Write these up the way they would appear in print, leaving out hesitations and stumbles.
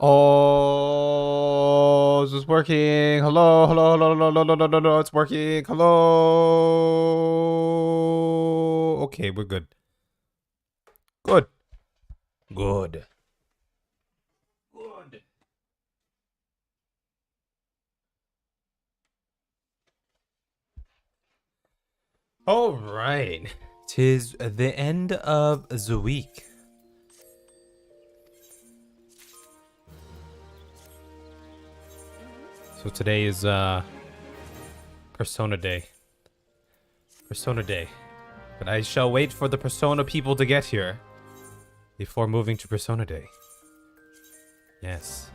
Oh, is this working? Hello, hello, hello, hello, hello, hello, hello, hello, it's working. Hello. Okay, we're good. Good. Good. Good. All right. 'Tis the end of the week. So today is Persona Day. Persona Day. But I shall wait for the Persona people to get here before moving to Persona Day. Yes.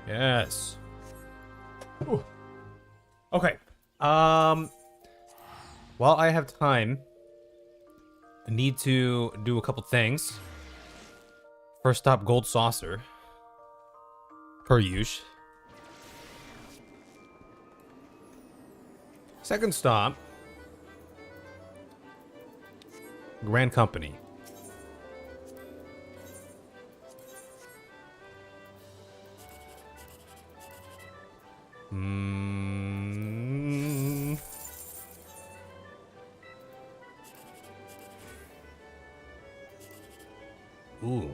Yes. Ooh. Okay. While I have time, I need to do a couple things. First stop, Gold Saucer. Per usual. Second stop, Grand Company. Ooh. Ooh.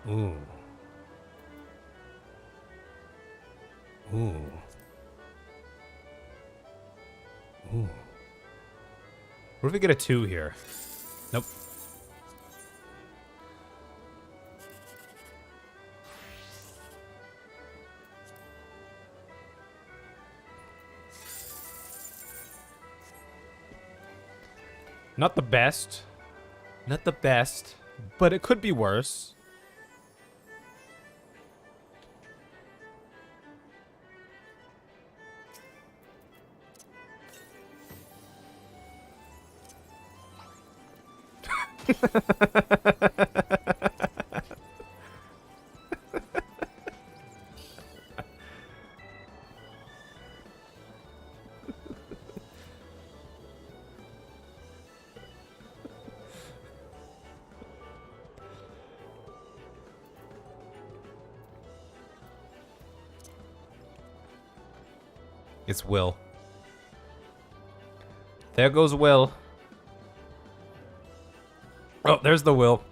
Ooh. Ooh. What if we get a 2 here? Nope. Not the best. Not the best, but it could be worse. It's Will. There goes Will. Oh, there's the Will.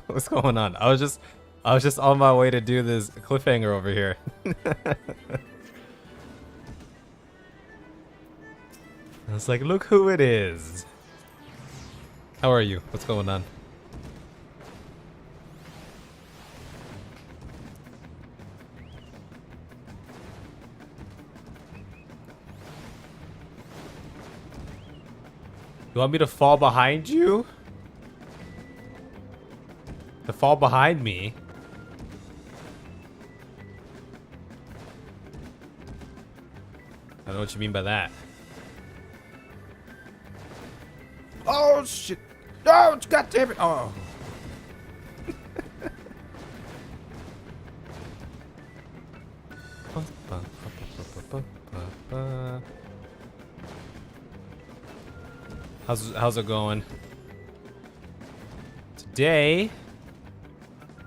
What's going on? I was just on my way to do this cliffhanger over here. I was like, look who it is. How are you? What's going on? You want me to fall behind you? To fall behind me? I don't know what you mean by that. Oh shit! Oh, god damn it! Oh. How's it going? Today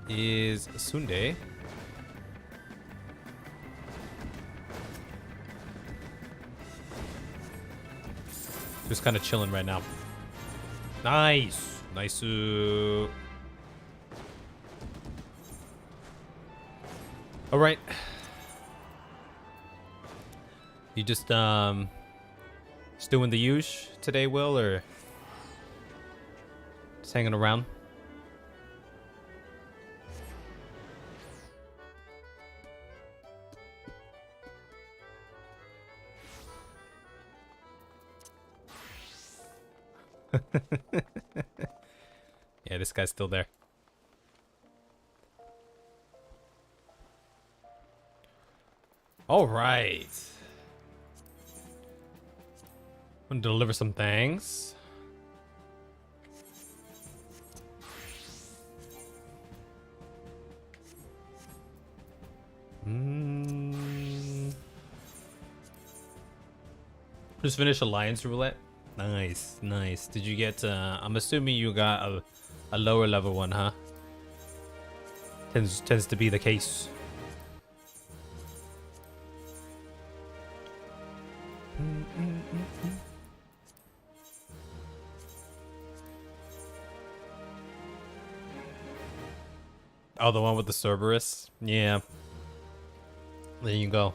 is Sunday. Just kind of chilling right now. Nice. Nice. All right. You just doing the usual today, Will, or just hanging around? Yeah, this guy's still there. All right. I'm gonna deliver some things. Just finish Alliance Roulette. Nice, nice. Did you get, I'm assuming you got a lower level one, huh? tends to be the case. Oh, the one with the Cerberus? Yeah. There you go.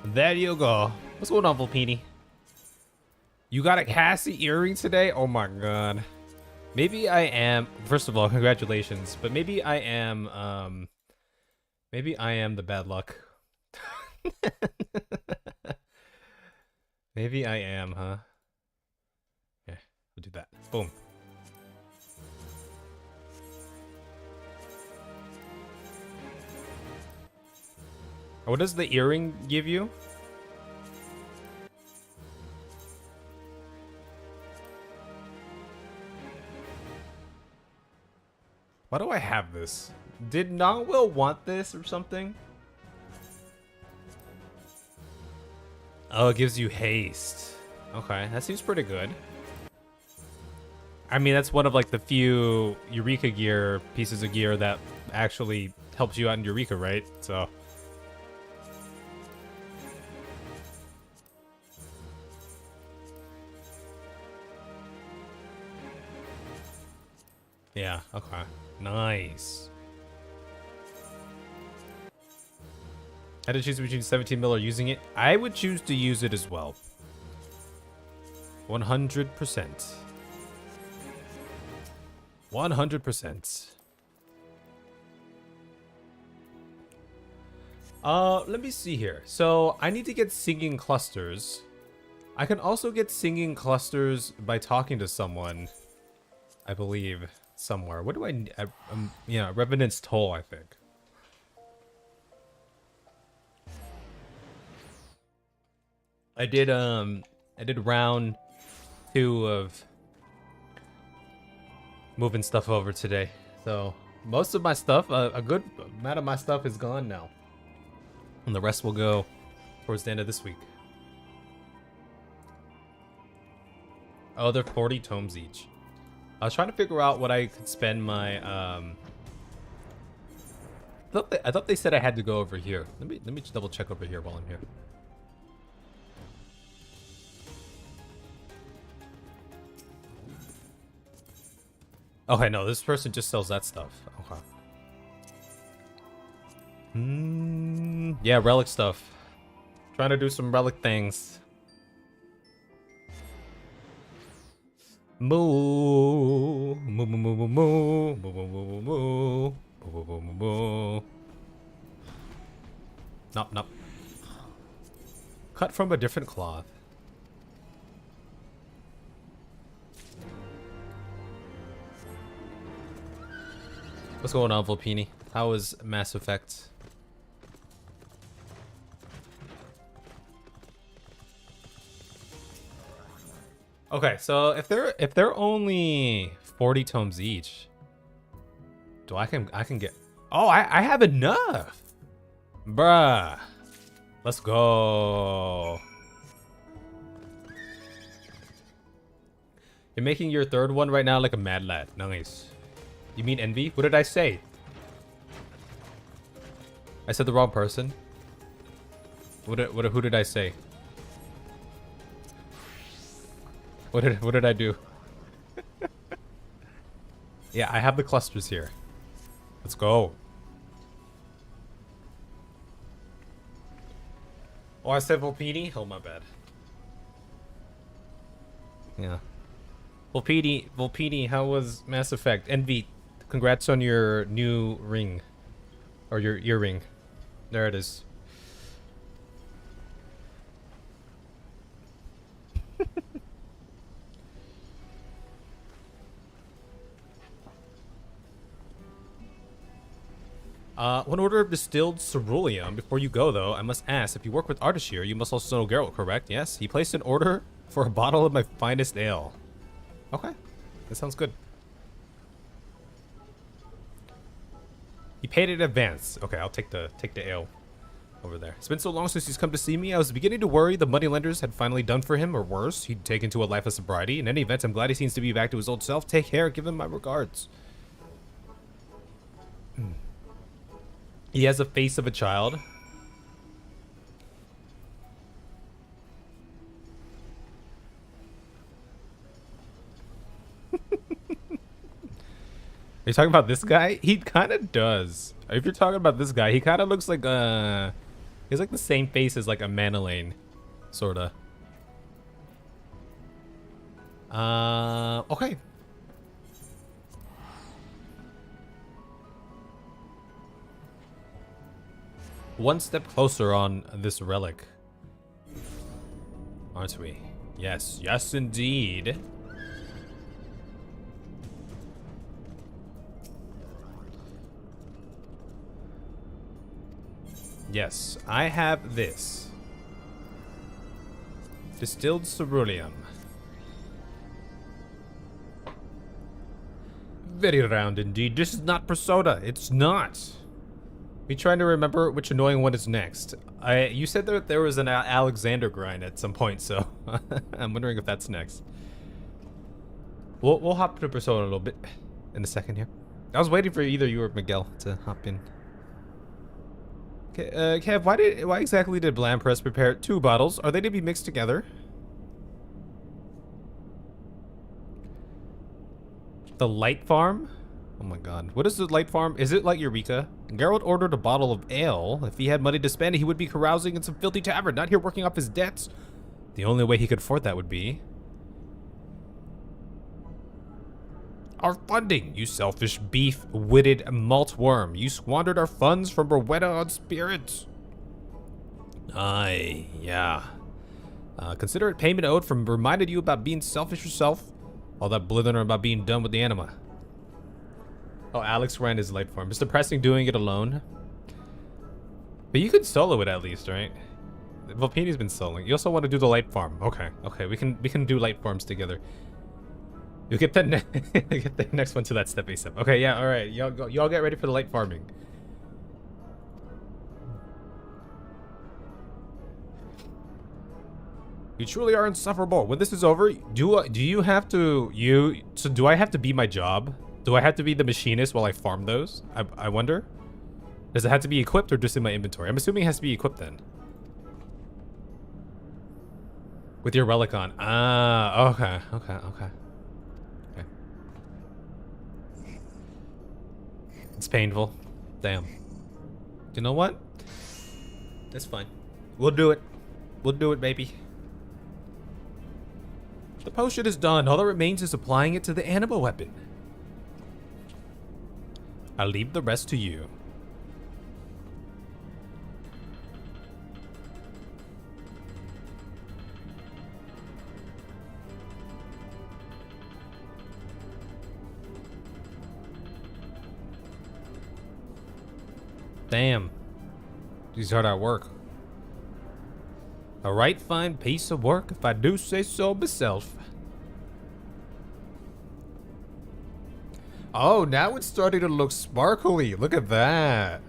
There you go. What's going on, Volpini? You got a Cassie earring today? Oh my god. Maybe I am, first of all, congratulations, but maybe I am the bad luck. Maybe I am, huh? Yeah, we'll do that. Boom. What does the earring give you? Why do I have this? Did Nongwill want this or something? Oh, it gives you haste. Okay, that seems pretty good. I mean, that's one of like the few Eureka gear pieces of gear that actually helps you out in Eureka, right? So. Yeah, okay. Nice. I had to choose between 17 mil or using it. I would choose to use it as well. 100%. 100%. Let me see here. So I need to get singing clusters. I can also get singing clusters by talking to someone, I believe, somewhere. What do I need? Yeah, Revenant's Toll, I think. I did round 2 of moving stuff over today. So most of my stuff, a good amount of my stuff is gone now. And the rest will go towards the end of this week. Oh, they're 40 tomes each. I was trying to figure out what I could spend my I thought they said I had to go over here. Let me just double check over here while I'm here. Okay, no, this person just sells that stuff. Okay. Yeah, relic stuff. Trying to do some relic things. Moo, moo, moo, moo, moo, moo, moo, moo, moo, moo, moo, moo. Nop, nop. Cut from a different cloth. What's going on, Volpini? How is Mass Effect? Okay, so if they're only 40 tomes each, I can get. Oh, I have enough, bruh. Let's go. You're making your third one right now like a mad lad. Nice. You mean Envy? What did I say? I said the wrong person. Who did I say? What did I do? Yeah, I have the clusters here. Let's go. Oh, I said Volpini? Oh, my bad. Yeah. Volpini, how was Mass Effect? Envy, congrats on your new ring. Or your earring. There it is. One order of distilled ceruleum. Before you go, though, I must ask, if you work with Ardashir, you must also know Geralt, correct? Yes? He placed an order for a bottle of my finest ale. Okay. That sounds good. He paid it in advance. Okay, I'll take the ale over there. It's been so long since he's come to see me, I was beginning to worry the moneylenders had finally done for him, or worse, he'd taken to a life of sobriety. In any event, I'm glad he seems to be back to his old self. Take care, give him my regards. He has a face of a child. Are you talking about this guy? He kind of does. If you're talking about this guy, he kind of looks like he's like the same face as like a Manolane, sorta. Okay. One step closer on this relic, aren't we? Yes, yes indeed. Yes, I have this. Distilled ceruleum. Very round indeed. This is not Persona. It's not. Me trying to remember which annoying one is next. You said that there was an Alexander grind at some point, so I'm wondering if that's next. We'll hop to Persona a little bit in a second here. I was waiting for either you or Miguel to hop in. Okay, Kev, why exactly did Bland Press prepare 2 bottles? Are they to be mixed together? The Light Farm? Oh my god. What is the Light Farm? Is it like Eureka? Geralt ordered a bottle of ale. If he had money to spend, he would be carousing in some filthy tavern, not here working off his debts. The only way he could afford that would be... our funding, you selfish beef-witted malt worm. You squandered our funds from Rowena on spirits. Aye, yeah. Consider it payment owed from reminded you about being selfish yourself. All that blithering about being done with the anima. Oh, Alex ran his Light Farm. It's depressing doing it alone. But you can solo it at least, right? Volpini's been soloing. You also want to do the Light Farm. Okay, okay. We can do Light Farms together. You'll get that get the next one to that step ASAP. Okay, yeah, all right. Y'all get ready for the light farming. You truly are insufferable. When this is over, do you have to do I have to be my job? Do I have to be the machinist while I farm those? I wonder. Does it have to be equipped or just in my inventory? I'm assuming it has to be equipped then. With your relic on. Ah, okay, okay, okay. It's painful. Damn. You know what? That's fine. We'll do it. We'll do it, baby. The potion is done. All that remains is applying it to the anima weapon. I'll leave the rest to you. Damn. These hard at work. A right fine piece of work, if I do say so myself. Oh, now it's starting to look sparkly. Look at that.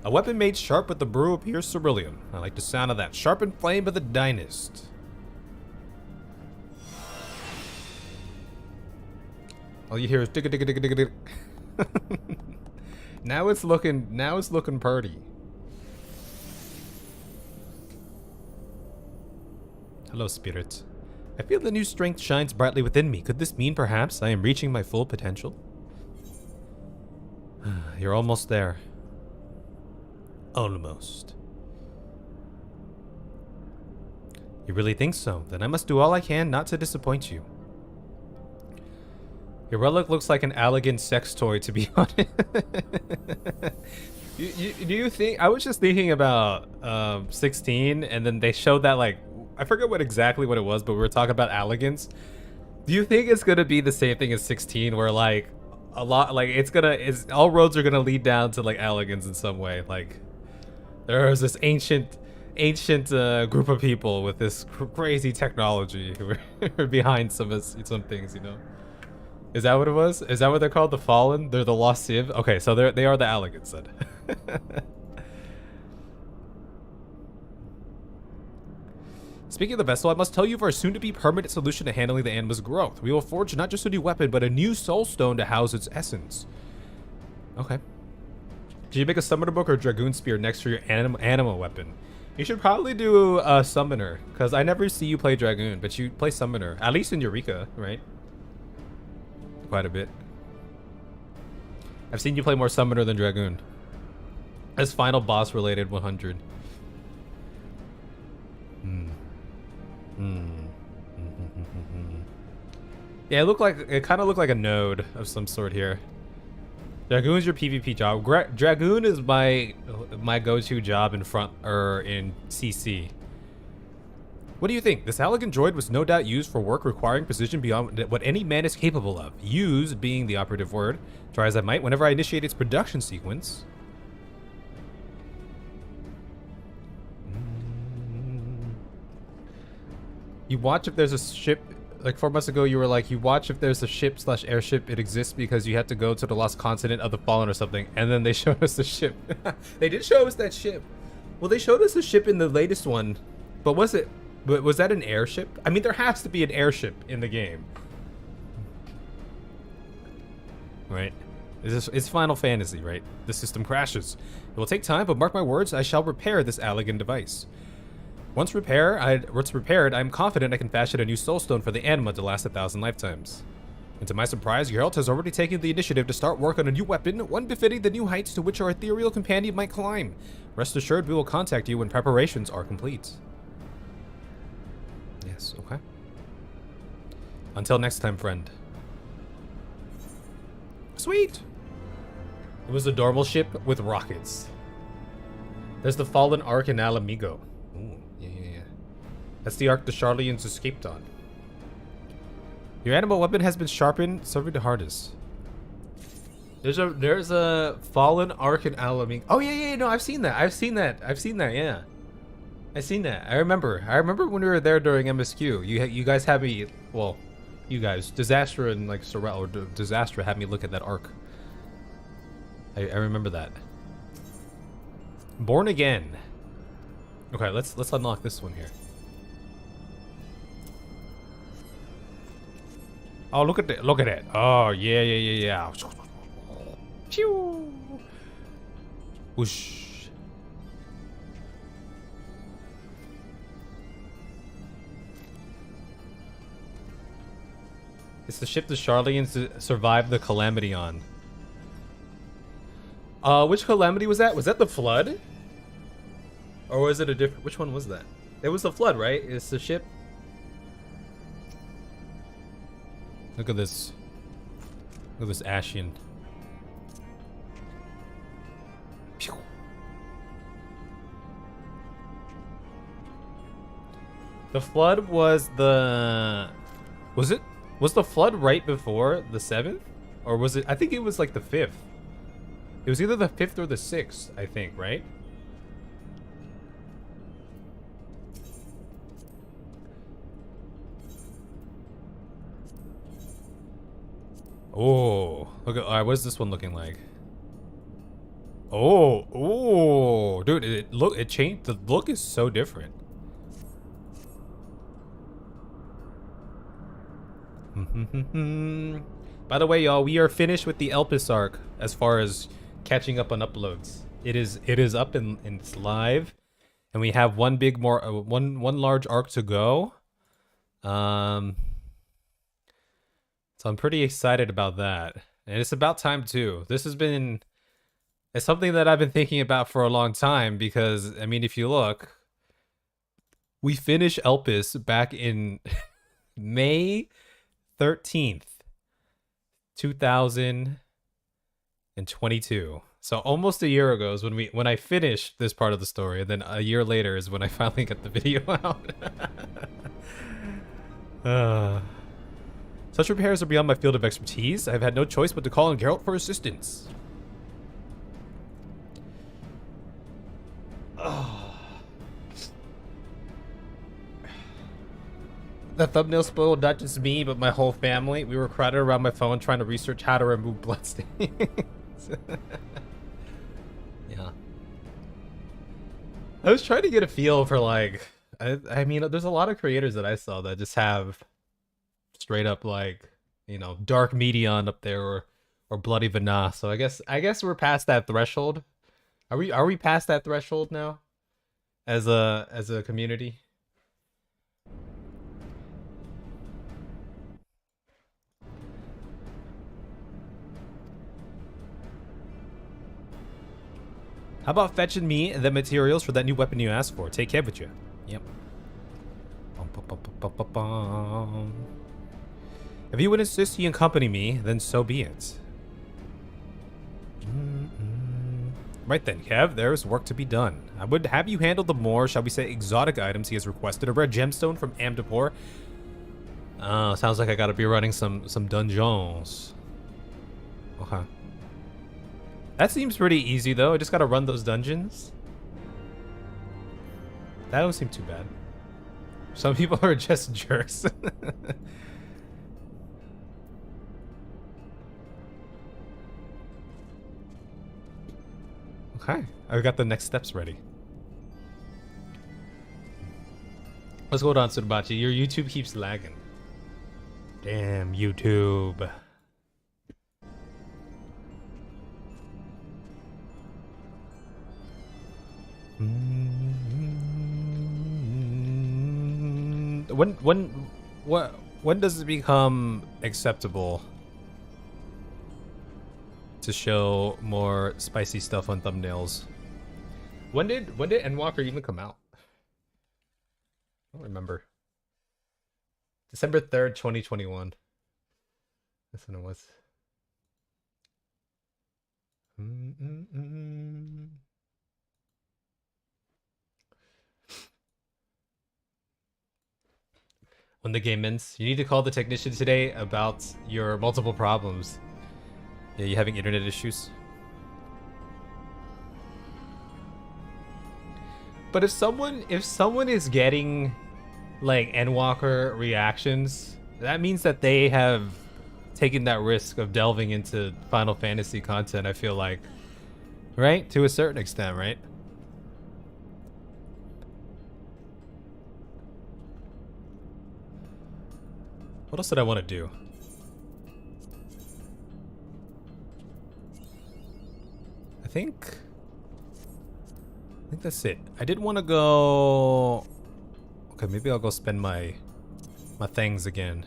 A weapon made sharp with the brew of pure ceruleum. I like the sound of that. Sharpened flame of the Dynast. All you hear is digga digga digga digga digga. Now it's looking pretty. Hello, spirit. I feel the new strength shines brightly within me. Could this mean perhaps I am reaching my full potential? You're almost there. Almost. You really think so? Then I must do all I can not to disappoint you. Your relic looks like an elegant sex toy, to be honest. Do you think... I was just thinking about 16, and then they showed that, like... I forget exactly what it was, but we were talking about elegance. Do you think it's gonna be the same thing as 16, where, like, a lot... Like, all roads are gonna lead down to, like, elegance in some way? Like, there is this ancient group of people with this crazy technology who are behind some things, you know? Is that what it was? Is that what they're called? The Fallen? They're the Lost Civ? Okay, so they are the elegants then. Speaking of the vessel, I must tell you of our soon-to-be permanent solution to handling the anima's growth. We will forge not just a new weapon, but a new soul stone to house its essence. Okay. Should you make a summoner book or dragoon spear next to your animal weapon? You should probably do a summoner, because I never see you play dragoon, but you play summoner. At least in Eureka, right? Quite a bit. I've seen you play more summoner than dragoon. As final boss related 100. Yeah, it kind of looked like a node of some sort here. Dragoon's your PvP job. Dragoon is my go-to job in front or in CC. What do you think? This elegant droid was no doubt used for work requiring precision beyond what any man is capable of. Use being the operative word. Try as I might, whenever I initiate its production sequence. You watch if there's a ship. Like 4 months ago, you were like, you watch if there's a ship/airship. It exists because you had to go to the lost continent of the fallen or something. And then they showed us the ship. They did show us that ship. Well, they showed us the ship in the latest one. But was that an airship? I mean, there has to be an airship in the game. Right? It's Final Fantasy, right? The system crashes. It will take time, but mark my words, I shall repair this elegant device. Once repaired, I'm confident I can fashion a new soulstone for the anima to last 1,000 lifetimes. And to my surprise, Geralt has already taken the initiative to start work on a new weapon, one befitting the new heights to which our ethereal companion might climb. Rest assured, we will contact you when preparations are complete. Yes, okay. Until next time, friend. Sweet! It was a normal ship with rockets. There's the fallen Ark in Alamigo. Ooh, yeah. That's the Ark the Charlians escaped on. Your animal weapon has been sharpened, serving the hardest. There's a fallen Ark in Alamigo. Oh yeah, no, I've seen that, yeah. I've seen that. I remember when we were there during MSQ. You guys had me, well, you guys, Disaster and like Sorrel or Disaster had me look at that Ark. I remember that. Born Again. Okay, let's unlock this one here. Oh, look at it. Oh, yeah. Pew. Whoosh. It's the ship the Charlians survived the calamity on. Which calamity was that? Was that the flood? Or was it a different... Which one was that? It was the flood, right? It's the ship. Look at this. Look at this Ashian. Pew. The flood was the... Was it? Was the flood right before the 7th? Or was it... I think it was like the 5th. It was either the 5th or the 6th, I think, right? Oh, look at, all right, what is this one looking like? Oh, dude, it changed. The look is so different. By the way, y'all, we are finished with the Elpis arc as far as catching up on uploads. It is up and it's live, and we have one large arc to go. So I'm pretty excited about that. And it's about time too. It's something that I've been thinking about for a long time because, I mean, if you look, we finished Elpis back in May 13th, 2022. So almost a year ago is when I finished this part of the story, and then a year later is when I finally got the video out. Such repairs are beyond my field of expertise. I've had no choice but to call on Geralt for assistance. The thumbnail spoiled not just me, but my whole family. We were crowded around my phone trying to research how to remove bloodstains. Yeah. I was trying to get a feel for like... I mean, there's a lot of creators that I saw that just have... straight up like, you know, dark median up there or bloody Vana. So I guess we're past that threshold. Are we past that threshold now? As a community? How about fetching me the materials for that new weapon you asked for? Take care of you. Yep. If you would insist you accompany me, then so be it. Right then, Kev, there's work to be done. I would have you handle the more, shall we say, exotic items he has requested. A rare gemstone from Amdapor. Sounds like I gotta be running some dungeons. Okay. That seems pretty easy, though. I just gotta run those dungeons. That don't seem too bad. Some people are just jerks. Okay, I've got the next steps ready. What's going on, Tsurubachi? Your YouTube keeps lagging. Damn, YouTube. When does it become acceptable to show more spicy stuff on thumbnails? When did Endwalker even come out? I don't remember. December 3rd, 2021. That's when it was. When the game ends, you need to call the technician today about your multiple problems. Yeah, you having internet issues? But if someone is getting like Endwalker reactions, that means that they have taken that risk of delving into Final Fantasy content, I feel like. Right? To a certain extent, right? What else did I want to do? I think that's it. I did want to go. Okay, maybe I'll go spend my things again.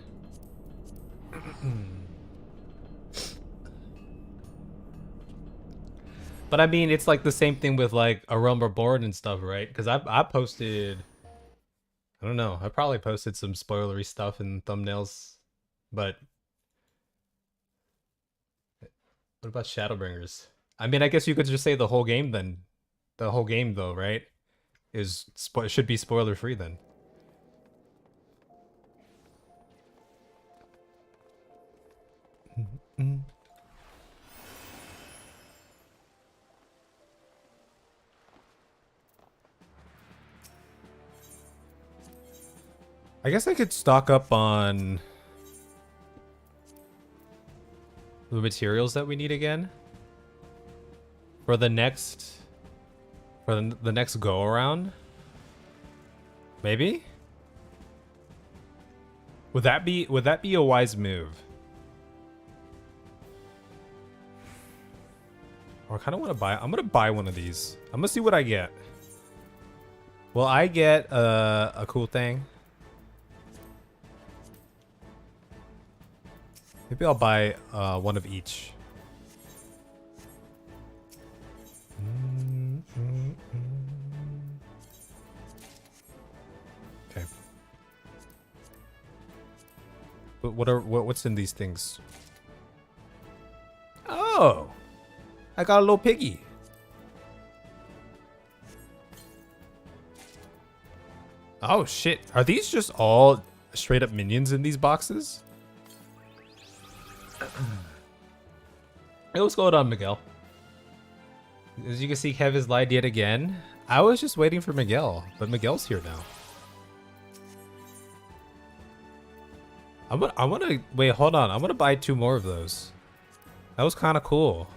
But I mean, it's like the same thing with like A Realm Reborn and stuff, right? Because I posted. I don't know. I probably posted some spoilery stuff in thumbnails, but what about Shadowbringers? I mean, I guess you could just say the whole game then. The whole game, though, right? Should be spoiler free then. I guess I could stock up on the materials that we need again for the next go around. Maybe? Would that be a wise move? Or I kind of want to buy. I'm gonna buy one of these. I'm gonna see what I get. Will I get a cool thing? Maybe I'll buy one of each. Okay. But what's in these things? Oh, I got a little piggy. Oh shit! Are these just all straight up minions in these boxes? Hey, what's going on, Miguel? As you can see, Kev has lied yet again. I was just waiting for Miguel, but Miguel's here now. I want to wait. Hold on. I'm gonna buy 2 more of those. That was kind of cool.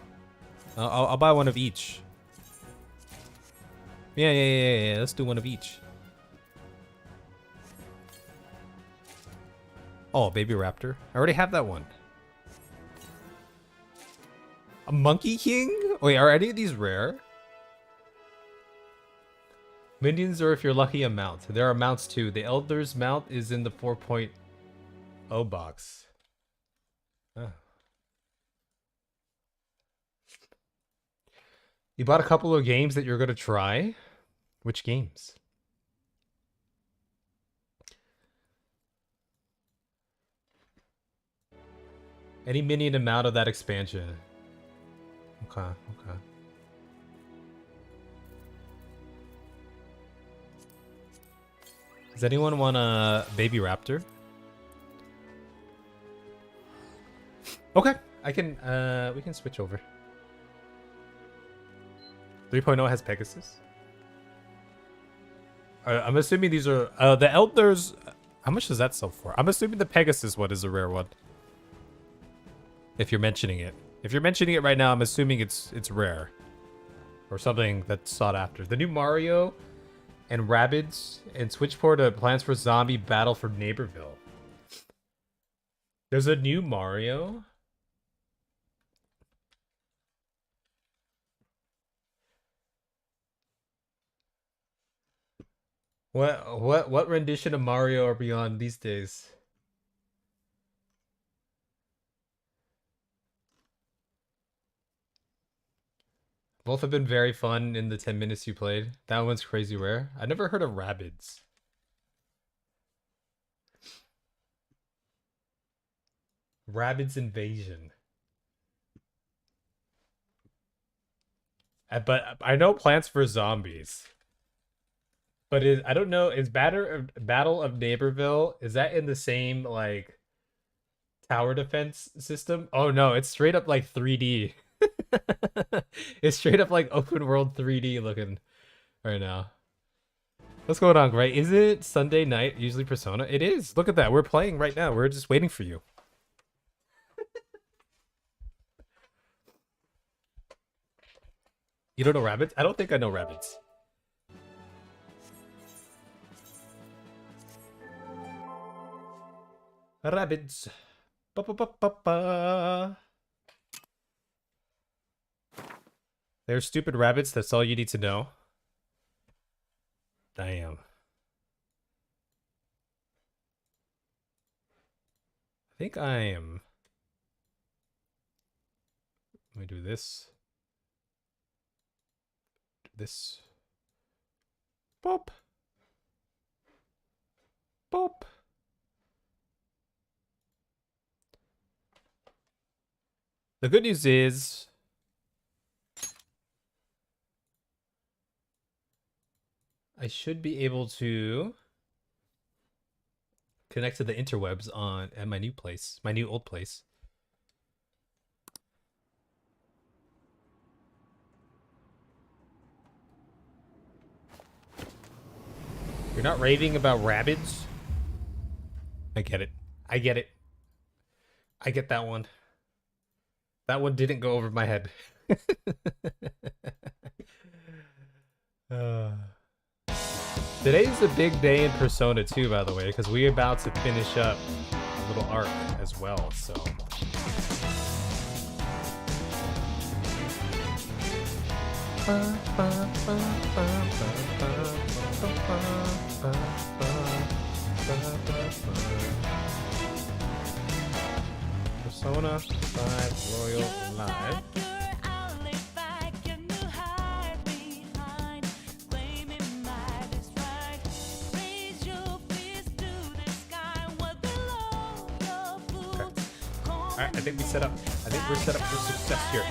I'll buy one of each. Yeah. Let's do one of each. Oh, baby raptor. I already have that one. A Monkey King? Wait, are any of these rare? Minions, or if you're lucky, a mount. There are mounts too. The Elder's mount is in the 4.0 box. Oh. You bought a couple of games that you're going to try? Which games? Any minion amount of that expansion. Okay, okay. Does anyone want a baby raptor? Okay, I can, we can switch over. 3.0 has Pegasus. I'm assuming these are, the Elders, how much does that sell for? I'm assuming the Pegasus one is a rare one. If you're mentioning it. If you're mentioning it right now, I'm assuming it's rare. Or something that's sought after. The new Mario and Rabbids and Switchport to Plants for Zombie Battle for Neighborville. There's a new Mario. What rendition of Mario are we on these days? Both have been very fun in the 10 minutes you played. That one's crazy rare. I never heard of Rabbids. Rabbids Invasion. But I know Plants for Zombies. But I don't know, is Battle of Neighborville, is that in the same, like, tower defense system? Oh no, it's straight up like 3D. It's straight up like open world 3D looking right now. What's going on, Gray? Is it Sunday night, usually Persona? It is. Look at that. We're playing right now. We're just waiting for you. You don't know Rabbids? I don't think I know Rabbids. Rabbids. Ba -ba -ba -ba -ba. They're stupid rabbits. That's all you need to know. Damn. I think I am. Let me do this. Do this. Boop. Boop. The good news is I should be able to connect to the interwebs at my new place, my new old place. You're not raving about Rabbids? I get it. I get it. I get that one. That one didn't go over my head. Today's a big day in Persona 2, by the way, because we're about to finish up a little arc as well, so. Persona 5 Royal Live. Alright, I think we're set up for success here.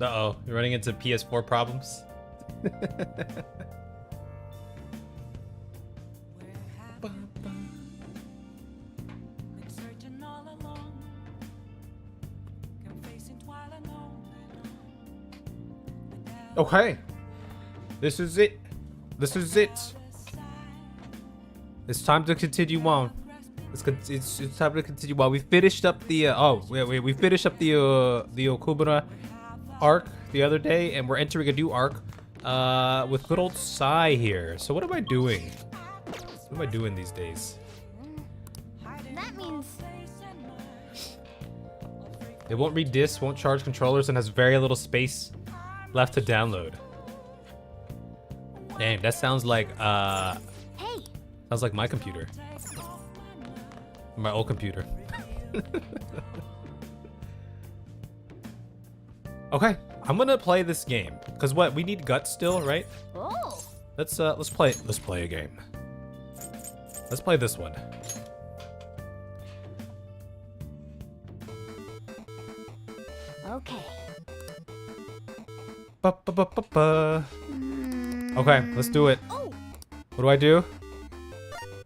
Uh-oh, you're running into PS4 problems. Okay. This is it. This is it. It's time to continue on. It's time to continue on. We finished up the we finished up the OKUMURA arc the other day, and we're entering a new arc with good old Sai here. So what am I doing? What am I doing these days? That means it won't read discs, won't charge controllers, and has very little space left to download. Dang, that sounds like hey. sounds like my computer. My old computer. Okay, I'm gonna play this game. Cause what, we need guts still, right? Oh. Let's play a game. Let's play this one. Okay. Ba-ba-ba-ba-ba. Okay, let's do it. Oh. What do I do?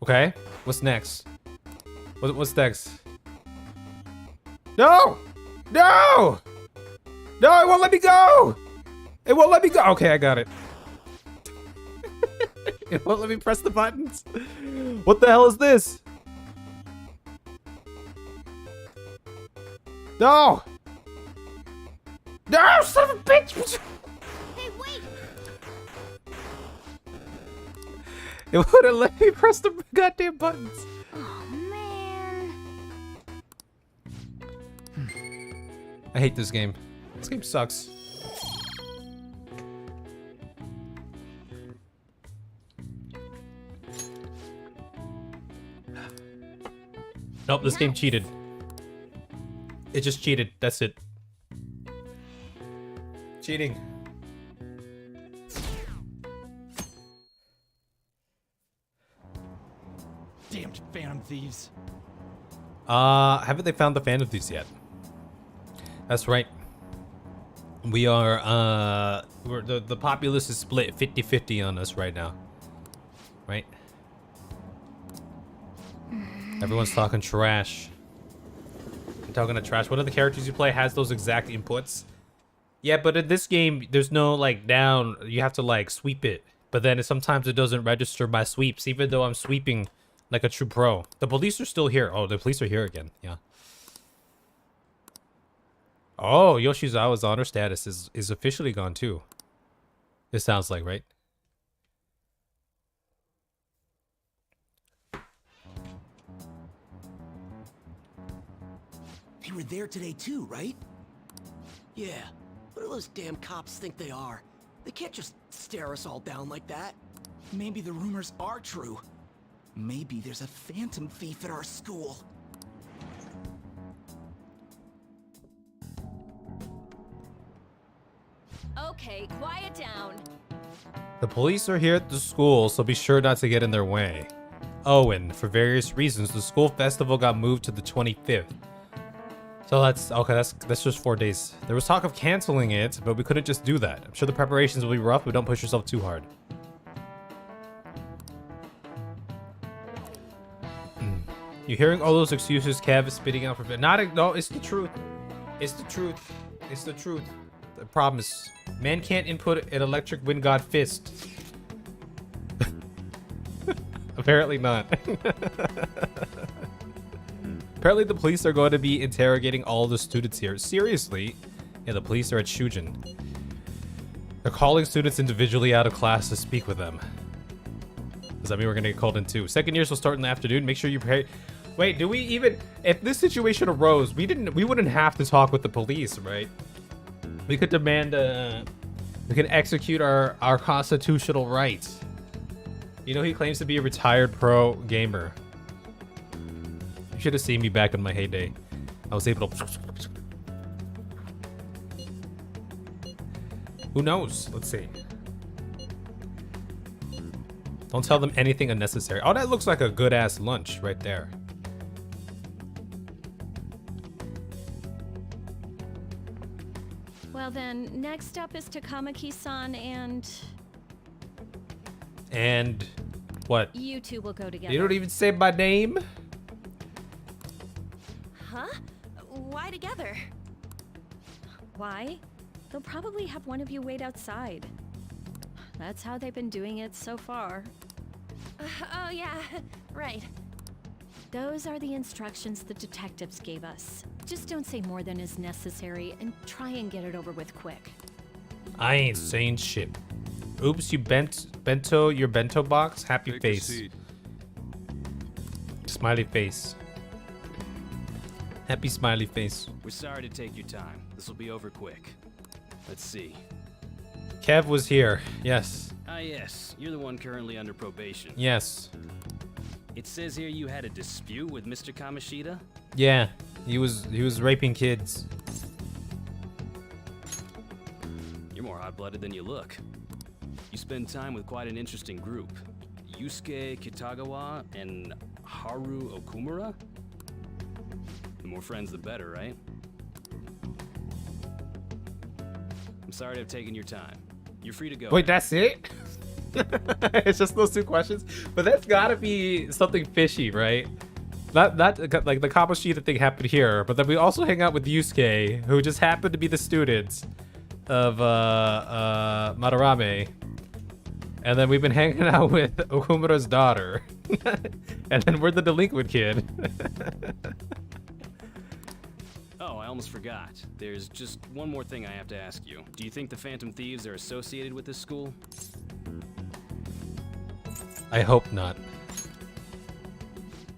Okay, what's next? What's next? No! No! No, it won't let me go! It won't let me go! Okay, I got it. It won't let me press the buttons. What the hell is this? No! No, son of a bitch! Hey, wait. It wouldn't let me press the goddamn buttons. Oh, man. I hate this game. This game sucks. Nope, this game cheated. It just cheated. That's it. Cheating. Damned Phantom Thieves. Haven't they found the Phantom Thieves yet? That's right. We are, the populace is split 50-50 on us right now. Right? Everyone's talking trash. I'm talking trash. One of the characters you play has those exact inputs. Yeah, but in this game, there's no, like, down. You have to, like, sweep it. But then sometimes it doesn't register my sweeps, even though I'm sweeping like a true pro. The police are still here. Oh, the police are here again. Yeah. Oh, Yoshizawa's honor status is officially gone, too. It sounds like, right? They were there today too, right? Yeah. What do those damn cops think they are? They can't just stare us all down like that. Maybe the rumors are true. Maybe there's a phantom thief at our school. Okay, quiet down. The police are here at the school, so be sure not to get in their way. Oh, and for various reasons, the school festival got moved to the 25th. So that's okay. That's just 4 days. There was talk of canceling it, but we couldn't just do that. I'm sure the preparations will be rough, but don't push yourself too hard. You hearing all those excuses Kev is spitting out for no, it's the truth. It's the truth. It's the truth. I promise. Man can't input an electric wind god fist. Apparently not. Apparently the police are going to be interrogating all the students here. Seriously? Yeah, the police are at Shujin. They're calling students individually out of class to speak with them. Does that mean we're going to get called in too? Second years will start in the afternoon. Make sure you prepare. Wait, do we even... If this situation arose, we wouldn't have to talk with the police, right? We could demand we can execute our constitutional rights. You know, he claims to be a retired pro gamer. You should have seen me back in my heyday. I was able to... Who knows? Let's see. Don't tell them anything unnecessary. Oh, that looks like a good-ass lunch right there. Well then, next up is Takamaki-san and... And what? You two will go together. You don't even say my name? Huh? Why together? Why? They'll probably have one of you wait outside. That's how they've been doing it so far. Oh yeah, right. Those are the instructions the detectives gave us. Just don't say more than is necessary and try and get it over with quick. I ain't saying shit. Oops, you your bento box? Happy Take a face. seat. Smiley face. Happy smiley face. We're sorry to take your time. This will be over quick. Let's see. Kev was here. Yes. Ah, yes. You're the one currently under probation. Yes. It says here you had a dispute with Mr. Kamoshida? Yeah. He was raping kids. You're more hot-blooded than you look. You spend time with quite an interesting group. Yusuke Kitagawa and Haru OKUMURA? The more friends, the better, right? I'm sorry to have taken your time. You're free to go. Wait, that's it? It's just those two questions? But that's gotta be something fishy, right? Not like the Kamoshida thing happened here, but then we also hang out with Yusuke, who just happened to be the students of Madarame. And then we've been hanging out with Okumura's daughter. And then we're the delinquent kid. Oh, I almost forgot. There's just one more thing I have to ask you. Do you think the Phantom Thieves are associated with this school? I hope not.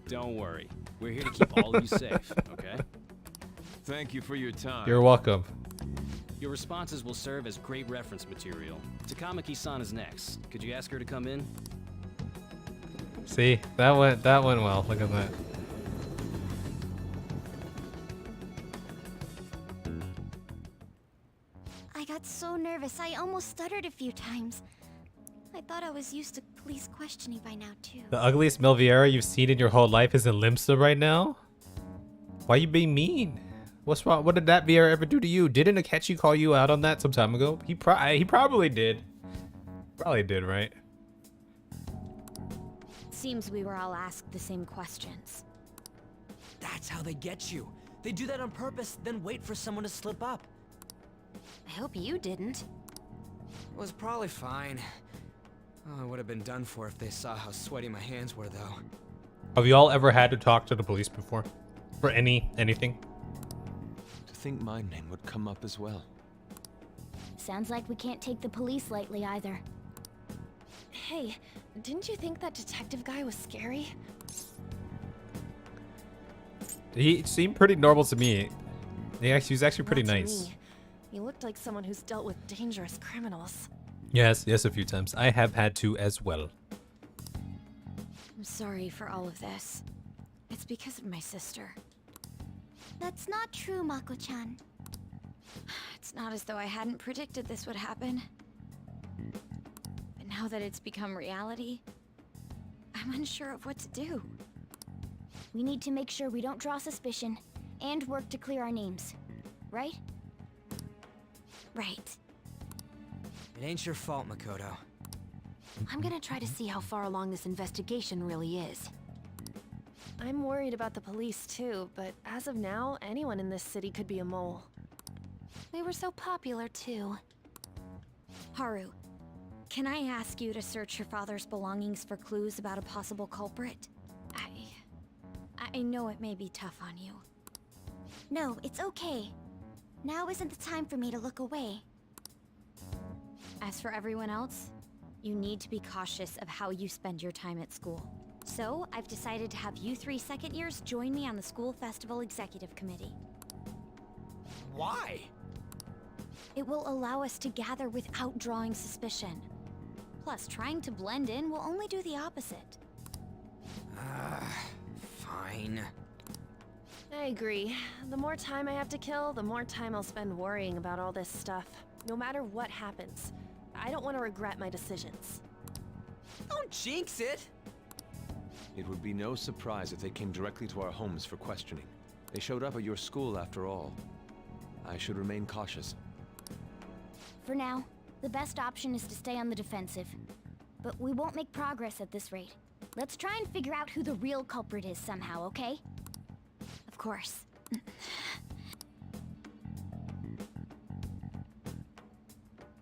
Don't worry. We're here to keep all of you safe, okay? Thank you for your time. You're welcome. Your responses will serve as great reference material. Takamaki-san is next. Could you ask her to come in? See, that went well. Look at that. I got so nervous, I almost stuttered a few times. I thought I was used to police questioning by now, too. The ugliest Melviera you've seen in your whole life is in Limsa right now? Why you being mean? What's wrong? What did that Viera ever do to you? Didn't Akechi call you out on that some time ago? He probably did. Probably did, right? Seems we were all asked the same questions. That's how they get you. They do that on purpose, then wait for someone to slip up. I hope you didn't. It was probably fine. Oh, I would have been done for if they saw how sweaty my hands were, though. Have you all ever had to talk to the police before? For anything? To think my name would come up as well. Sounds like we can't take the police lightly either. Hey, didn't you think that detective guy was scary? He seemed pretty normal to me. He was actually pretty Not to nice. me. He looked like someone who's dealt with dangerous criminals. Yes, a few times. I have had to as well. I'm sorry for all of this. It's because of my sister. That's not true, Mako-chan. It's not as though I hadn't predicted this would happen. But now that it's become reality, I'm unsure of what to do. We need to make sure we don't draw suspicion and work to clear our names. Right? Right. It ain't your fault, Makoto. I'm gonna try to see how far along this investigation really is. I'm worried about the police too, but as of now, anyone in this city could be a mole. They were so popular too. Haru, can I ask you to search your father's belongings for clues about a possible culprit? I know it may be tough on you. No, it's okay. Now isn't the time for me to look away. As for everyone else, you need to be cautious of how you spend your time at school. So, I've decided to have you 3 second years join me on the school festival executive committee. Why? It will allow us to gather without drawing suspicion. Plus, trying to blend in will only do the opposite. Fine. I agree. The more time I have to kill, the more time I'll spend worrying about all this stuff. No matter what happens. I don't want to regret my decisions. Don't jinx it! It would be no surprise if they came directly to our homes for questioning. They showed up at your school after all. I should remain cautious. For now, the best option is to stay on the defensive. But we won't make progress at this rate. Let's try and figure out who the real culprit is somehow, okay? Of course.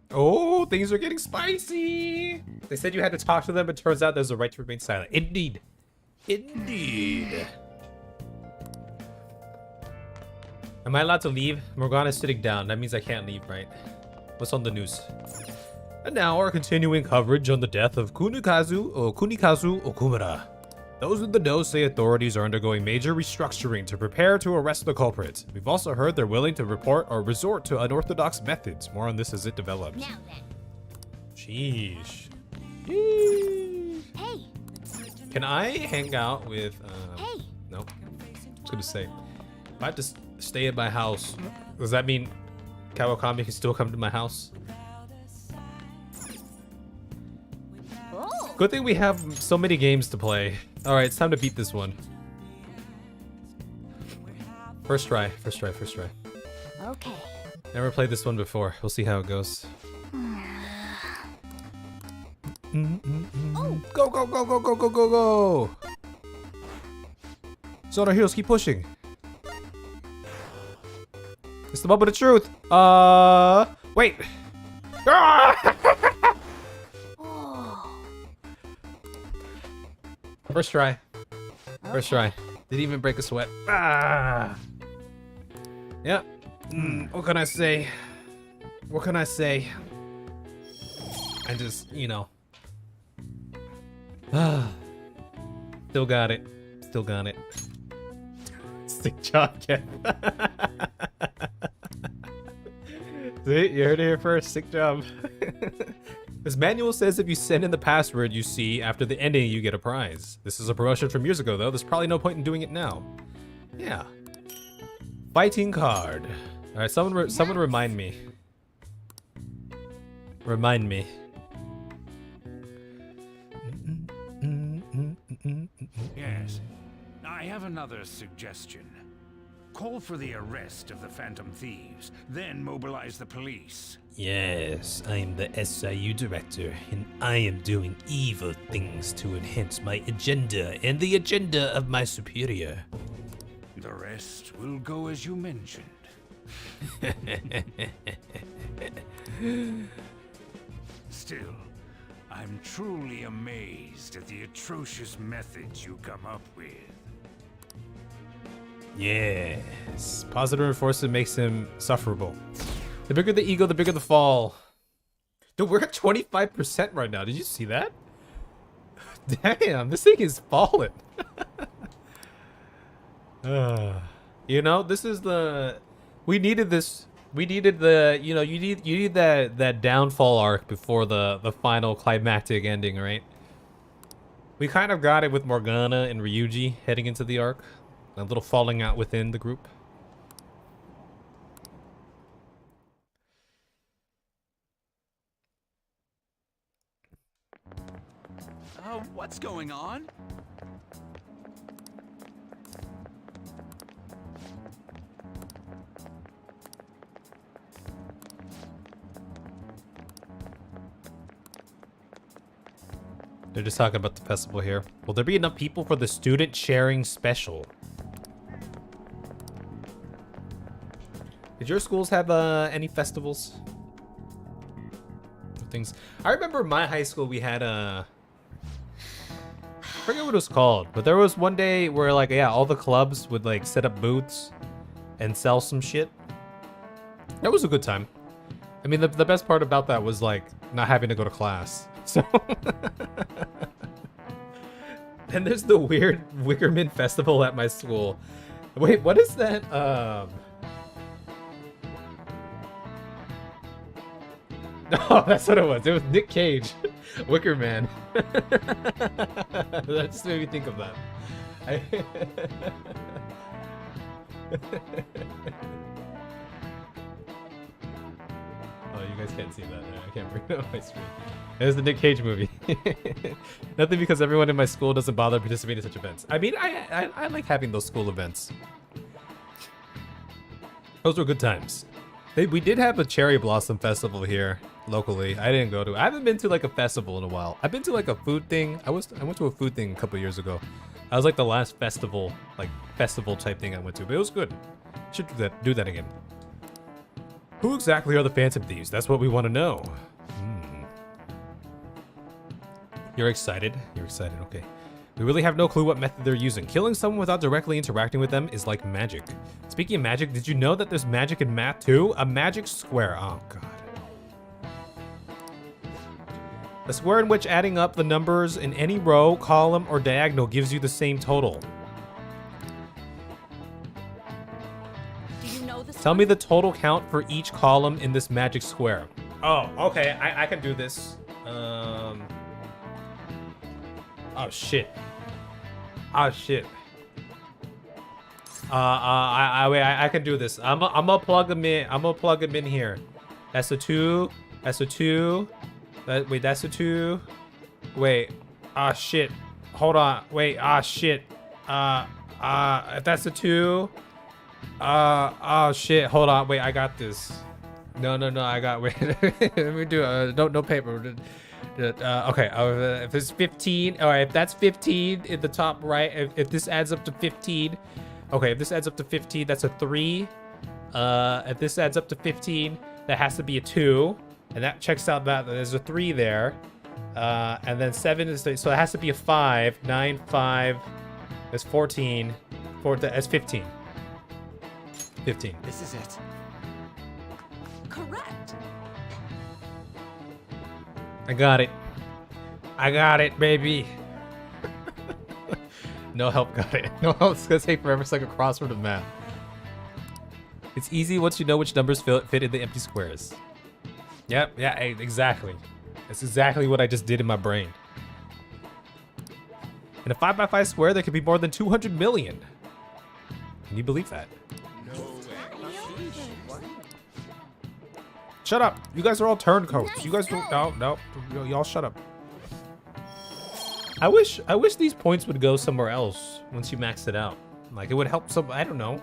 Oh, things are getting spicy. They said you had to talk to them, but turns out there's a right to remain silent. Indeed. Indeed. Am I allowed to leave? Morgana's sitting down. That means I can't leave, right? What's on the news? And now our continuing coverage on the death of Kunikazu Okumura. Those in the know say authorities are undergoing major restructuring to prepare to arrest the culprit. We've also heard they're willing to report or resort to unorthodox methods. More on this as it develops. Now then. Sheesh. Sheesh. Hey. Can I hang out with Hey. Nope. I was gonna say, if I have to stay at my house, does that mean Kawakami can still come to my house? Oh. Good thing we have so many games to play. Alright, it's time to beat this one. First try, first try, first try. Okay. Never played this one before. We'll see how it goes. Oh. Go, go, go, go, go, go, go, go! So our heroes keep pushing. It's the moment of truth. Wait. First try. First try. Didn't even break a sweat. Ah. Yeah. What can I say? What can I say? I just, you know. Still got it. Still got it. Sick job, Ken. See, you heard it here first. Sick job. This manual says if you send in the password you see after the ending, you get a prize. This is a promotion from years ago, though. There's probably no point in doing it now. Yeah. Fighting card. All right, someone remind me. Remind me. Yes. I have another suggestion. Call for the arrest of the Phantom Thieves, then mobilize the police. Yes, I am the SIU director, and I am doing evil things to enhance my agenda and the agenda of my superior. The rest will go as you mentioned. Still, I'm truly amazed at the atrocious methods you come up with. Yes, positive reinforcement makes him sufferable. The bigger the ego, the bigger the fall. Dude, we're at 25% right now. Did you see that? Damn, this thing is falling. You know, this is the... We needed this. We needed the... You know, you need that downfall arc before the final climactic ending, right? We kind of got it with Morgana and Ryuji heading into the arc. A little falling out within the group. What's going on? They're just talking about the festival here. Will there be enough people for the student sharing special? Did your schools have any festivals? Things. I remember my high school we had a... I forget what it was called, but there was one day where like, yeah, all the clubs would like set up booths and sell some shit. That was a good time. I mean, the best part about that was like not having to go to class. So... And there's the weird Wickerman festival at my school. Wait, what is that? No, that's what it was. It was Nick Cage, Wicker Man. That just made me think of that. Oh, you guys can't see that. I can't bring it up on my screen. It was the Nick Cage movie. Nothing because everyone in my school doesn't bother participating in such events. I mean, I like having those school events. Those were good times. We did have a cherry blossom festival here locally. I didn't go to. I haven't been to like a festival in a while. I've been to like a food thing. I went to a food thing a couple years ago. I was like the last festival, like festival type thing I went to, but it was good. Should do that again. Who exactly are the Phantom Thieves? That's what we want to know. You're excited? You're excited, okay. We really have no clue what method they're using. Killing someone without directly interacting with them is like magic. Speaking of magic, did you know that there's magic in math too? A magic square. Oh god. A square in which adding up the numbers in any row, column, or diagonal gives you the same total. Do you know this? Tell me the total count for each column in this magic square. Oh, okay. I can do this. Oh shit. Oh shit. I can do this. I'm gonna plug them in. I'm gonna plug them in here. That's a 2. That's a 2. Wait, that's a 2. Wait. Ah shit. Hold on. Wait. Ah shit. If that's a 2. Oh shit. Hold on. Wait. I got this. No. I got. Wait. Let me do. No paper. Okay, if it's 15, all right, if that's 15 in the top right, if this adds up to 15, okay, if this adds up to 15, that's a 3. If this adds up to 15, that has to be a 2, and that checks out that there's a 3 there, and then 7 is, so it has to be a 5, 9, 5, that's 14, that's 15. 15. This is it. Correct. I got it. I got it, baby. No help got it. No help's gonna take forever. It's like a crossword of math. It's easy once you know which numbers fit in the empty squares. Yep, yeah, exactly. That's exactly what I just did in my brain. In a 5x5 square, there could be more than 200 million. Can you believe that? Shut up! You guys are all turncoats. You guys don't. No. Y'all shut up. I wish these points would go somewhere else once you max it out. Like it would help some. I don't know.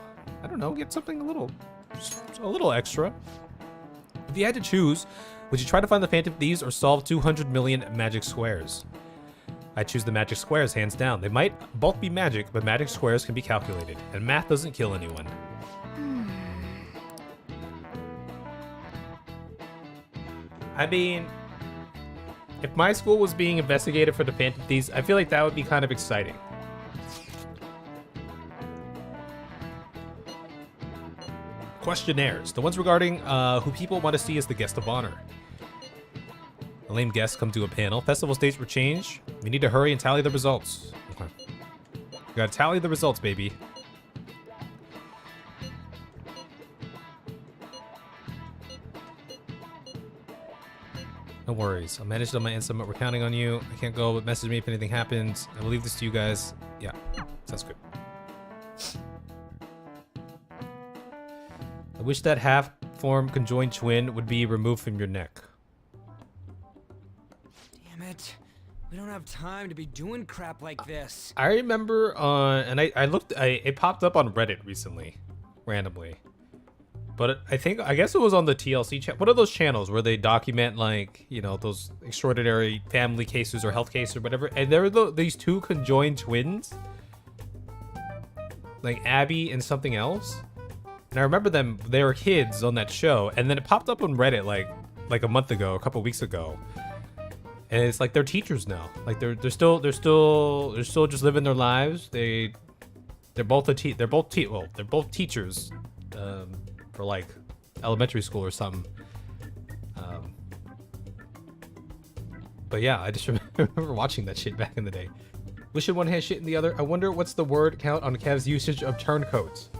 Get something a little extra. If you had to choose, would you try to find the Phantom Thieves or solve 200 million magic squares? I choose the magic squares hands down. They might both be magic, but magic squares can be calculated, and math doesn't kill anyone. I mean, if my school was being investigated for the Phantom Thieves, I feel like that would be kind of exciting. Questionnaires. The ones regarding who people want to see as the guest of honor. The lame guests come to a panel. Festival dates were changed. We need to hurry and tally the results. Okay. We gotta tally the results, baby. No worries. I'll manage it on my end summit. We're counting on you. I can't go, but message me if anything happens. I will leave this to you guys. Yeah, sounds good. I wish that half-form conjoined twin would be removed from your neck. Damn it. We don't have time to be doing crap like this. I remember and I looked, it popped up on Reddit recently, randomly. But I guess it was on the TLC channel. What are those channels where they document, like, you know, those extraordinary family cases or health cases or whatever? And there were these two conjoined twins, like Abby and something else. And I remember them; they were kids on that show. And then it popped up on Reddit like a month ago, a couple weeks ago. And it's like they're teachers now. Like they're still just living their lives. They're both teachers. For like elementary school or something. But yeah, I just remember watching that shit back in the day. Wishing one has shit in the other. I wonder what's the word count on Kev's usage of turncoats.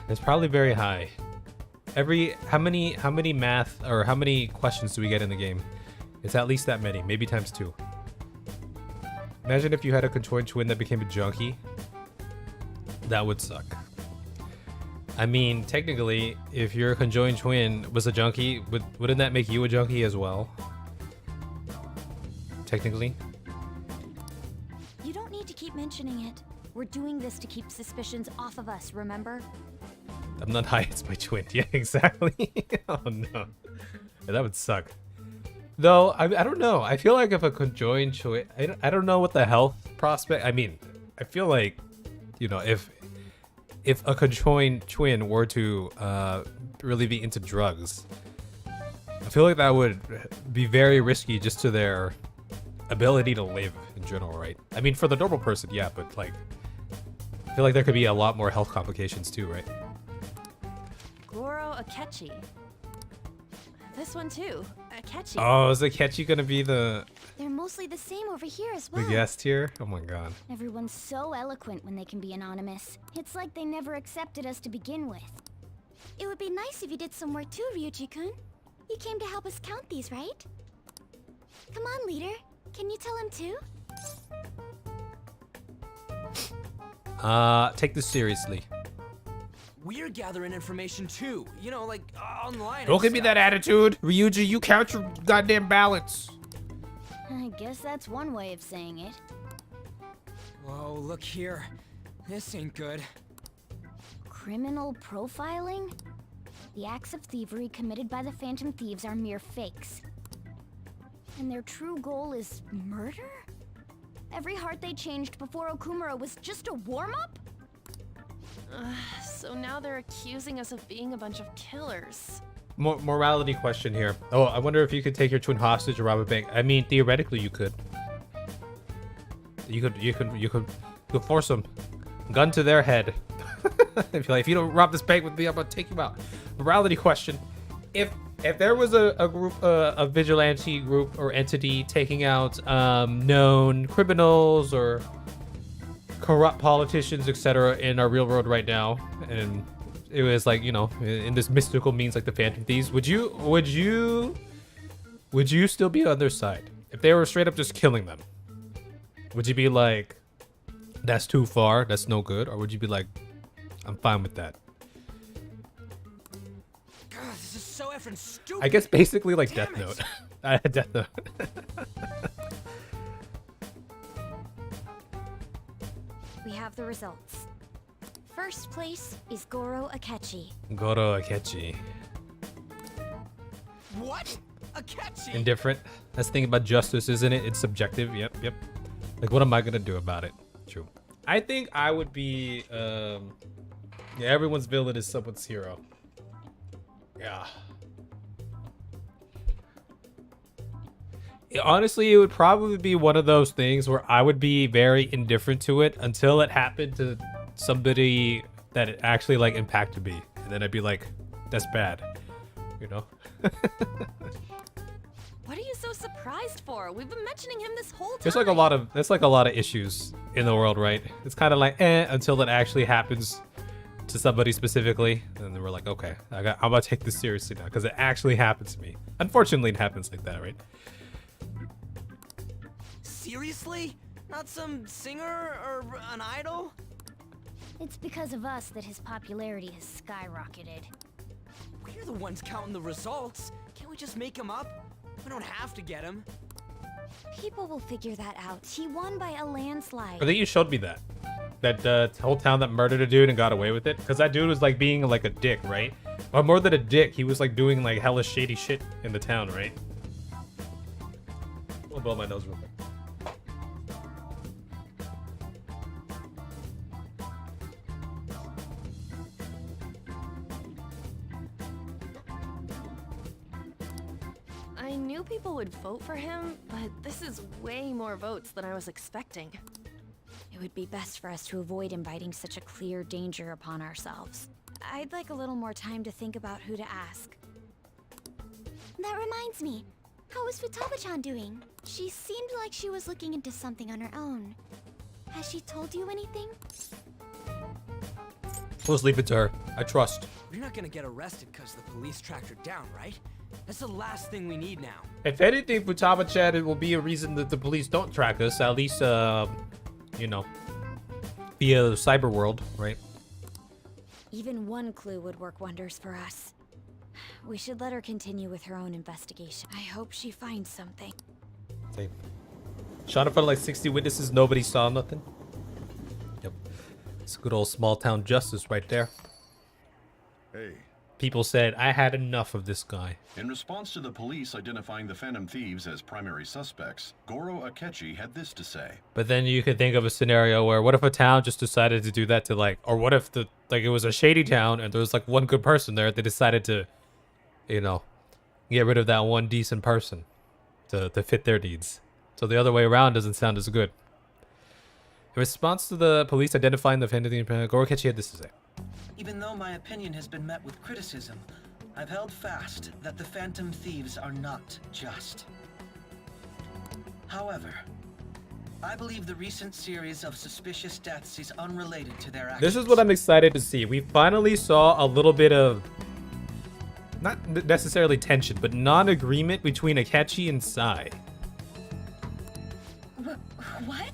It's probably very high. How many math or how many questions do we get in the game? It's at least that many, maybe times 2. Imagine if you had a conjoined twin that became a junkie. That would suck. I mean, technically, if your conjoined twin was a junkie, wouldn't that make you a junkie as well? Technically. You don't need to keep mentioning it. We're doing this to keep suspicions off of us, remember? I'm not high, it's my twin. Yeah, exactly. Oh no. Yeah, that would suck. Though, I don't know. I feel like if a conjoined twin... I don't know what the health prospect... I mean, I feel like, you know, if a conjoined twin were to really be into drugs, I feel like that would be very risky just to their ability to live in general, right? I mean, for the normal person, yeah, but like, I feel like there could be a lot more health complications too, right? Goro Akechi. This one too. Akechi. Oh, is Akechi gonna be the They're mostly the same over here as well. guest here? Oh my god. Everyone's so eloquent when they can be anonymous. It's like they never accepted us to begin with. It would be nice if you did some work too, Ryuji-kun. You came to help us count these, right? Come on, leader. Can you tell him too? Take this seriously. We're gathering information too. You know, like online. Don't give me that attitude. Ryuji, you count your goddamn ballots. I guess that's one way of saying it. Whoa, look here. This ain't good. Criminal profiling? The acts of thievery committed by the Phantom Thieves are mere fakes. And their true goal is murder? Every heart they changed before OKUMURA was just a warm-up? So now they're accusing us of being a bunch of killers. Morality question here. Oh, I wonder if you could take your twin hostage or rob a bank. I mean, theoretically, you could. You could force them. Gun to their head. If you're like, if you don't rob this bank with me, I'm gonna take you out. Morality question: If there was a group, a vigilante group or entity taking out known criminals or corrupt politicians, etc., in our real world right now, and it was like, you know, in this mystical means like the Phantom Thieves, would you still be on their side if they were straight up just killing them? Would you be like, that's too far, that's no good, or would you be like, I'm fine with that? God, this is so effing stupid. I guess basically like Damn Death it. Note. Death Note. We have the results. First place is Goro Akechi. Goro Akechi. What? Akechi? Indifferent. That's the thing about justice, isn't it? It's subjective. Yep. Like, what am I gonna do about it? True. I think I would be, yeah, everyone's villain is someone's hero. Yeah. Honestly, it would probably be one of those things where I would be very indifferent to it until it happened to somebody that it actually like impacted me, and then I'd be like, that's bad, you know. What are you so surprised for? We've been mentioning him this whole time. There's like a lot of issues in the world, right? It's kind of like until it actually happens to somebody specifically, and then we're like, okay, I'm gonna take this seriously now because it actually happened to me. Unfortunately, it happens like that, right? Seriously? Not some singer or an idol? It's because of us that his popularity has skyrocketed. We're the ones counting the results. Can't we just make him up? We don't have to get him. People will figure that out. He won by a landslide. I think you showed me that whole town that murdered a dude and got away with it, because that dude was like being like a dick, right? Or more than a dick, he was like doing like hella shady shit in the town, right? I'll blow my nose real quick. I knew people would vote for him, but this is way more votes than I was expecting. It would be best for us to avoid inviting such a clear danger upon ourselves. I'd like a little more time to think about who to ask. That reminds me. How is Futaba-chan doing? She seemed like she was looking into something on her own. Has she told you anything? Let's leave it to her. I trust. We're not gonna get arrested because the police tracked her down, right? That's the last thing we need now. If anything, Futaba-chan, it will be a reason that the police don't track us, at least, you know, via the cyber world, right? Even one clue would work wonders for us. We should let her continue with her own investigation. I hope she finds something. Same. Shot in front of like 60 witnesses, nobody saw nothing. Yep. It's good old small town justice right there. Hey. People said, I had enough of this guy. In response to the police identifying the Phantom Thieves as primary suspects, Goro Akechi had this to say. But then you could think of a scenario where what if a town just decided to do that to like, or what if the like it was a shady town and there was like one good person there, they decided to, you know, get rid of that one decent person to fit their needs. So the other way around doesn't sound as good. In response to the police identifying the Phantom Thieves, Goro Akechi had this to say. Even though my opinion has been met with criticism, I've held fast that the Phantom Thieves are not just. However, I believe the recent series of suspicious deaths is unrelated to their actions. This is what I'm excited to see. We finally saw a little bit of, not necessarily tension, but non-agreement between Akechi and Sai. What?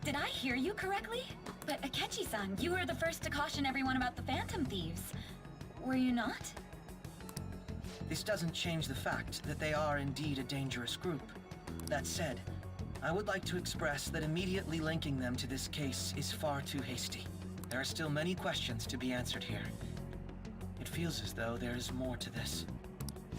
Did I hear you correctly? But Akechi-san, you were the first to caution everyone about the Phantom Thieves. Were you not? This doesn't change the fact that they are indeed a dangerous group. That said, I would like to express that immediately linking them to this case is far too hasty. There are still many questions to be answered here. It feels as though there is more to this.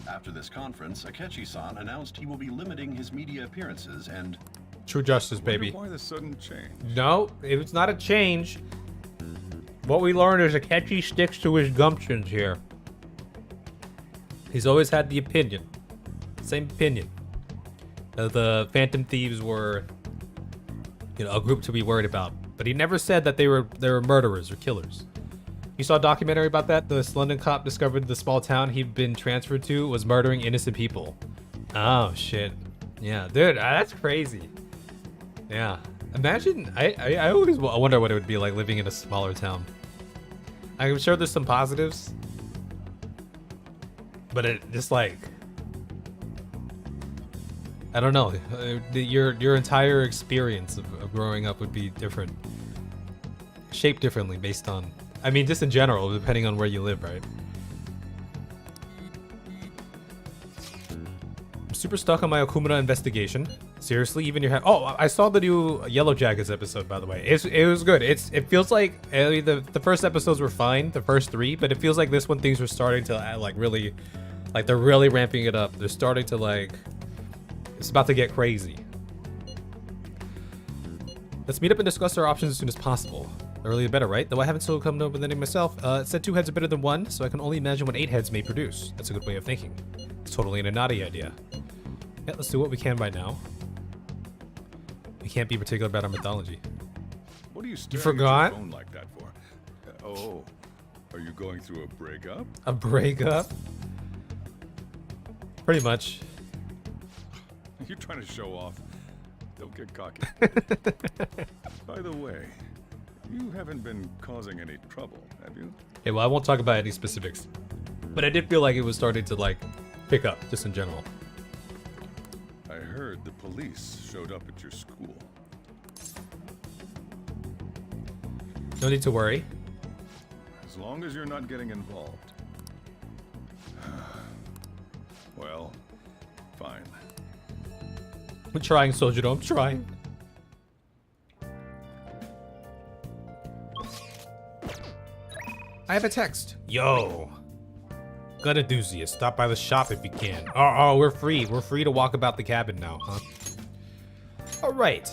After this conference, Akechi-san announced he will be limiting his media appearances and... True justice, baby. Why the sudden change? No, it's not a change. What we learned is Akechi sticks to his gumptions here. He's always had the opinion. Same opinion. The Phantom Thieves were, you know, a group to be worried about. But he never said that they were murderers or killers. You saw a documentary about that? This London cop discovered the small town he'd been transferred to was murdering innocent people. Oh, shit. Yeah, dude, that's crazy. Yeah. Imagine, I always wonder what it would be like living in a smaller town. I'm sure there's some positives. But it just like, I don't know. Your entire experience of growing up would be different. Shaped differently based on, I mean, just in general, depending on where you live, right? I'm super stuck on my OKUMURA investigation. Seriously, even your head. Oh, I saw the new Yellow Jackets episode, by the way. It was good. It feels like the first episodes were fine, the first 3, but it feels like this one things were starting to like really, like they're really ramping it up. They're starting to like, it's about to get crazy. Let's meet up and discuss our options as soon as possible. The earlier the better, right? Though I haven't still come up with any myself. It said 2 heads are better than 1, so I can only imagine what 8 heads may produce. That's a good way of thinking. It's totally a naughty idea. Yeah, let's do what we can by now. We can't be particular about our mythology. What are you You forgot? Phone like that for? Oh, are you going through a breakup? A breakup? Pretty much. You're trying to show off. Don't get cocky. By the way, you haven't been causing any trouble, have you? Okay, well, I won't talk about any specifics. But I did feel like it was starting to, like, pick up, just in general. I heard the police showed up at your school. No need to worry. As long as you're not getting involved. Well, fine. I'm trying, Sojiro, I'm trying. I have a text. Yo. Got a doozy. Stop by the shop if you can. Oh, we're free. We're free to walk about the cabin now, huh? All right.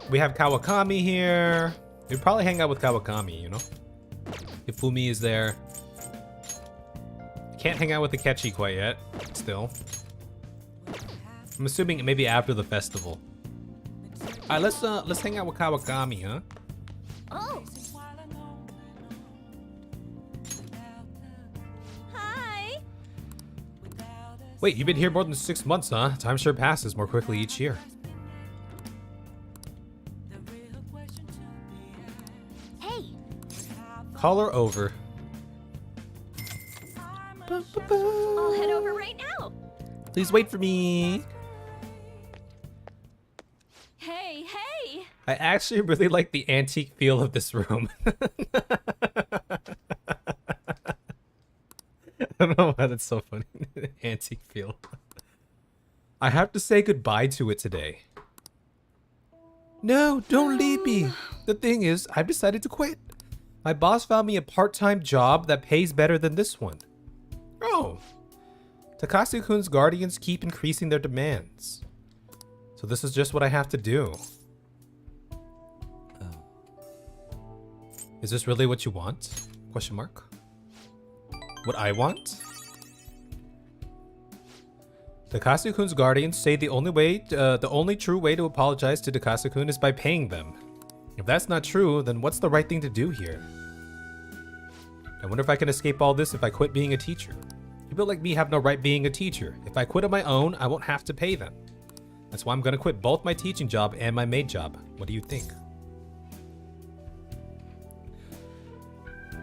We have Kawakami here. We'd probably hang out with Kawakami, you know? Ifumi is there. Can't hang out with Akechi quite yet. Still. I'm assuming maybe after the festival. All right, let's hang out with Kawakami, huh? Oh. Hi. Wait, you've been here more than 6 months, huh? Time sure passes more quickly each year. Hey. Call her over. I'll head over right now. Please wait for me. Hey, hey. I actually really like the antique feel of this room. I don't know why that's so funny. Antique feel. I have to say goodbye to it today. No, don't leave me. The thing is, I've decided to quit. My boss found me a part-time job that pays better than this one. Oh. Takase-kun's guardians keep increasing their demands. So this is just what I have to do. Is this really what you want? Question mark. What I want? Takase-kun's guardians say the only true way to apologize to Takase-kun is by paying them. If that's not true, then what's the right thing to do here? I wonder if I can escape all this if I quit being a teacher. People like me have no right being a teacher. If I quit on my own, I won't have to pay them. That's why I'm gonna quit both my teaching job and my maid job. What do you think?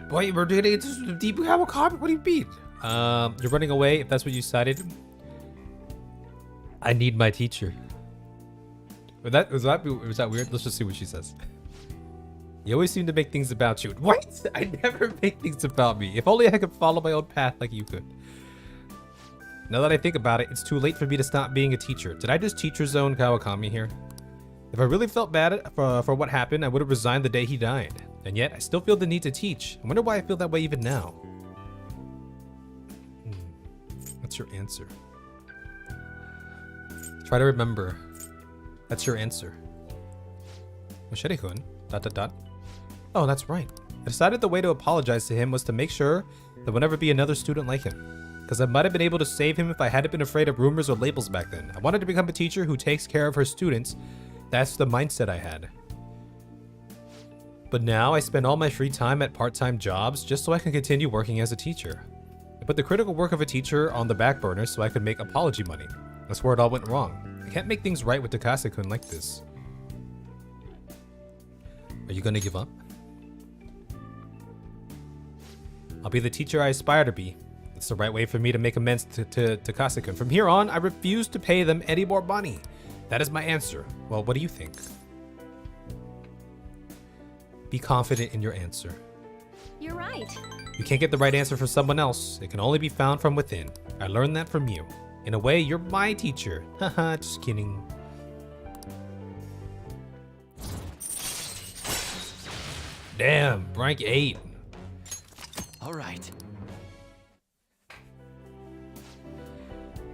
Boy, we're getting into deep comment. What do you mean? You're running away if that's what you decided. I need my teacher. Was that weird? Let's just see what she says. You always seem to make things about you. What? I never make things about me. If only I could follow my own path like you could. Now that I think about it, it's too late for me to stop being a teacher. Did I just teacher zone Kawakami here? If I really felt bad for what happened, I would have resigned the day he died. And yet, I still feel the need to teach. I wonder why I feel that way even now. That's your answer. Try to remember. That's your answer. Machete-kun. ... Oh, that's right. I decided the way to apologize to him was to make sure there would never be another student like him. Because I might have been able to save him if I hadn't been afraid of rumors or labels back then. I wanted to become a teacher who takes care of her students. That's the mindset I had. But now I spend all my free time at part-time jobs just so I can continue working as a teacher. I put the critical work of a teacher on the back burner so I could make apology money. That's where it all went wrong. I can't make things right with Takase-kun like this. Are you gonna give up? I'll be the teacher I aspire to be. It's the right way for me to make amends to Takase-kun. From here on, I refuse to pay them any more money. That is my answer. Well, what do you think? Be confident in your answer. You're right. You can't get the right answer from someone else. It can only be found from within. I learned that from you. In a way, you're my teacher. Haha, just kidding. Damn, rank 8. All right.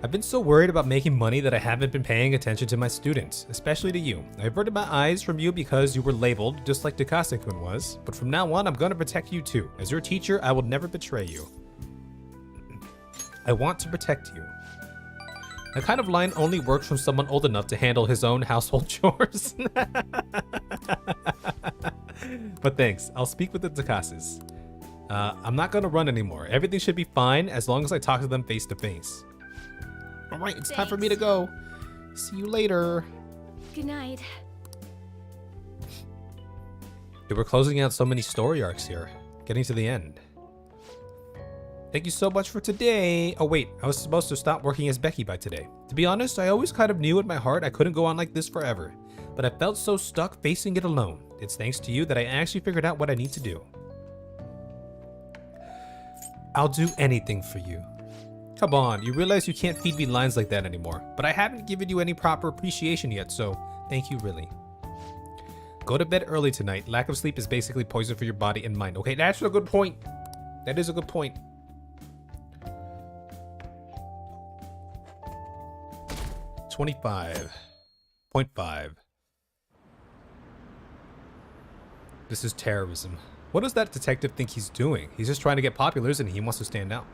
I've been so worried about making money that I haven't been paying attention to my students, especially to you. I averted my eyes from you because you were labeled, just like Takase-kun was. But from now on, I'm gonna protect you too. As your teacher, I will never betray you. I want to protect you. That kind of line only works from someone old enough to handle his own household chores. But thanks, I'll speak with the Takases. I'm not gonna run anymore. Everything should be fine as long as I talk to them face to face. Alright, it's time for me to go. See you later. Good night. Dude, we're closing out so many story arcs here. Getting to the end. Thank you so much for today. Oh wait, I was supposed to stop working as Becky by today. To be honest, I always kind of knew in my heart I couldn't go on like this forever. But I felt so stuck facing it alone. It's thanks to you that I actually figured out what I need to do. I'll do anything for you. Come on, you realize you can't feed me lines like that anymore. But I haven't given you any proper appreciation yet, so thank you really. Go to bed early tonight. Lack of sleep is basically poison for your body and mind. Okay, that's a good point. That is a good point. $25.5. This is terrorism. What does that detective think he's doing? He's just trying to get populars and he wants to stand out.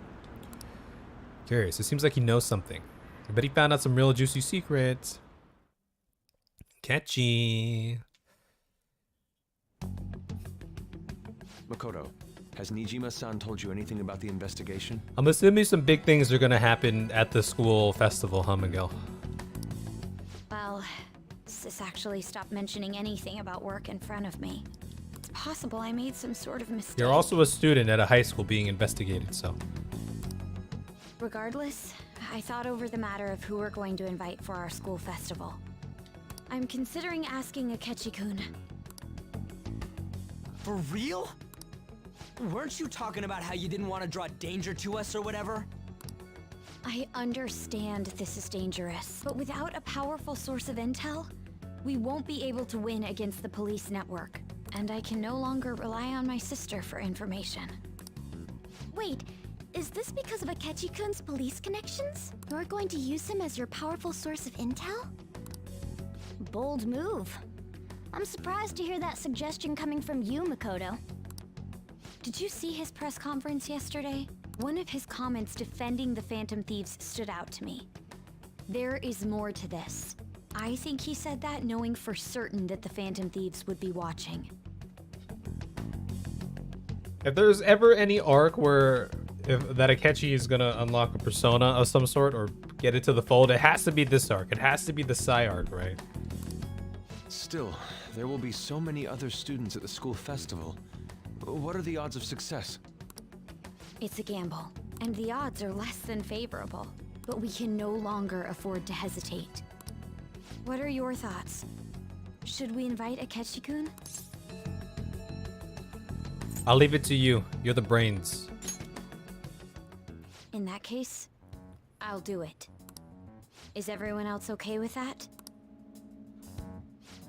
Curious. It seems like he knows something. I bet he found out some real juicy secrets. Catchy. Makoto, has Nijima-san told you anything about the investigation? I'm assuming some big things are gonna happen at the school festival, huh, Miguel? Well, Sis actually stopped mentioning anything about work in front of me. It's possible I made some sort of mistake. You're also a student at a high school being investigated, so. Regardless, I thought over the matter of who we're going to invite for our school festival. I'm considering asking Akechi-kun. For real? Weren't you talking about how you didn't want to draw danger to us or whatever? I understand this is dangerous, but without a powerful source of intel, we won't be able to win against the police network. and I can no longer rely on my sister for information. Wait, is this because of Akechi-kun's police connections? You're going to use him as your powerful source of intel? Bold move. I'm surprised to hear that suggestion coming from you, Makoto. Did you see his press conference yesterday? One of his comments defending the Phantom Thieves stood out to me. There is more to this. I think he said that knowing for certain that the Phantom Thieves would be watching. If there's ever any arc where that Akechi is gonna unlock a persona of some sort or get into the fold, it has to be this arc. It has to be the Psy arc, right? Still, there will be so many other students at the school festival. What are the odds of success? It's a gamble, and the odds are less than favorable. But we can no longer afford to hesitate. What are your thoughts? Should we invite Akechi-kun? I'll leave it to you. You're the brains. In that case, I'll do it. Is everyone else okay with that?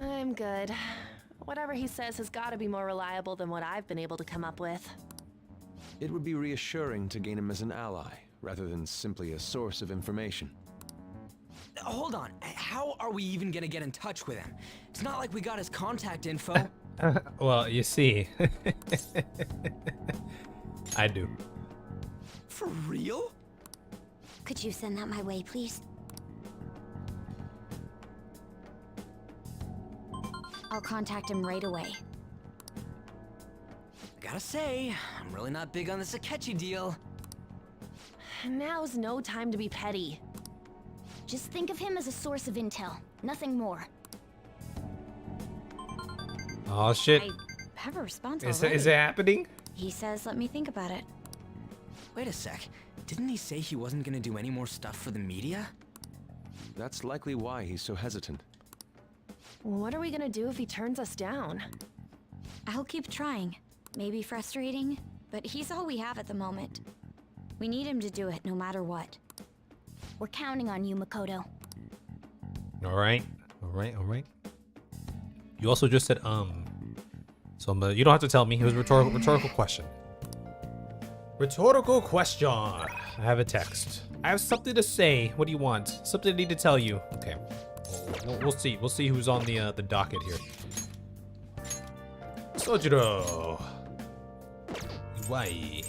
I'm good. Whatever he says has got to be more reliable than what I've been able to come up with. It would be reassuring to gain him as an ally, rather than simply a source of information. Hold on, how are we even gonna get in touch with him? It's not like we got his contact info. Well, you see. I do. For real? Could you send that my way, please? I'll contact him right away. Gotta say, I'm really not big on this Akechi deal. Now's no time to be petty. Just think of him as a source of intel, nothing more. Oh shit. I have a response Is already. it happening? He says, let me think about it. Wait a sec, didn't he say he wasn't gonna do any more stuff for the media? That's likely why he's so hesitant. What are we gonna do if he turns us down? I'll keep trying. Maybe frustrating, but he's all we have at the moment. We need him to do it no matter what. We're counting on you, Makoto. All right. You also just said so you don't have to tell me. It was a rhetorical question. Rhetorical question. I have a text. I have something to say. What do you want? Something I need to tell you. Okay. We'll see. We'll see who's on the docket here. Sojiro. Why?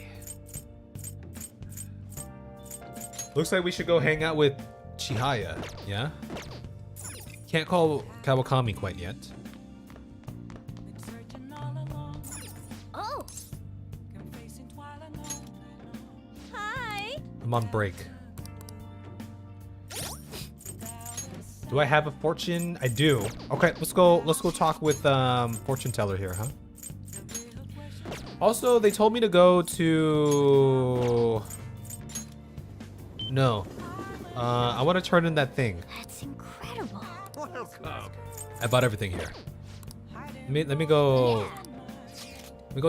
Looks like we should go hang out with Chihaya. Yeah. Can't call Kawakami quite yet. Oh. Hi. I'm on break. Do I have a fortune? I do. Okay, let's go talk with fortune teller here, huh? Also, they told me to go to no. I want to turn in that thing. That's incredible. I bought everything here. Let me go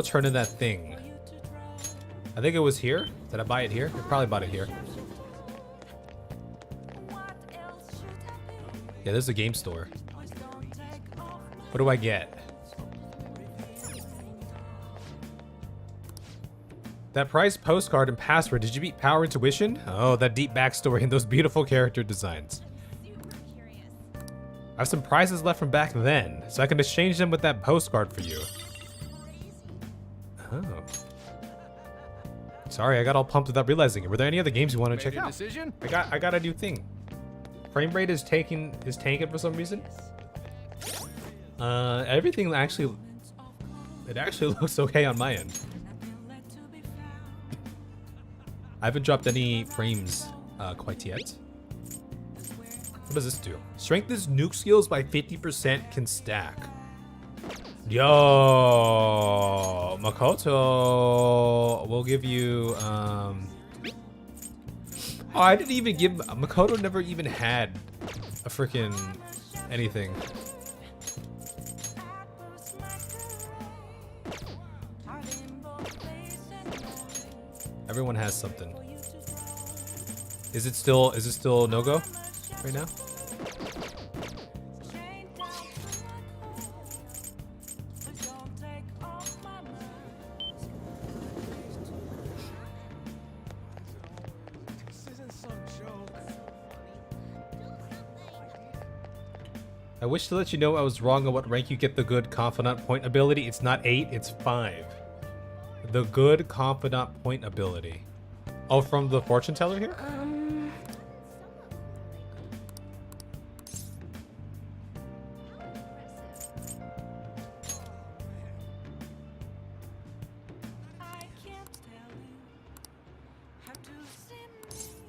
turn in that thing. I think it was here. Did I buy it here? I probably bought it here. Yeah, there's a game store. What do I get? That prize postcard and password. Did you beat Power Intuition? Oh, that deep backstory and those beautiful character designs. I have some prizes left from back then, so I can exchange them with that postcard for you. Oh. Sorry, I got all pumped without realizing it. Were there any other games you want to check out? Decision? I got a new thing. Frame rate is tanking for some reason. Everything actually looks okay on my end. I haven't dropped any frames quite yet. What does this do? Strengthens nuke skills by 50% can stack. Yo, Makoto, we'll give you oh, I didn't even give Makoto never even had a freaking anything. Everyone has something. Is it still no go right now? I wish to let you know I was wrong on what rank you get the good confidant point ability. It's not 8, it's 5. The good confidant point ability. Oh, from the fortune teller here?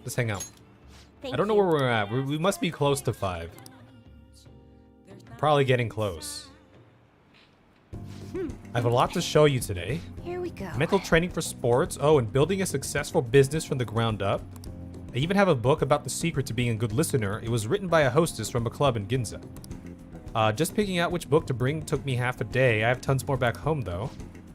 Let's hang out. I don't know where we're at. We must be close to 5. Probably getting close. I have a lot to show you today. Here we go. Mental training for sports. Oh, and building a successful business from the ground up. I even have a book about the secret to being a good listener. It was written by a hostess from a club in Ginza. Just picking out which book to bring took me half a day. I have tons more back home though.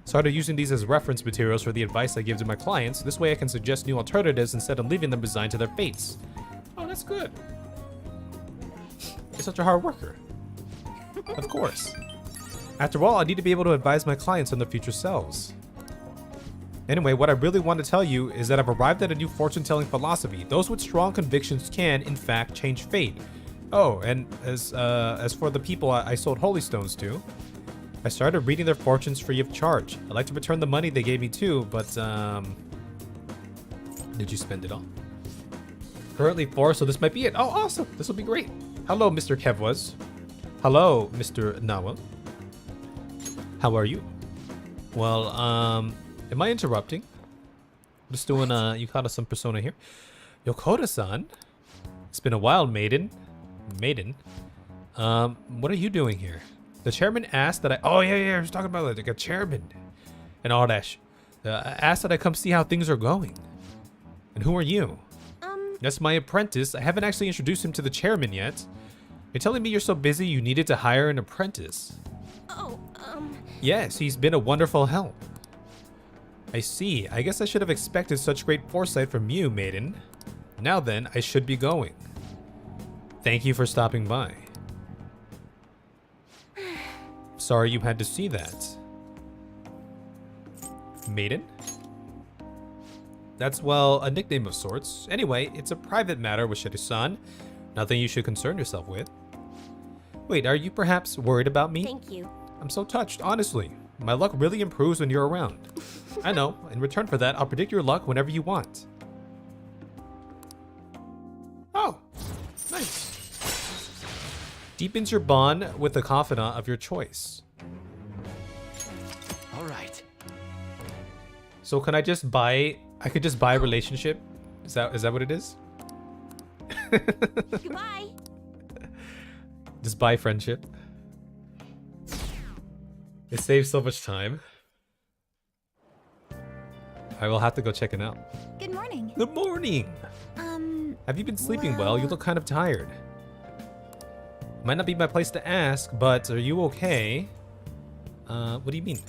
Started using these as reference materials for the advice I give to my clients. This way I can suggest new alternatives instead of leaving them resigned to their fates. Oh, that's good. You're such a hard worker. Of course. After all, I need to be able to advise my clients on their future selves. Anyway, what I really want to tell you is that I've arrived at a new fortune-telling philosophy. Those with strong convictions can, in fact, change fate. Oh, and as for the people I sold holy stones to, I started reading their fortunes free of charge. I'd like to return the money they gave me too, but did you spend it all? Currently 4, so this might be it. Oh, awesome! This will be great. Hello, Mr. Kevwas. Hello, Mr. Nawa. How are you? Well, am I interrupting? Just doing you caught us some persona here. Yokota-san. It's been a while, maiden. What are you doing here? The chairman asked that I I was talking about like a chairman and all that. Asked that I come see how things are going. And who are you? That's my apprentice. I haven't actually introduced him to the chairman yet. You're telling me you're so busy you needed to hire an apprentice? Yes, he's been a wonderful help. I see. I guess I should have expected such great foresight from you, maiden. Now then, I should be going. Thank you for stopping by. Sorry you had to see that. Maiden? That's, well, a nickname of sorts. Anyway, it's a private matter with Shiru-san. Nothing you should concern yourself with. Wait, are you perhaps worried about me? Thank you. I'm so touched, honestly. My luck really improves when you're around. I know. In return for that, I'll predict your luck whenever you want. Oh, nice. Deepens your bond with the confidant of your choice. All right. So can I just buy? I could just buy a relationship. Is that what it is? Goodbye. Just buy friendship. It saves so much time. I will have to go check it out. Good morning. Good morning. Have you been sleeping well? You look kind of tired. Might not be my place to ask, but are you okay? What do you mean?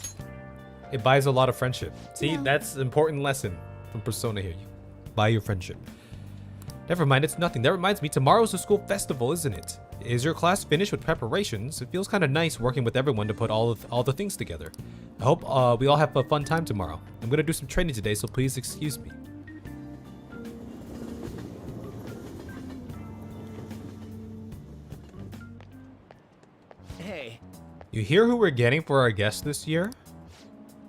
It buys a lot of friendship. See, that's an important lesson from Persona here. You buy your friendship. Never mind, it's nothing. That reminds me, tomorrow's a school festival, isn't it? Is your class finished with preparations? It feels kind of nice working with everyone to put all the things together. I hope we all have a fun time tomorrow. I'm gonna do some training today, so please excuse me. Hey. You hear who we're getting for our guest this year?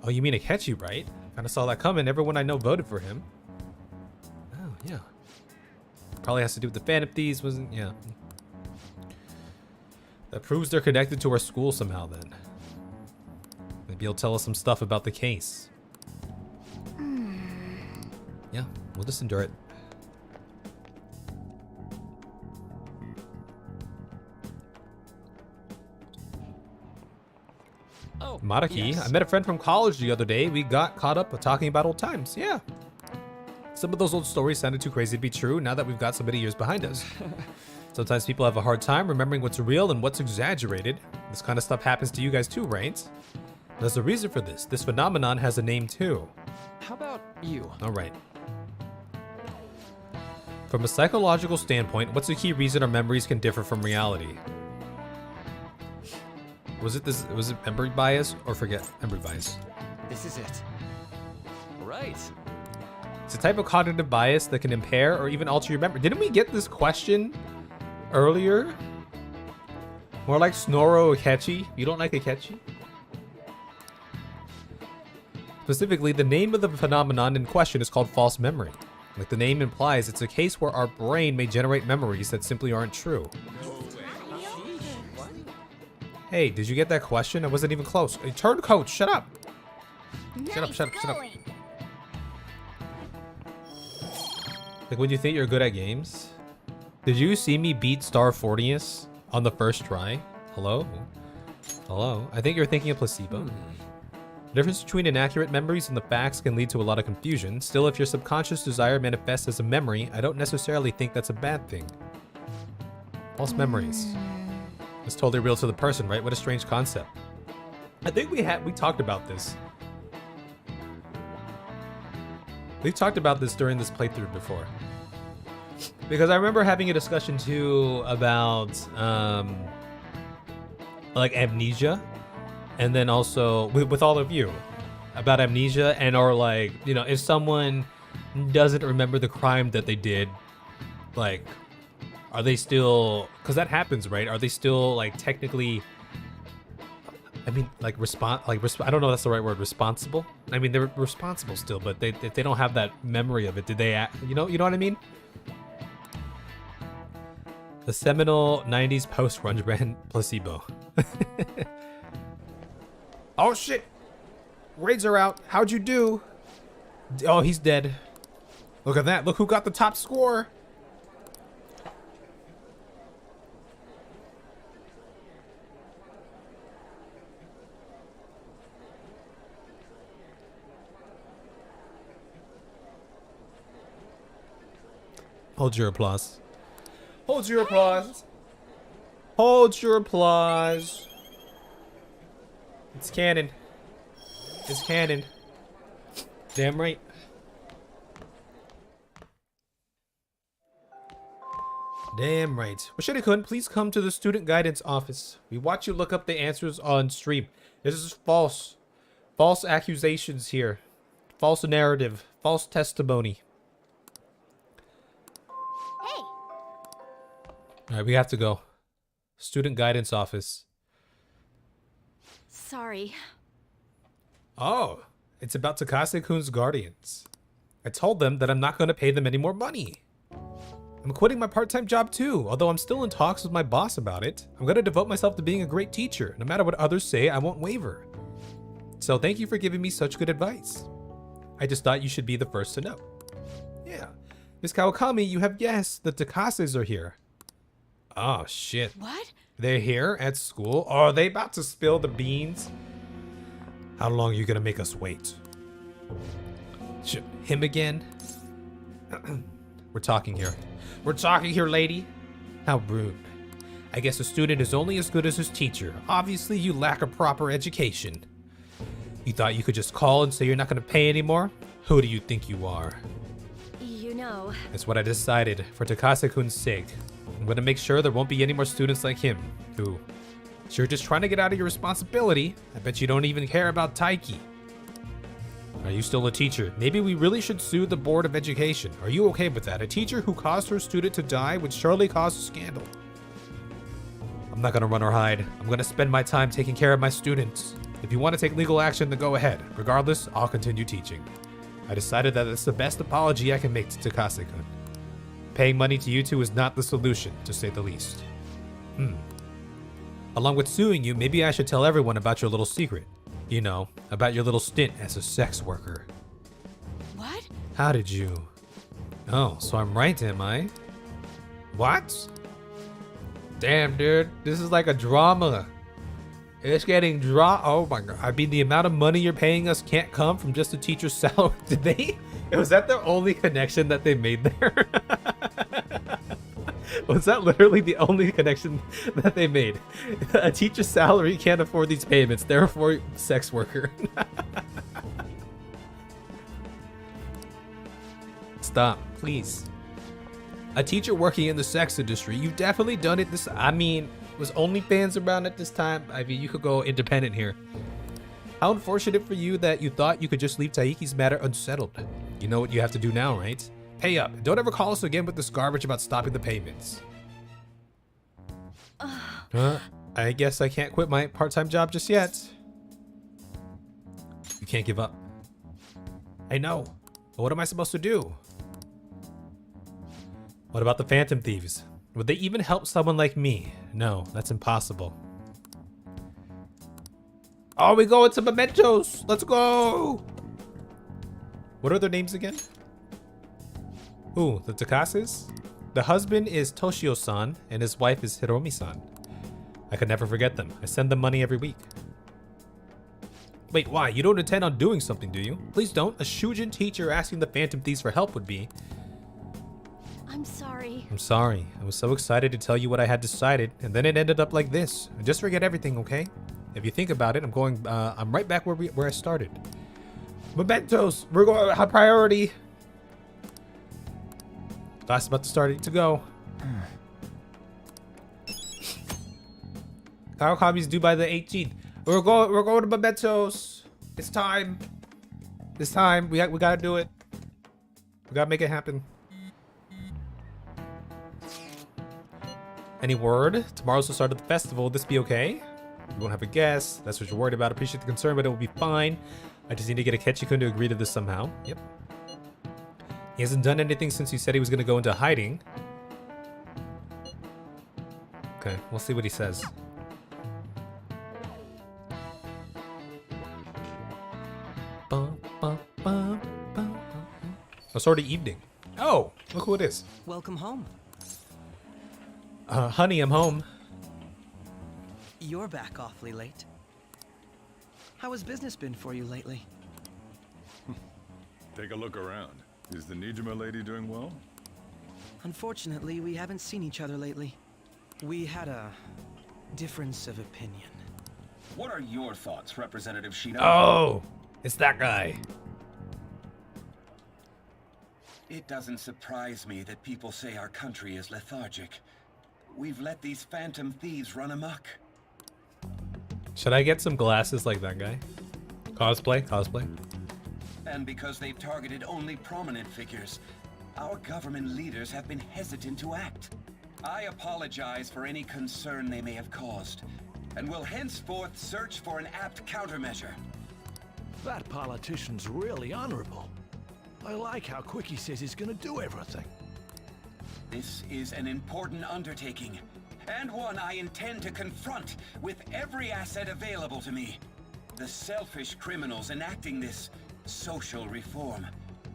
Oh, you mean Akechi, right? Kinda saw that coming. Everyone I know voted for him. Oh, yeah. Probably has to do with the Phantom Thieves, wasn't? Yeah. That proves they're connected to our school somehow then. Maybe he'll tell us some stuff about the case. Yeah, we'll just endure it. Oh, Maraki, yes. I met a friend from college the other day. We got caught up talking about old times. Yeah. Some of those old stories sounded too crazy to be true now that we've got so many years behind us. Sometimes people have a hard time remembering what's real and what's exaggerated. This kind of stuff happens to you guys too, right? There's a reason for this. This phenomenon has a name too. How about you? All right. From a psychological standpoint, what's the key reason our memories can differ from reality? Was it memory bias or forget memory bias? This is it. Right. It's a type of cognitive bias that can impair or even alter your memory. Didn't we get this question earlier? More like Snoro Akechi. You don't like Akechi? Specifically, the name of the phenomenon in question is called false memory. Like the name implies, it's a case where our brain may generate memories that simply aren't true. Hey, did you get that question? I wasn't even close. Hey, turncoat, shut up! Shut up, shut up, shut up. Like when you think you're good at games? Did you see me beat Star Fortius on the first try? Hello? Hello? I think you're thinking of placebo. The difference between inaccurate memories and the facts can lead to a lot of confusion. Still, if your subconscious desire manifests as a memory, I don't necessarily think that's a bad thing. False memories. It's totally real to the person, right? What a strange concept. I think we talked about this. We've talked about this during this playthrough before. Because I remember having a discussion too about like amnesia. And then also with all of you about amnesia, and or like, you know, if someone doesn't remember the crime that they did, like, are they still, because that happens, right? Are they still like technically, I mean, like I don't know if that's the right word, responsible? I mean, they're responsible still, but if they don't have that memory of it, did they act, you know what I mean? The seminal 90s post-grunge band Placebo. Oh shit! Grades are out. How'd you do? Oh, he's dead. Look at that. Look who got the top score. Hold your applause. Hold your applause. Hold your applause. It's canon. It's canon. Damn right. Damn right. Washida-kun, please come to the student guidance office. We watch you look up the answers on stream. This is false. False accusations here. False narrative. False testimony. Hey. Alright, we have to go. Student guidance office. Sorry. Oh, it's about Takase-kun's guardians. I told them that I'm not going to pay them any more money. I'm quitting my part-time job too, although I'm still in talks with my boss about it. I'm going to devote myself to being a great teacher. No matter what others say, I won't waver. So thank you for giving me such good advice. I just thought you should be the first to know. Yeah. Miss Kawakami, you have guessed. The Takases are here. Oh, shit. What? They're here at school? Oh, are they about to spill the beans? How long are you gonna make us wait? Him again? We're talking here. We're talking here, lady. How rude. I guess a student is only as good as his teacher. Obviously, you lack a proper education. You thought you could just call and say you're not gonna pay anymore? Who do you think you are? You know. That's what I decided, for Takase-kun's sake. I'm gonna make sure there won't be any more students like him, who... You're just trying to get out of your responsibility. I bet you don't even care about Taiki. Are you still a teacher? Maybe we really should sue the Board of Education. Are you okay with that? A teacher who caused her student to die would surely cause a scandal. I'm not gonna run or hide. I'm gonna spend my time taking care of my students. If you want to take legal action, then go ahead. Regardless, I'll continue teaching. I decided that it's the best apology I can make to Takase-kun. Paying money to you two is not the solution, to say the least. Along with suing you, maybe I should tell everyone about your little secret. You know, about your little stint as a sex worker. What? How did you... Oh, so I'm right, am I? What? Damn, dude. This is like a drama. It's getting oh my god. I mean, the amount of money you're paying us can't come from just a teacher's salary. Did they? Was that the only connection that they made there? Was that literally the only connection that they made? A teacher's salary can't afford these payments, therefore sex worker. Stop, please. A teacher working in the sex industry, you've definitely done it this... I mean, was OnlyFans around at this time? I mean, you could go independent here. How unfortunate for you that you thought you could just leave Taiki's matter unsettled. You know what you have to do now, right? Pay up. Don't ever call us again with this garbage about stopping the payments. Huh? I guess I can't quit my part-time job just yet. You can't give up. I know. But what am I supposed to do? What about the Phantom Thieves? Would they even help someone like me? No, that's impossible. Oh, we go into Mementos! Let's go! What are their names again? Ooh, the Takases? The husband is Toshio-san, and his wife is Hiromi-san. I could never forget them. I send them money every week. Wait, why? You don't intend on doing something, do you? Please don't. A Shujin teacher asking the Phantom Thieves for help would be. I'm sorry. I'm sorry. I was so excited to tell you what I had decided, and then it ended up like this. Just forget everything, okay? If you think about it, I'm right back where I started. Mementos! We're going high priority! Class about to start to go. Kawakami's due by the 18th. We're going to Mementos. It's time. It's time. We gotta do it. We gotta make it happen. Any word? Tomorrow's the start of the festival. Will this be okay? You won't have a guest. That's what you're worried about. Appreciate the concern, but it will be fine. I just need to get Akechi-kun to agree to this somehow. Yep. He hasn't done anything since he said he was going to go into hiding. Okay, we'll see what he says. It's already evening. Oh, look who it is. Welcome home. Honey, I'm home. You're back awfully late. How has business been for you lately? Take a look around. Is the Nijima lady doing well? Unfortunately, we haven't seen each other lately. We had a difference of opinion. What are your thoughts, Representative Shido? Oh, it's that guy. It doesn't surprise me that people say our country is lethargic. We've let these phantom thieves run amok. Should I get some glasses like that guy? Cosplay. And because they've targeted only prominent figures, our government leaders have been hesitant to act. I apologize for any concern they may have caused, and will henceforth search for an apt countermeasure. That politician's really honorable. I like how quick he says he's gonna do everything. This is an important undertaking, and one I intend to confront with every asset available to me. The selfish criminals enacting this social reform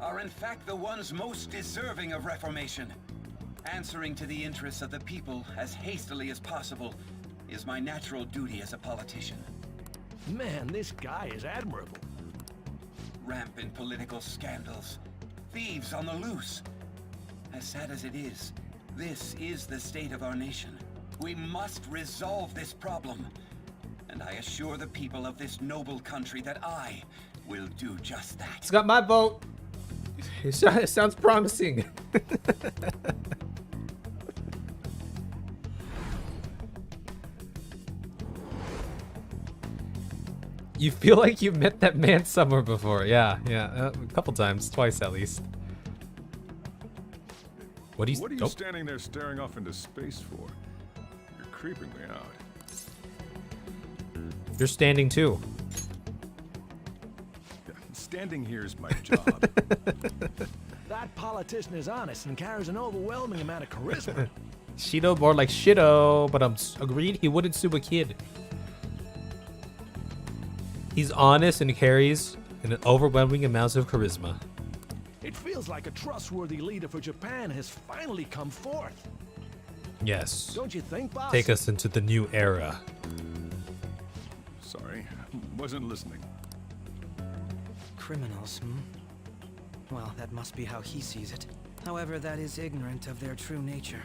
are in fact the ones most deserving of reformation. Answering to the interests of the people as hastily as possible is my natural duty as a politician. Man, this guy is admirable. Rampant political scandals, thieves on the loose. As sad as it is, this is the state of our nation. We must resolve this problem. And I assure the people of this noble country that I will do just that. It's got my vote. It sounds promising. You feel like you met that man somewhere before. Yeah, a couple times, twice at least. What are you standing there staring off into space for? You're creeping me out. You're standing too. Standing here is my job. That politician is honest and carries an overwhelming amount of charisma. Shido more like Shido, but I'm agreed he wouldn't sue a kid. He's honest and carries an overwhelming amount of charisma. It feels like a trustworthy leader for Japan has finally come forth. Yes. Don't you think, boss? Take us into the new era. Sorry, wasn't listening. Criminals, Well, that must be how he sees it. However, that is ignorant of their true nature.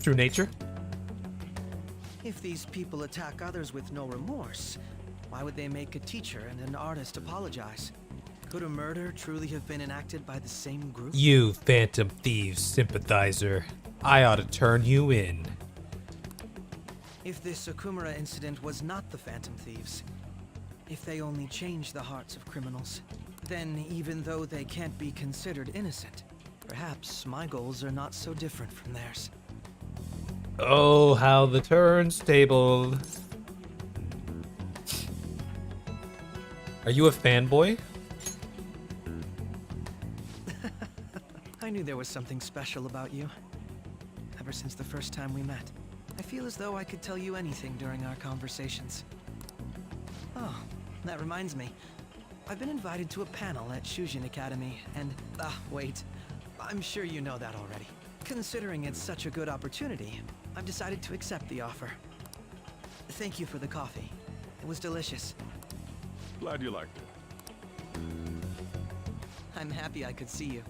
True nature? If these people attack others with no remorse, why would they make a teacher and an artist apologize? Could a murder truly have been enacted by the same group? You Phantom Thieves sympathizer. I ought to turn you in. If this OKUMURA incident was not the Phantom Thieves, if they only change the hearts of criminals, then even though they can't be considered innocent, perhaps my goals are not so different from theirs. Oh, how the turntable. Are you a fanboy? I knew there was something special about you. Ever since the first time we met. I feel as though I could tell you anything during our conversations. Oh, that reminds me. I've been invited to a panel at Shujin Academy, and... wait. I'm sure you know that already. Considering it's such a good opportunity, I've decided to accept the offer. Thank you for the coffee. It was delicious. Glad you liked it. I'm happy I could see you.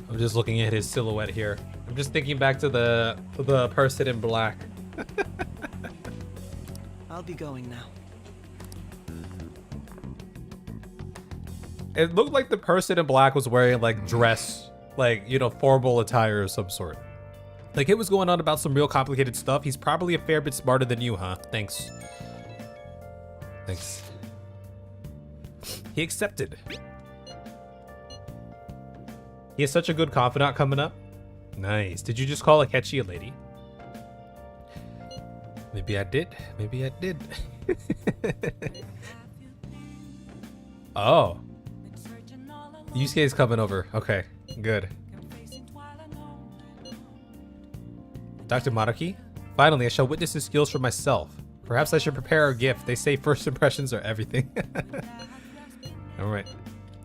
I'm just looking at his silhouette here. I'm just thinking back to the person in black. I'll be going now. It looked like the person in black was wearing like dress, like, you know, formal attire of some sort. Like it was going on about some real complicated stuff. He's probably a fair bit smarter than you, huh? Thanks. Thanks. He accepted. He has such a good confidant coming up. Nice. Did you just call Akechi a lady? Maybe I did. Maybe I did. Oh. Yusuke is coming over. Okay, good. Dr. Maruki? Finally, I shall witness his skills for myself. Perhaps I should prepare a gift. They say first impressions are everything. Alright.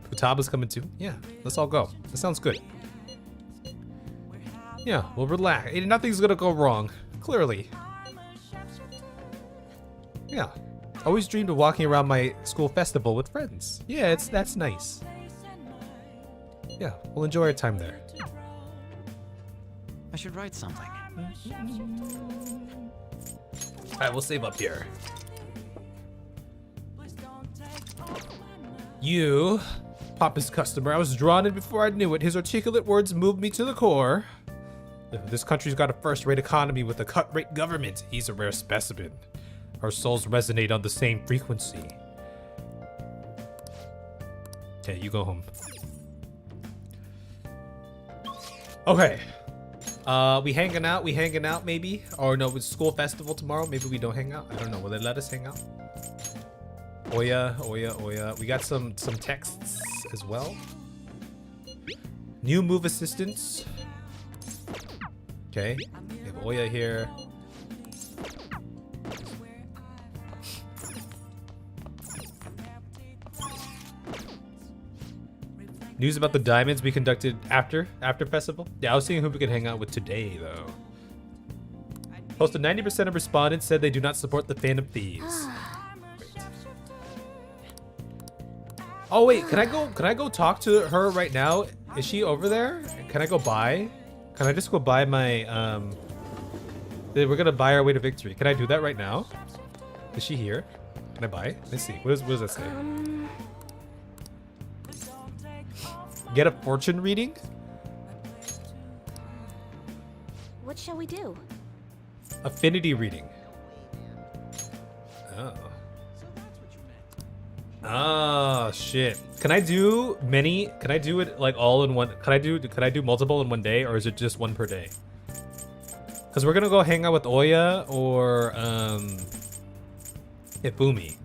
Futaba's coming too. Yeah, let's all go. That sounds good. Yeah, we'll relax. Nothing's gonna go wrong. Clearly. Yeah. Always dreamed of walking around my school festival with friends. Yeah, that's nice. Yeah, we'll enjoy our time there. I should write something. Alright, we'll save up here. You, Papa's customer, I was drawn in before I knew it. His articulate words moved me to the core. This country's got a first-rate economy with a cut-rate government. He's a rare specimen. Our souls resonate on the same frequency. Okay, you go home. Okay. We hanging out maybe? Or no, it's school festival tomorrow. Maybe we don't hang out. I don't know. Will they let us hang out? Oya. We got some texts as well. New move assistance. Okay. We have Oya here. News about the diamonds we conducted after festival? Yeah, I was seeing who we could hang out with today, though. Close to 90% of respondents said they do not support the Phantom Thieves. Oh wait, can I go talk to her right now? Is she over there? Can I go buy? Can I just go buy my we're gonna buy our way to victory. Can I do that right now? Is she here? Can I buy? Let's see. What does that say? Get a fortune reading? What shall we do? Affinity reading. Oh. Oh shit. Can I do many? Can I do it like all in one? Can I do multiple in one day, or is it just one per day? Because we're gonna go hang out with Oya or Ifumi.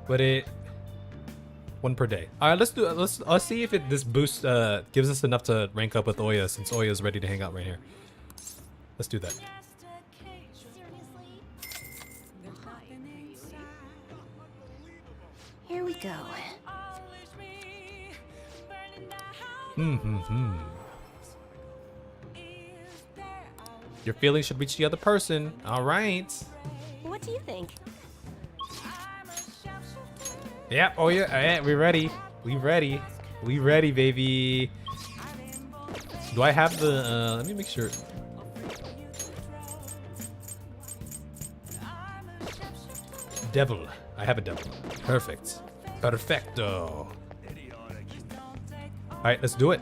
But one per day. All right, let's do it. Let's see if this boost gives us enough to rank up with Oya, since Oya is ready to hang out right here. Let's do that. Here we go. Your feelings should reach the other person. All right. What do you think? Yep. Oh yeah. All right, we're ready. We ready. We ready, baby. Do I have the? Let me make sure. Devil. I have a devil. Perfect. Perfecto. All right, let's do it.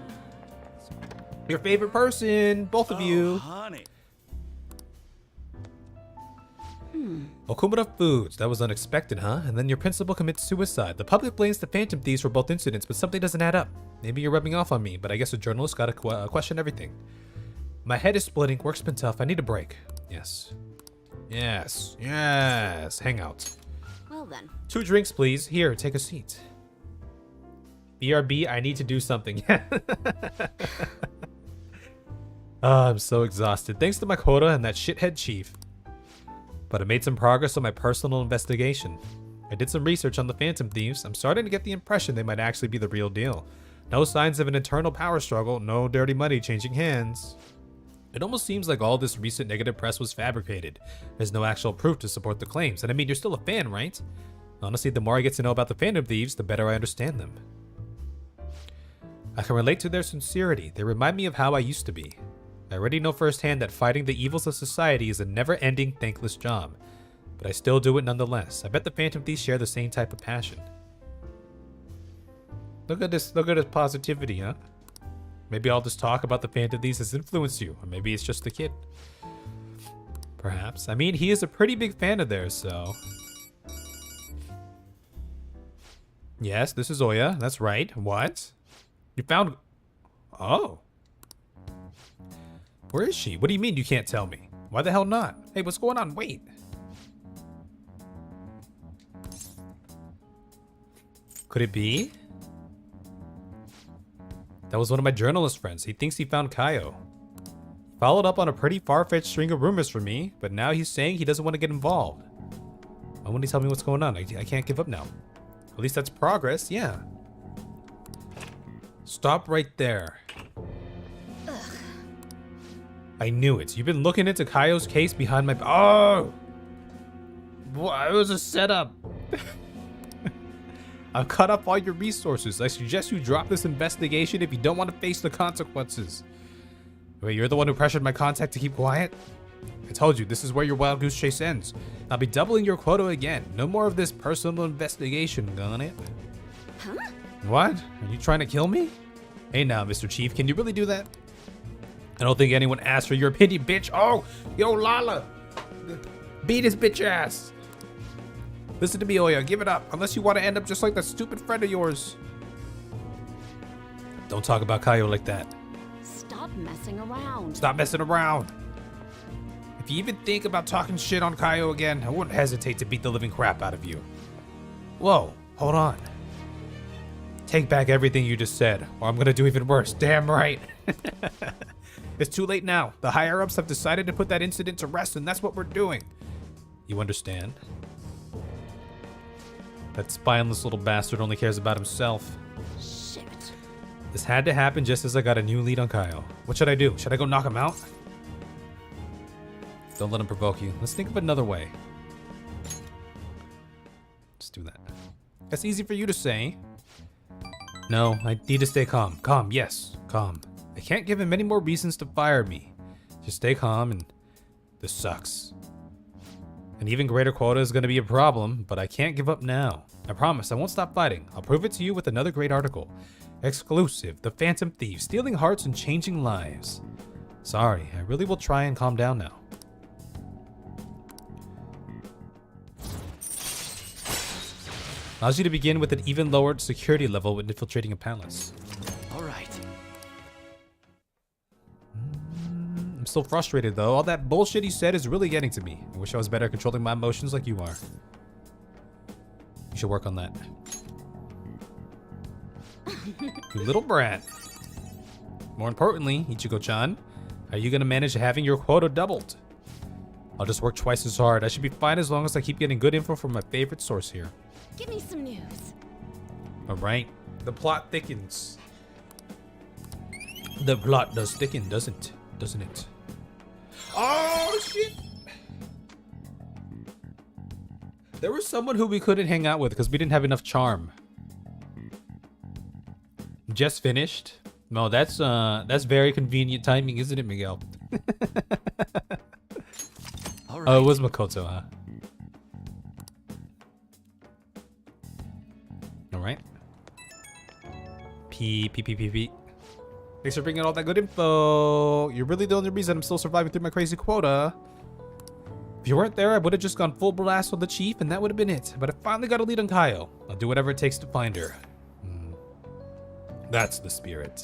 Your favorite person, both of you. Honey. Okumura Foods. That was unexpected, huh? And then your principal commits suicide. The public blames the Phantom Thieves for both incidents, but something doesn't add up. Maybe you're rubbing off on me, but I guess a journalist gotta question everything. My head is splitting. Work's been tough. I need a break. Yes. Yes. Yes. Hang out. Well then. 2 drinks, please. Here, take a seat. BRB, I need to do something. I'm so exhausted. Thanks to my quota and that shithead chief. But I made some progress on my personal investigation. I did some research on the Phantom Thieves. I'm starting to get the impression they might actually be the real deal. No signs of an internal power struggle, no dirty money changing hands. It almost seems like all this recent negative press was fabricated. There's no actual proof to support the claims. And I mean, you're still a fan, right? Honestly, the more I get to know about the Phantom Thieves, the better I understand them. I can relate to their sincerity. They remind me of how I used to be. I already know firsthand that fighting the evils of society is a never-ending, thankless job. But I still do it nonetheless. I bet the Phantom Thieves share the same type of passion. Look at this positivity, huh? Maybe all this talk about the Phantom Thieves has influenced you. Or maybe it's just the kid. Perhaps. I mean, he is a pretty big fan of theirs, so... Yes, this is Oya. That's right. What? You found... Oh. Where is she? What do you mean you can't tell me? Why the hell not? Hey, what's going on? Wait. Could it be? That was one of my journalist friends. He thinks he found Kaio. Followed up on a pretty far-fetched string of rumors from me, but now he's saying he doesn't want to get involved. Why won't he tell me what's going on? I can't give up now. At least that's progress, yeah. Stop right there. Ugh. I knew it. You've been looking into Kaio's case behind my... Oh! It was a setup. I've cut up all your resources. I suggest you drop this investigation if you don't want to face the consequences. Wait, you're the one who pressured my contact to keep quiet? I told you, this is where your wild goose chase ends. I'll be doubling your quota again. No more of this personal investigation, got it? Huh? What? Are you trying to kill me? Hey now, Mr. Chief, can you really do that? I don't think anyone asked for your opinion, bitch. Oh, yo, Lala. Beat his bitch ass. Listen to me, Oya. Give it up. Unless you want to end up just like that stupid friend of yours. Don't talk about Kaio like that. Stop messing around. Stop messing around. If you even think about talking shit on Kaio again, I wouldn't hesitate to beat the living crap out of you. Whoa, hold on. Take back everything you just said, or I'm gonna do even worse. Damn right. It's too late now. The higher-ups have decided to put that incident to rest, and that's what we're doing. You understand? That spineless little bastard only cares about himself. Shit. This had to happen just as I got a new lead on Kaio. What should I do? Should I go knock him out? Don't let him provoke you. Let's think of another way. Let's do that. That's easy for you to say. No, I need to stay calm. Calm, yes, calm. I can't give him any more reasons to fire me. Just stay calm and... This sucks. An even greater quota is going to be a problem, but I can't give up now. I promise I won't stop fighting. I'll prove it to you with another great article. Exclusive, the Phantom Thieves, stealing hearts and changing lives. Sorry, I really will try and calm down now. Allows you to begin with an even lowered security level when infiltrating a palace. All right. I'm still frustrated though. All that bullshit he said is really getting to me. I wish I was better at controlling my emotions like you are. You should work on that. You little brat. More importantly, Ichigo-chan, are you gonna manage having your quota doubled? I'll just work twice as hard. I should be fine as long as I keep getting good info from my favorite source here. Give me some news. Alright. The plot thickens. The plot does thicken, doesn't it? Oh, shit! There was someone who we couldn't hang out with because we didn't have enough charm. Just finished? No, that's very convenient timing, isn't it, Miguel? All right. Oh, it was Makoto, huh? Alright. P. Thanks for bringing all that good info. You're really the only reason I'm still surviving through my crazy quota. If you weren't there, I would have just gone full blast on the chief and that would have been it. But I finally got a lead on Kaio. I'll do whatever it takes to find her. That's the spirit.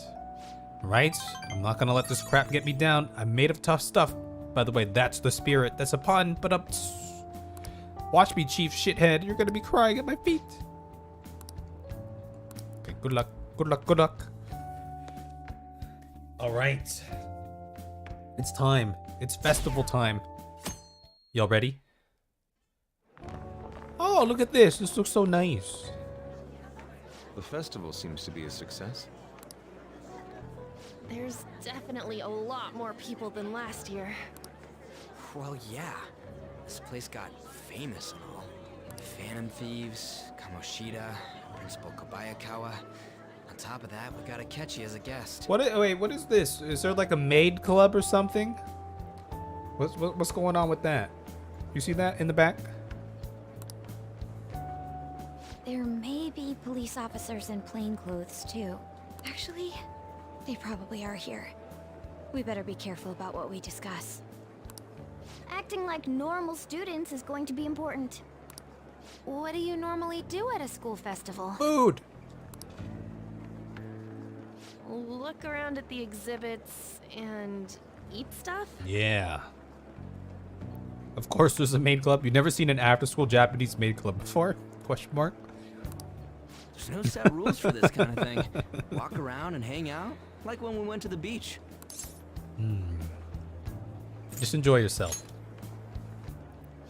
Right? I'm not gonna let this crap get me down. I'm made of tough stuff. By the way, that's the spirit. That's a pun, but watch me, chief shithead. You're gonna be crying at my feet. Okay, good luck. Good luck. Good luck. Alright. It's time. It's festival time. Y'all ready? Oh, look at this. This looks so nice. The festival seems to be a success. There's definitely a lot more people than last year. Well, yeah. This place got famous and all. Phantom Thieves, Kamoshida, Principal Kobayakawa. On top of that, we got Akechi as a guest. Wait, what is this? Is there like a maid club or something? What's going on with that? You see that in the back? There may be police officers in plainclothes, too. Actually, they probably are here. We better be careful about what we discuss. Acting like normal students is going to be important. What do you normally do at a school festival? Food! Look around at the exhibits and eat stuff? Yeah. Of course there's a maid club. You've never seen an after-school Japanese maid club before? Question mark. There's no set rules for this kind of thing. Walk around and hang out, like when we went to the beach. Just enjoy yourself.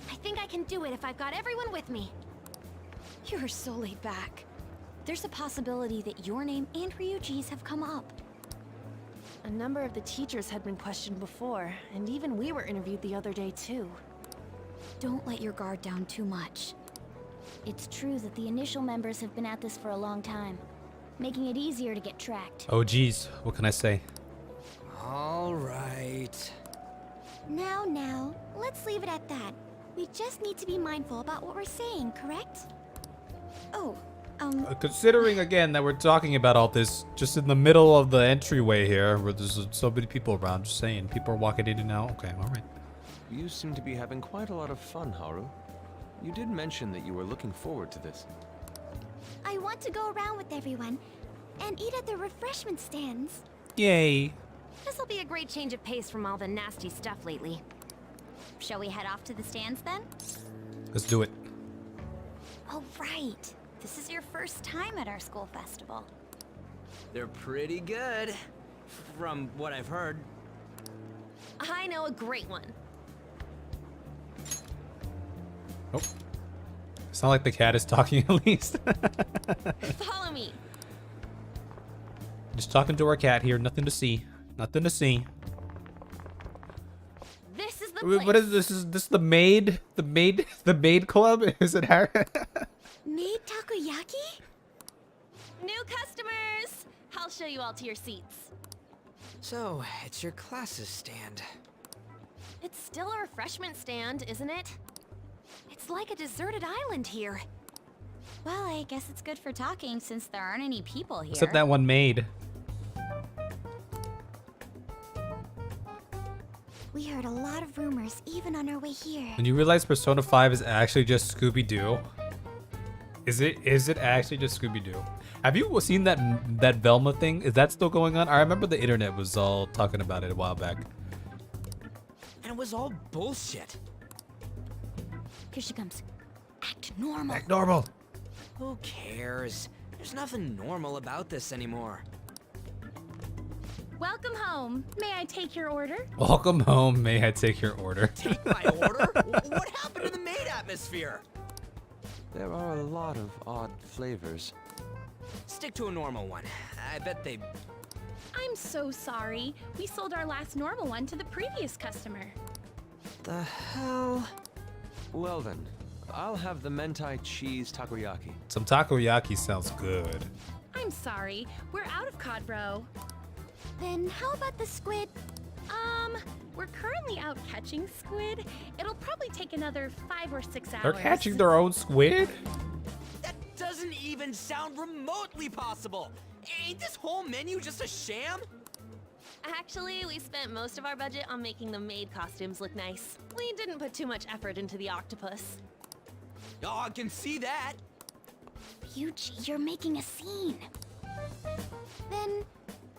I think I can do it if I've got everyone with me. You're so laid back. There's a possibility that your name and Ryuji's have come up. A number of the teachers had been questioned before, and even we were interviewed the other day too. Don't let your guard down too much. It's true that the initial members have been at this for a long time, making it easier to get tracked. Oh geez, what can I say? All right. Now, let's leave it at that. We just need to be mindful about what we're saying, correct? Oh, Considering again that we're talking about all this just in the middle of the entryway here, where there's so many people around, just saying, people are walking in and out. Okay, all right. You seem to be having quite a lot of fun, Haru. You did mention that you were looking forward to this. I want to go around with everyone and eat at the refreshment stands. Yay. This'll be a great change of pace from all the nasty stuff lately. Shall we head off to the stands then? Let's do it. Oh, right. This is your first time at our school festival. They're pretty good, from what I've heard. I know a great one. Oh. It's not like the cat is talking at least. Follow me. Just talking to our cat here, nothing to see. Nothing to see. This is the place. What is this? Is this the maid? The maid club? Is it Harry? Maid takoyaki? New customers! I'll show you all to your seats. So, it's your class's stand. It's still a refreshment stand, isn't it? It's like a deserted island here. Well, I guess it's good for talking since there aren't any people here. Except that one maid. We heard a lot of rumors even on our way here. When you realize Persona 5 is actually just Scooby-Doo. Is it actually just Scooby-Doo? Have you seen that Velma thing? Is that still going on? I remember the internet was all talking about it a while back. And it was all bullshit. Here she comes. Act normal. Act normal. Who cares? There's nothing normal about this anymore. Welcome home. May I take your order? Welcome home. May I take your order? Take my order? What happened to the maid atmosphere? There are a lot of odd flavors. Stick to a normal one. I bet they... I'm so sorry. We sold our last normal one to the previous customer. The hell? Well then, I'll have the mentai cheese takoyaki. Some takoyaki sounds good. I'm sorry. We're out of cod roe. Then how about the squid? We're currently out catching squid. It'll probably take another 5 or 6 hours. They're catching their own squid? That doesn't even sound remotely possible. Ain't this whole menu just a sham? Actually, we spent most of our budget on making the maid costumes look nice. We didn't put too much effort into the octopus. Oh, I can see that. Ryuji, you're making a scene. Then,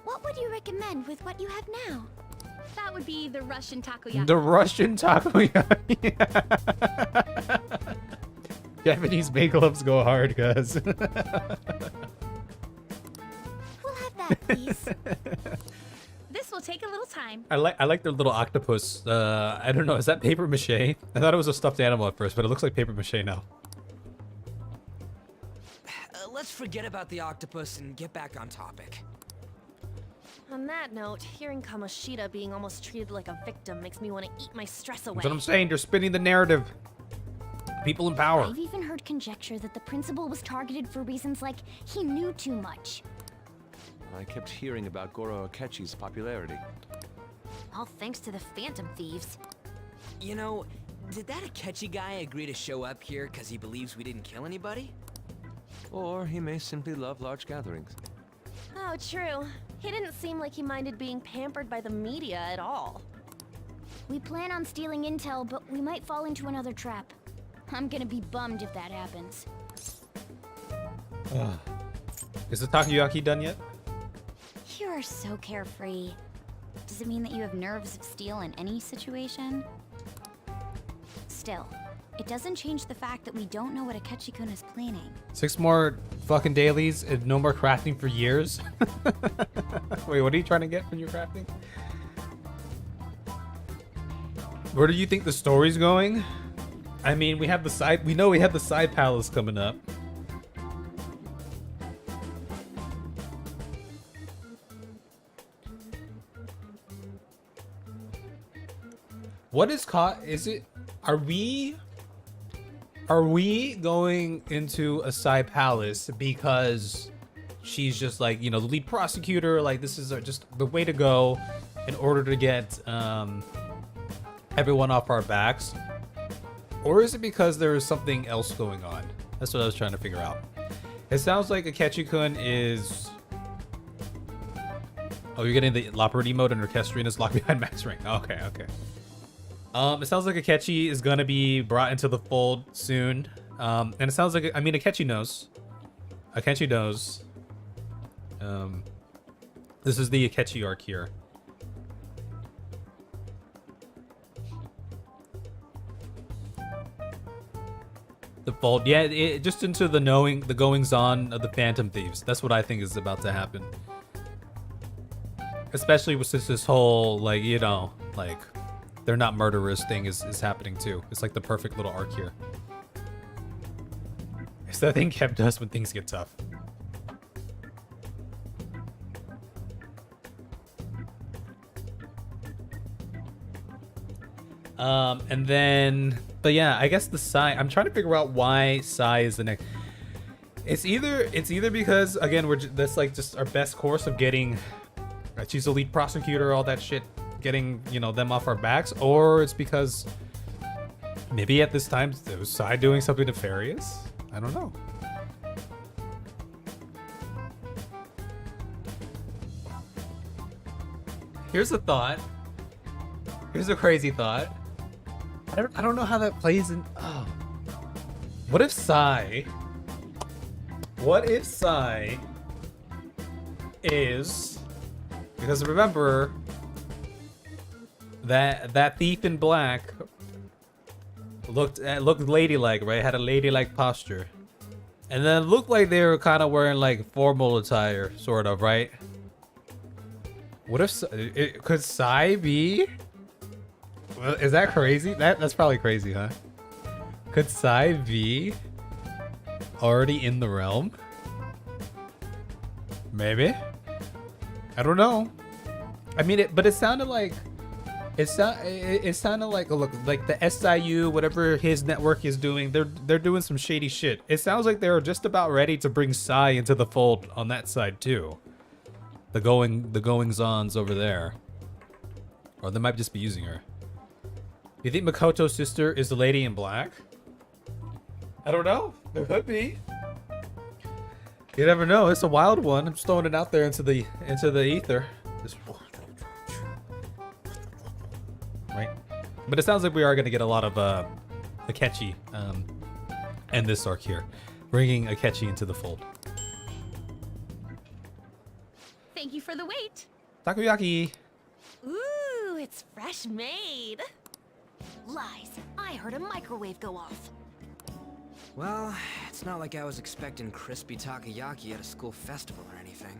what would you recommend with what you have now? That would be the Russian takoyaki. The Russian takoyaki. Japanese make gloves go hard, guys. We'll have that, please. This will take a little time. I like their little octopus. I don't know, is that paper mache? I thought it was a stuffed animal at first, but it looks like paper mache now. Let's forget about the octopus and get back on topic. On that note, hearing Kamoshida being almost treated like a victim makes me want to eat my stress away. That's what I'm saying, you're spinning the narrative. People in power. I've even heard conjecture that the principal was targeted for reasons like he knew too much. I kept hearing about Goro Akechi's popularity. All thanks to the Phantom Thieves. You know, did that Akechi guy agree to show up here because he believes we didn't kill anybody? Or he may simply love large gatherings. Oh, true. He didn't seem like he minded being pampered by the media at all. We plan on stealing intel, but we might fall into another trap. I'm gonna be bummed if that happens. Is the takoyaki done yet? You are so carefree. Does it mean that you have nerves of steel in any situation? Still, it doesn't change the fact that we don't know what Akechi-kun is planning. 6 more fucking dailies and no more crafting for years? Wait, what are you trying to get from your crafting? Where do you think the story's going? I mean, we have the side, we know we have the side palace coming up. What is are we going into a side palace because she's just like, you know, the lead prosecutor, like this is just the way to go in order to get everyone off our backs? Or is it because there is something else going on? That's what I was trying to figure out. It sounds like Akechi-kun is... Oh, you're getting the Loperati mode and Orchestrion locked behind max rank. Okay, okay. It sounds like Akechi is gonna be brought into the fold soon. And it sounds like, I mean, Akechi knows. Akechi knows. This is the Akechi arc here. The fold, yeah, just into the goings on of the Phantom Thieves. That's what I think is about to happen. Especially with this whole, like, you know, like, they're not murderers thing is happening too. It's like the perfect little arc here. It's that thing Kev does when things get tough. And then, but yeah, I guess the Sai, I'm trying to figure out why Sai is the next. It's either because, again, that's like just our best course of getting, she's the lead prosecutor, all that shit, getting, you know, them off our backs, or it's because maybe at this time it was Sai doing something nefarious. I don't know. Here's a thought. Here's a crazy thought. I don't know how that plays in. Oh. What if Sai is, because remember that thief in black looked ladylike, right? Had a ladylike posture, and then it looked like they were kind of wearing like formal attire, sort of, right? What if could Sai be? Is that crazy? That's probably crazy, huh? Could Sai be already in the realm? Maybe. I don't know. I mean, but it sounded like it sounded like, look, like the SIU, whatever his network is doing, they're doing some shady shit. It sounds like they're just about ready to bring Sai into the fold on that side too. The goings-ons over there, or they might just be using her. You think Makoto's sister is the lady in black? I don't know. There could be. You never know. It's a wild one. I'm just throwing it out there into the ether. right? But it sounds like we are going to get a lot of Akechi and this arc here, bringing Akechi into the fold. Thank you for the wait. Takoyaki! Ooh, it's fresh made. Lies. I heard a microwave go off. Well, it's not like I was expecting crispy takoyaki at a school festival or anything.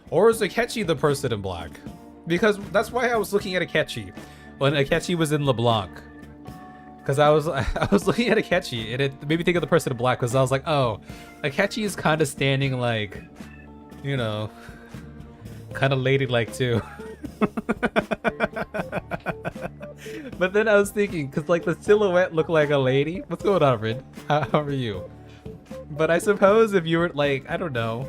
Or is Akechi the person in black? Because that's why I was looking at Akechi when Akechi was in LeBlanc. Because I was looking at Akechi and it made me think of the person in black because I was like, oh, Akechi is kind of standing like, you know, kind of ladylike too. But then I was thinking, because like the silhouette looked like a lady. What's going on, Rin? How are you? But I suppose if you were like, I don't know,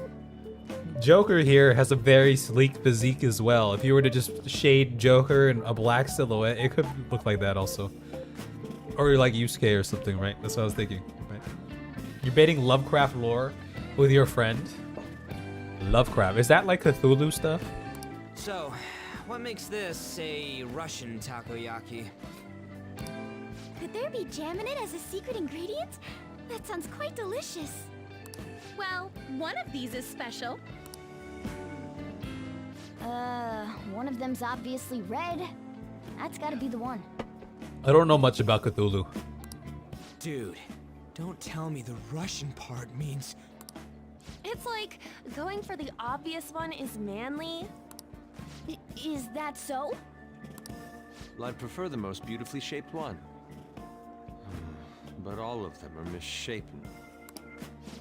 Joker here has a very sleek physique as well. If you were to just shade Joker in a black silhouette, it could look like that also. Or like Yusuke or something, right? That's what I was thinking. Right? You're baiting Lovecraft lore with your friend. Lovecraft. Is that like Cthulhu stuff? So, what makes this a Russian takoyaki? Could there be jam in it as a secret ingredient? That sounds quite delicious. Well, one of these is special. One of them's obviously red. That's gotta be the one. I don't know much about Cthulhu. Dude, don't tell me the Russian part means... It's like going for the obvious one is manly. Is that so? Well, I'd prefer the most beautifully shaped one. But all of them are misshapen.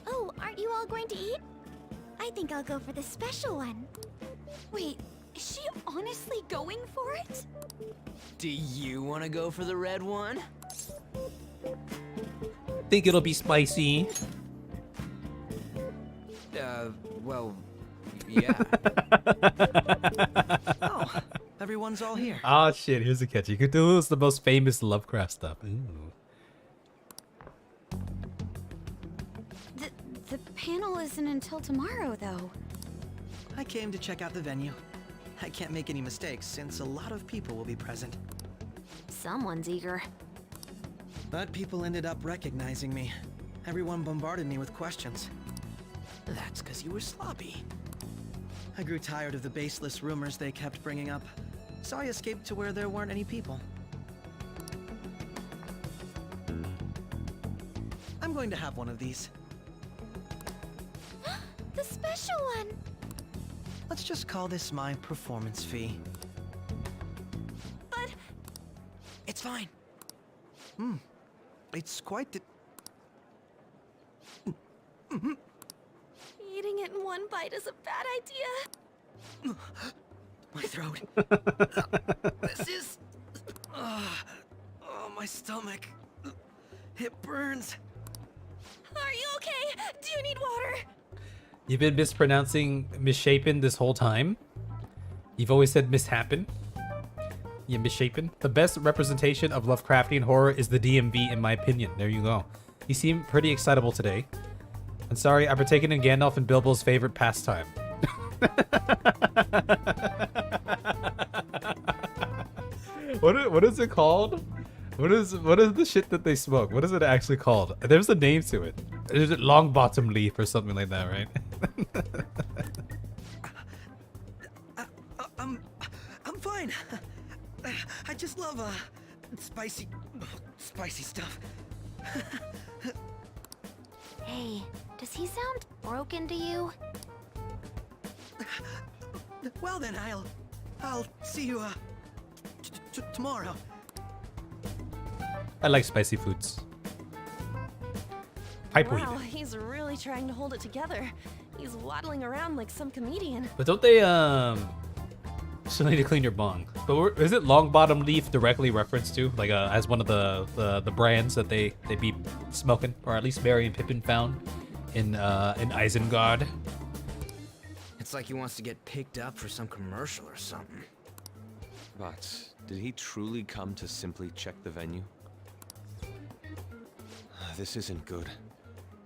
Oh, aren't you all going to eat? I think I'll go for the special one. Wait, is she honestly going for it? Do you want to go for the red one? Think it'll be spicy. Well, yeah. Oh, everyone's all here. Oh shit, here's Akechi. Cthulhu is the most famous Lovecraft stuff. Ooh. The panel isn't until tomorrow, though. I came to check out the venue. I can't make any mistakes since a lot of people will be present. Someone's eager. But people ended up recognizing me. Everyone bombarded me with questions. That's because you were sloppy. I grew tired of the baseless rumors they kept bringing up, so I escaped to where there weren't any people. I'm going to have one of these. The special one! Let's just call this my performance fee. But... It's fine. It's quite the... Eating it in one bite is a bad idea. My throat. This is... oh, my stomach. It burns. Are you okay? Do you need water? You've been mispronouncing misshapen this whole time. You've always said mishappen. Yeah, misshapen. The best representation of Lovecraftian horror is the DMV, in my opinion. There you go. You seem pretty excitable today. I'm sorry, I've partaken in Gandalf and Bilbo's favorite pastime. What is it called? What is the shit that they smoke? What is it actually called? There's a name to it. Is it long bottom leaf or something like that, right? I'm fine. I just love spicy stuff. Hey, does he sound broken to you? Well then, I'll see you tomorrow. I like spicy foods. Pipeweed. Wow, he's really trying to hold it together. He's waddling around like some comedian. But don't they still need to clean your bong? But is it long bottom leaf directly referenced to, like as one of the brands that they be smoking, or at least Merry and Pippin found in Isengard? It's like he wants to get picked up for some commercial or something. But did he truly come to simply check the venue? This isn't good.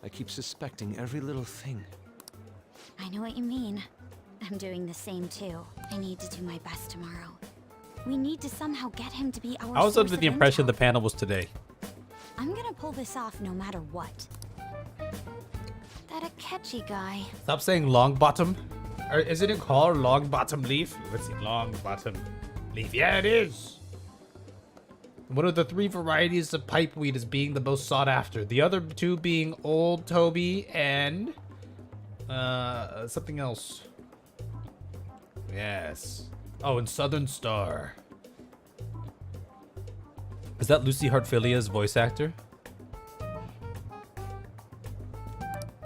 I keep suspecting every little thing. I know what you mean. I'm doing the same too. I need to do my best tomorrow. We need to somehow get him to be our I was source under of the impression intel. the panel was today. I'm gonna pull this off no matter what. That Akechi guy. Stop saying long bottom. Or isn't it called long bottom leaf? Let's see, long bottom leaf. Yeah, it is. One of the 3 varieties of pipeweed is being the most sought after. The other 2 being Old Toby and something else. Yes. Oh, and Southern Star. Is that Lucy Hartfilia's voice actor?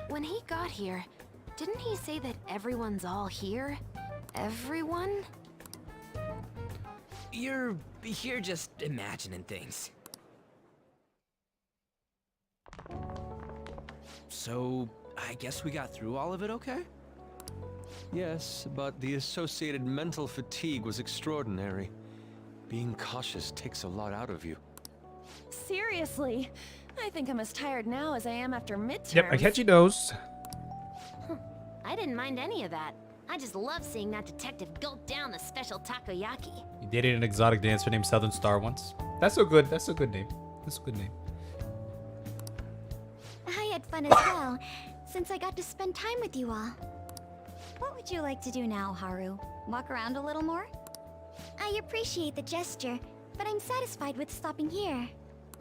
When he got here, didn't he say that everyone's all here? Everyone? You're just imagining things. So, I guess we got through all of it okay? Yes, but the associated mental fatigue was extraordinary. Being cautious takes a lot out of you. Seriously, I think I'm as tired now as I am after midterms. Yep, Akechi knows. I didn't mind any of that. I just love seeing that detective gulp down the special takoyaki. You dated an exotic dancer named Southern Star once. That's so good. That's a good name. That's a good name. I had fun as well, since I got to spend time with you all. What would you like to do now, Haru? Walk around a little more? I appreciate the gesture, but I'm satisfied with stopping here.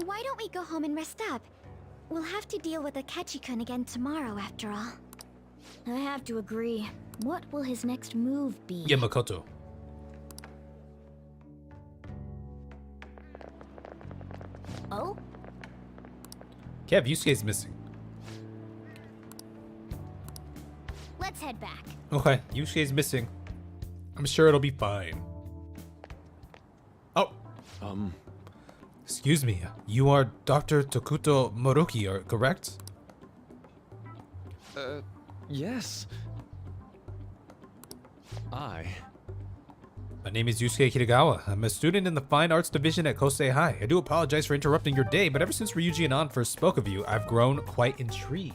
Why don't we go home and rest up? We'll have to deal with Akechi-kun again tomorrow, after all. I have to agree. What will his next move be? Yamakoto. Oh? Kev, Yusuke's missing. Let's head back. Okay, Yusuke's missing. I'm sure it'll be fine. Oh. Excuse me. You are Dr. Tokuto Moroki, correct? Yes. My name is Yusuke Kitagawa. I'm a student in the Fine Arts Division at Kosei High. I do apologize for interrupting your day, but ever since Ryuji and An first spoke of you, I've grown quite intrigued.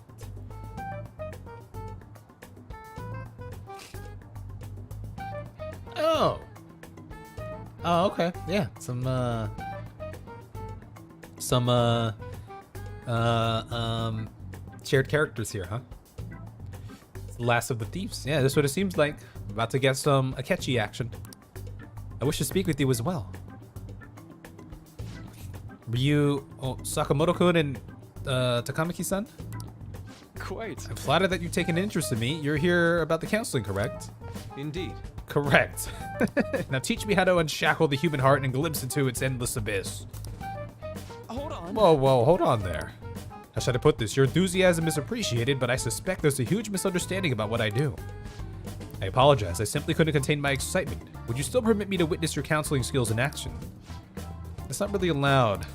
Oh. Oh, okay. Yeah, some shared characters here, huh? It's the last of the thieves. Yeah, that's what it seems like. About to get some Akechi action. I wish to speak with you as well. Sakamoto-kun and Takamaki-san? Quite. I'm flattered that you've taken an interest in me. You're here about the counseling, correct? Indeed. Correct. Now teach me how to unshackle the human heart and glimpse into its endless abyss. Hold on. Whoa, hold on there. How should I put this? Your enthusiasm is appreciated, but I suspect there's a huge misunderstanding about what I do. I apologize, I simply couldn't contain my excitement. Would you still permit me to witness your counseling skills in action? That's not really allowed.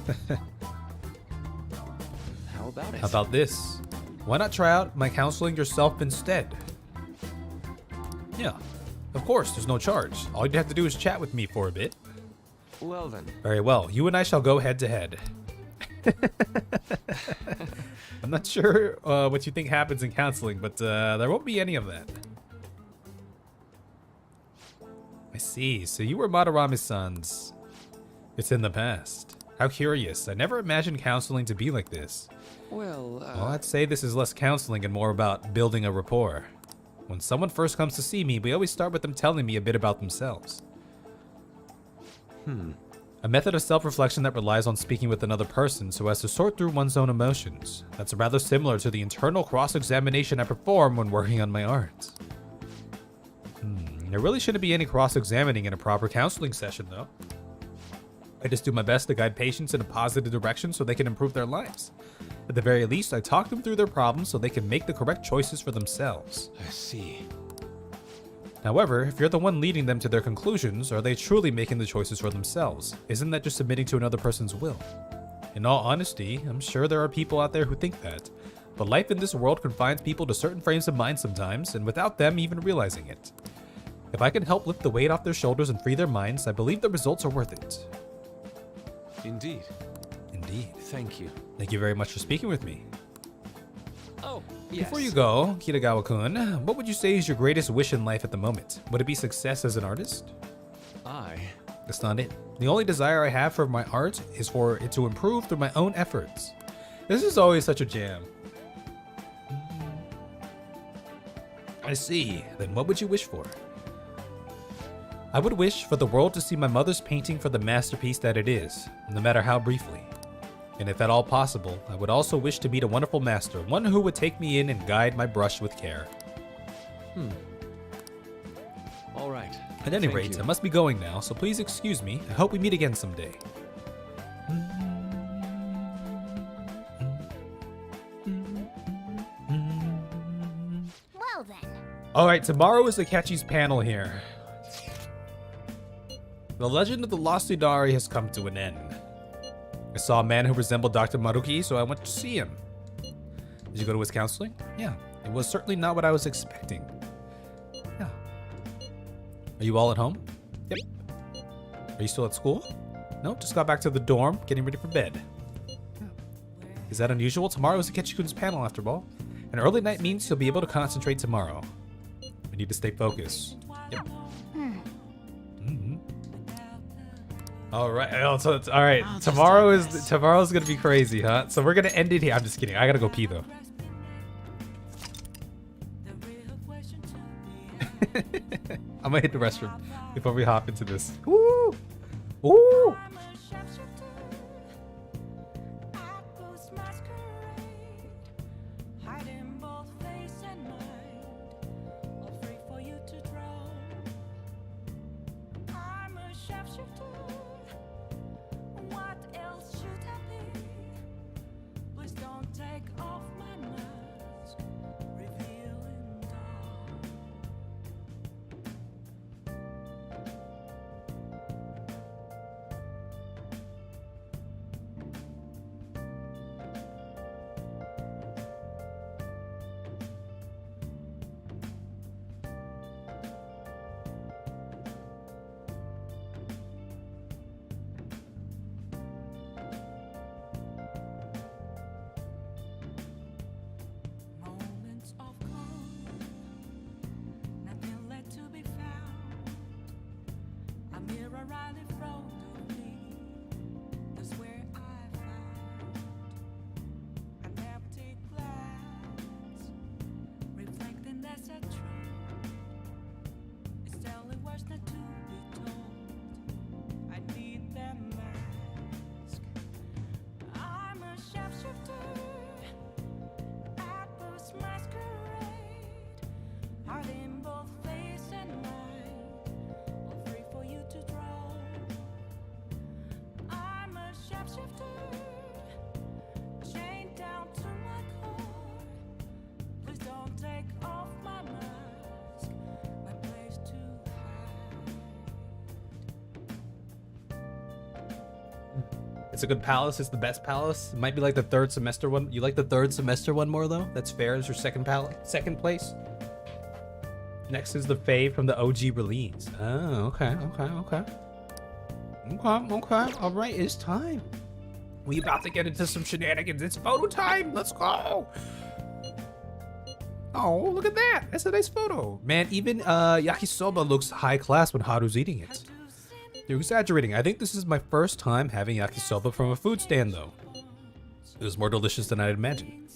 How about it? How about this? Why not try out my counseling yourself instead? Yeah, of course, there's no charge. All you'd have to do is chat with me for a bit. Well then. Very well, you and I shall go head to head. I'm not sure what you think happens in counseling, but there won't be any of that. I see, so you were Madarame-san's. It's in the past. How curious. I never imagined counseling to be like this. Well, I'd say this is less counseling and more about building a rapport. When someone first comes to see me, we always start with them telling me a bit about themselves. A method of self-reflection that relies on speaking with another person so as to sort through one's own emotions. That's rather similar to the internal cross-examination I perform when working on my art. There really shouldn't be any cross-examining in a proper counseling session, though. I just do my best to guide patients in a positive direction so they can improve their lives. At the very least, I talk them through their problems so they can make the correct choices for themselves. I see. However, if you're the one leading them to their conclusions, are they truly making the choices for themselves? Isn't that just submitting to another person's will? In all honesty, I'm sure there are people out there who think that, but life in this world confines people to certain frames of mind sometimes, and without them even realizing it. If I can help lift the weight off their shoulders and free their minds, I believe the results are worth it. Indeed. Indeed. Thank you. Thank you very much for speaking with me. Oh, yes. Before you go, Kitagawa-kun, what would you say is your greatest wish in life at the moment? Would it be success as an artist? That's not it. The only desire I have for my art is for it to improve through my own efforts. This is always such a jam. I see. Then what would you wish for? I would wish for the world to see my mother's painting for the masterpiece that it is, no matter how briefly. And if at all possible, I would also wish to meet a wonderful master, one who would take me in and guide my brush with care. All right. At any Thank rate, you. I must be going now, so please excuse me. I hope we meet again someday. Well then. Alright, tomorrow is Akechi's panel here. The legend of the Lost Tsunari has come to an end. I saw a man who resembled Dr. Maruki, so I went to see him. Did you go to his counseling? Yeah, it was certainly not what I was expecting. Yeah. Are you all at home? Yep. Are you still at school? No, just got back to the dorm, getting ready for bed. Yeah. Is that unusual? Tomorrow is Akechi-kun's panel after all. An early night means you'll be able to concentrate tomorrow. We need to stay focused. Yep. All right. All right. Tomorrow's gonna be crazy, huh? So we're gonna end it here. I'm just kidding. I gotta go pee though. I'm gonna hit the restroom before we hop into this. Woo! Woo! It's a good palace. It's the best palace. It might be like the third semester one. You like the third semester one more though? That's fair. It's your second place. Next is the fave from the OG release. Oh, okay. All right, it's time. We about to get into some shenanigans. It's photo time. Let's go. Oh, look at that. That's a nice photo. Man, even yakisoba looks high class when Haru's eating it. You're exaggerating. I think this is my first time having yakisoba from a food stand, though. It was more delicious than I'd imagined.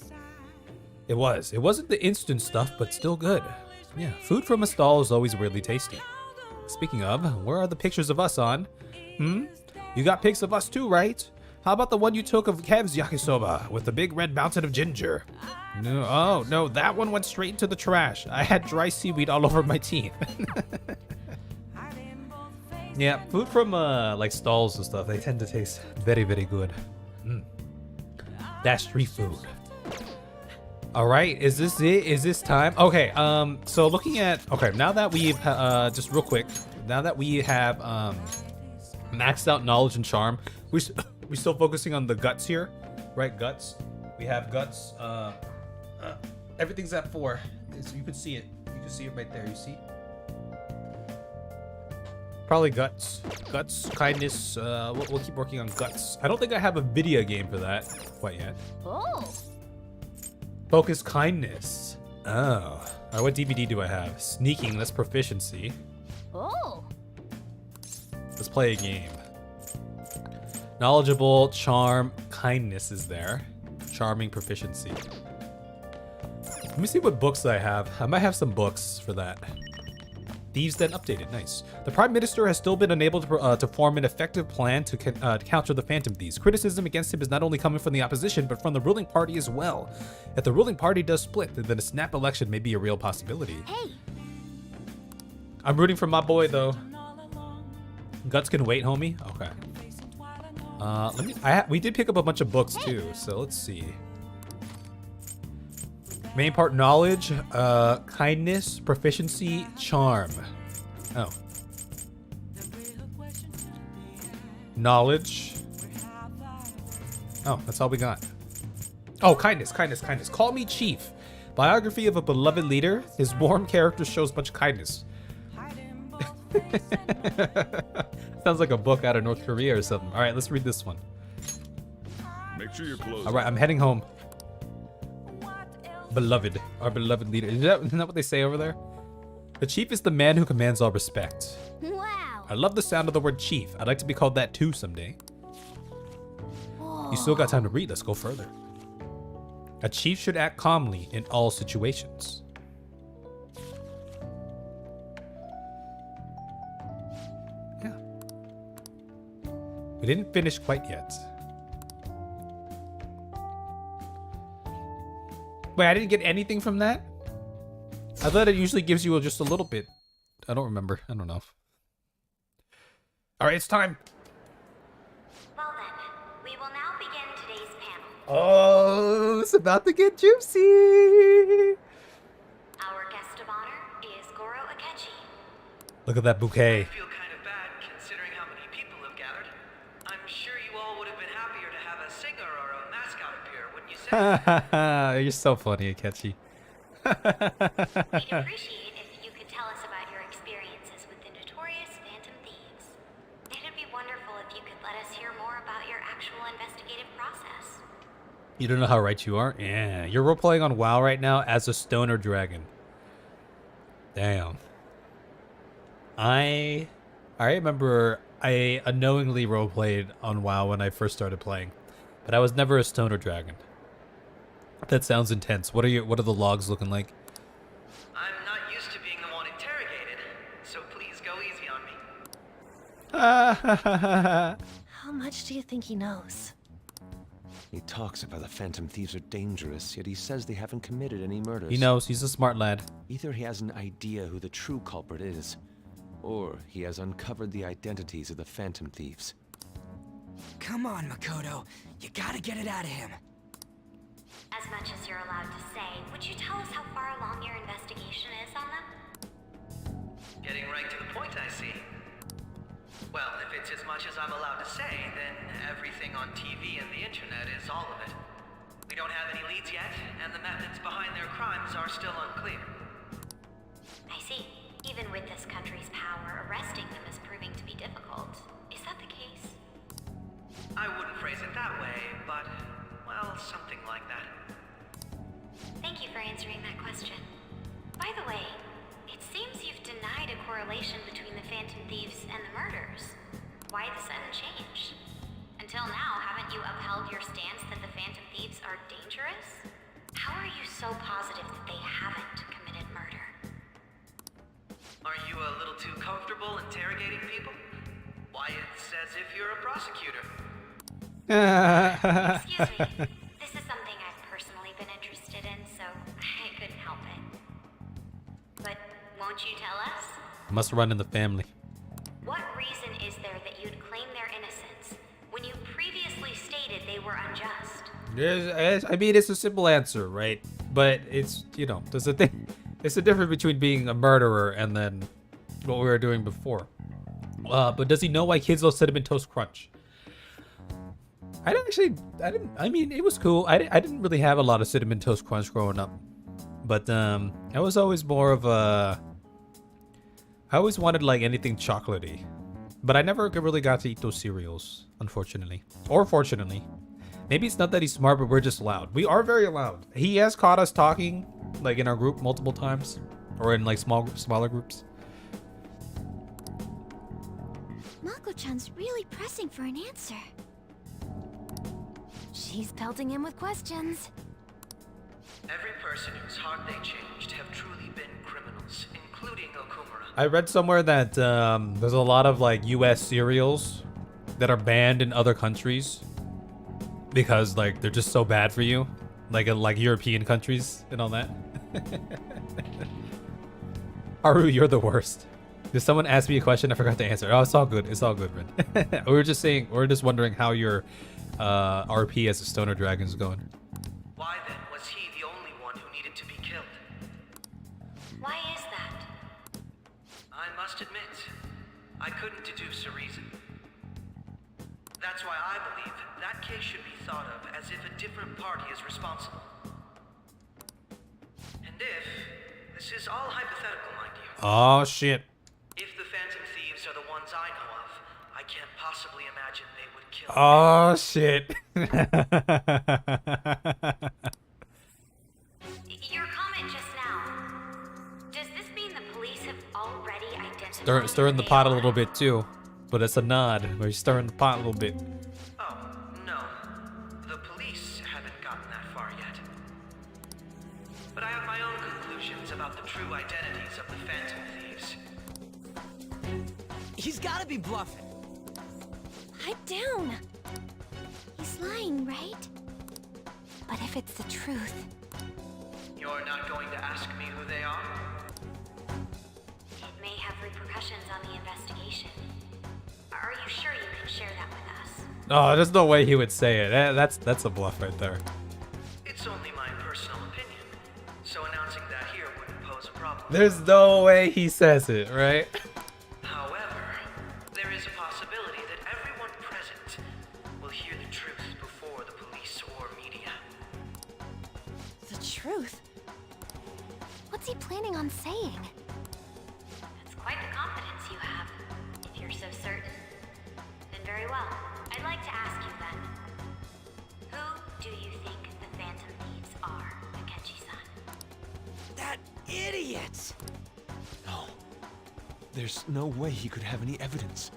It was. It wasn't the instant stuff, but still good. Yeah, food from a stall is always weirdly tasty. Speaking of, where are the pictures of us on? You got pics of us too, right? How about the one you took of Kev's yakisoba with the big red mountain of ginger? No, oh, no, that one went straight into the trash. I had dry seaweed all over my teeth. Yeah, food from like stalls and stuff, they tend to taste very, very good. That's street food. All right, is this it? Is this time? Okay, so looking at, okay, now that we've, just real quick, now that we have maxed out knowledge and charm, we're still focusing on the guts here, right? Guts. We have guts. Everything's at 4. So you can see it. You can see it right there. You see? Probably guts. Guts, kindness. We'll keep working on guts. I don't think I have a video game for that quite yet. Oh. Focus kindness. Oh. All right, what DVD do I have? Sneaking, that's proficiency. Oh. Let's play a game. Knowledgeable, charm, kindness is there. Charming, proficiency. Let me see what books I have. I might have some books for that. Thieves then updated. Nice. The Prime Minister has still been unable to form an effective plan to counter the Phantom Thieves. Criticism against him is not only coming from the opposition, but from the ruling party as well. If the ruling party does split, then a snap election may be a real possibility. Hey! I'm rooting for my boy, though. Guts can wait, homie? Okay. We did pick up a bunch of books, too, so let's see. Main part, knowledge, kindness, proficiency, charm. Oh. Knowledge. Oh, that's all we got. Oh, kindness. Call me Chief. Biography of a beloved leader. His warm character shows much kindness. Sounds like a book out of North Korea or something. All right, let's read this one. Make sure you're close. All right, I'm heading home. Beloved, our beloved leader. Isn't that what they say over there? The chief is the man who commands all respect. Wow. I love the sound of the word chief. I'd like to be called that too someday. Whoa. You still got time to read. Let's go further. A chief should act calmly in all situations. Yeah. We didn't finish quite yet. Wait, I didn't get anything from that? I thought it usually gives you just a little bit. I don't remember. I don't know. All right, it's time. Well then, we will now begin today's panel. Oh, it's about to get juicy. Our guest of honor is Goro Akechi. Look at that bouquet. I feel kind of bad considering how many people have gathered. I'm sure you all would have been happier to have a singer or a mascot appear, wouldn't you say? You're so funny, Akechi. We'd appreciate if you could tell us about your experiences with the notorious Phantom Thieves. It'd be wonderful if you could let us hear more about your actual investigative process. You don't know how right you are? Yeah, you're role-playing on WoW right now as a stoner dragon. Damn. I remember I unknowingly roleplayed on WoW when I first started playing, but I was never a stoner dragon. That sounds intense. What are the logs looking like? I'm not used to being the one interrogated, so please go easy on me. How much do you think he knows? He talks about the Phantom Thieves are dangerous, yet he says they haven't committed any murders. He knows. He's a smart lad. Either he has an idea who the true culprit is, or he has uncovered the identities of the Phantom Thieves. Come on, Makoto. You gotta get it out of him. As much as you're allowed to say, would you tell us how far along your investigation is on them? Getting right to the point, I see. Well, if it's as much as I'm allowed to say, then everything on TV and the internet is all of it. We don't have any leads yet, and the methods behind their crimes are still unclear. I see. Even with this country's power, arresting them is proving to be difficult. Is that the case? I wouldn't phrase it that way, but, well, something like that. Thank you for answering that question. By the way, it seems you've denied a correlation between the Phantom Thieves and the murders. Why the sudden change? Until now, haven't you upheld your stance that the Phantom Thieves are dangerous? How are you so positive that they haven't committed murder? Are you a little too comfortable interrogating people? Why, it's as if you're a prosecutor. Excuse me. This is something I've personally been interested in, so I couldn't help it. But won't you tell us? Must run in the family. What reason is there that you'd claim their innocence when you previously stated they were unjust? I mean, it's a simple answer, right? But it's, you know, there's a thing. It's a difference between being a murderer and then what we were doing before. But does he know why kids love Cinnamon Toast Crunch? I mean, it was cool. I didn't really have a lot of Cinnamon Toast Crunch growing up. But I was always more of a... I always wanted like anything chocolatey. But I never really got to eat those cereals, unfortunately. Or fortunately. Maybe it's not that he's smart, but we're just loud. We are very loud. He has caught us talking, like in our group multiple times. Or in like smaller groups. Mako-chan's really pressing for an answer. She's pelting him with questions. Every person whose heart they changed have truly been criminals, including Okumura. I read somewhere that there's a lot of like US cereals that are banned in other countries because like they're just so bad for you, like in like European countries and all that. Haru, you're the worst. Did someone ask me a question? I forgot to answer. Oh, it's all good. It's all good, man. We were just wondering how your RP as a stoner dragon is going. Why then was he the only one who needed to be killed? Why is that? I must admit, I couldn't deduce a reason. That's why I believe that case should be thought of as if a different party is responsible. And if, this is all hypothetical, mind you. Oh shit. If the Phantom Thieves are the ones I know of, I can't possibly imagine they would kill. Oh shit. Your comment just now. Does this mean the police have already identified? Stirring the pot a little bit too, but it's a nod. We're stirring the pot a little bit. Oh, no. The police haven't gotten that far yet. But I have my own conclusions about the true identities of the Phantom Thieves. He's gotta be bluffing. Pipe down. He's lying, right? But if it's the truth... You're not going to ask me who they are? It may have repercussions on the investigation. Are you sure you can share that with us? Oh, there's no way he would say it. That's a bluff right there. It's only my personal opinion, so announcing that here wouldn't pose a problem. There's no way he says it, right? However, there is a possibility that everyone present will hear the truth before the police or media. The truth? What's he planning on saying? That's quite the confidence you have. If you're so certain, then very well. I'd like to ask you then. Who do you think the Phantom Thieves are, Akechi-san? That idiot! No. There's no way he could have any evidence.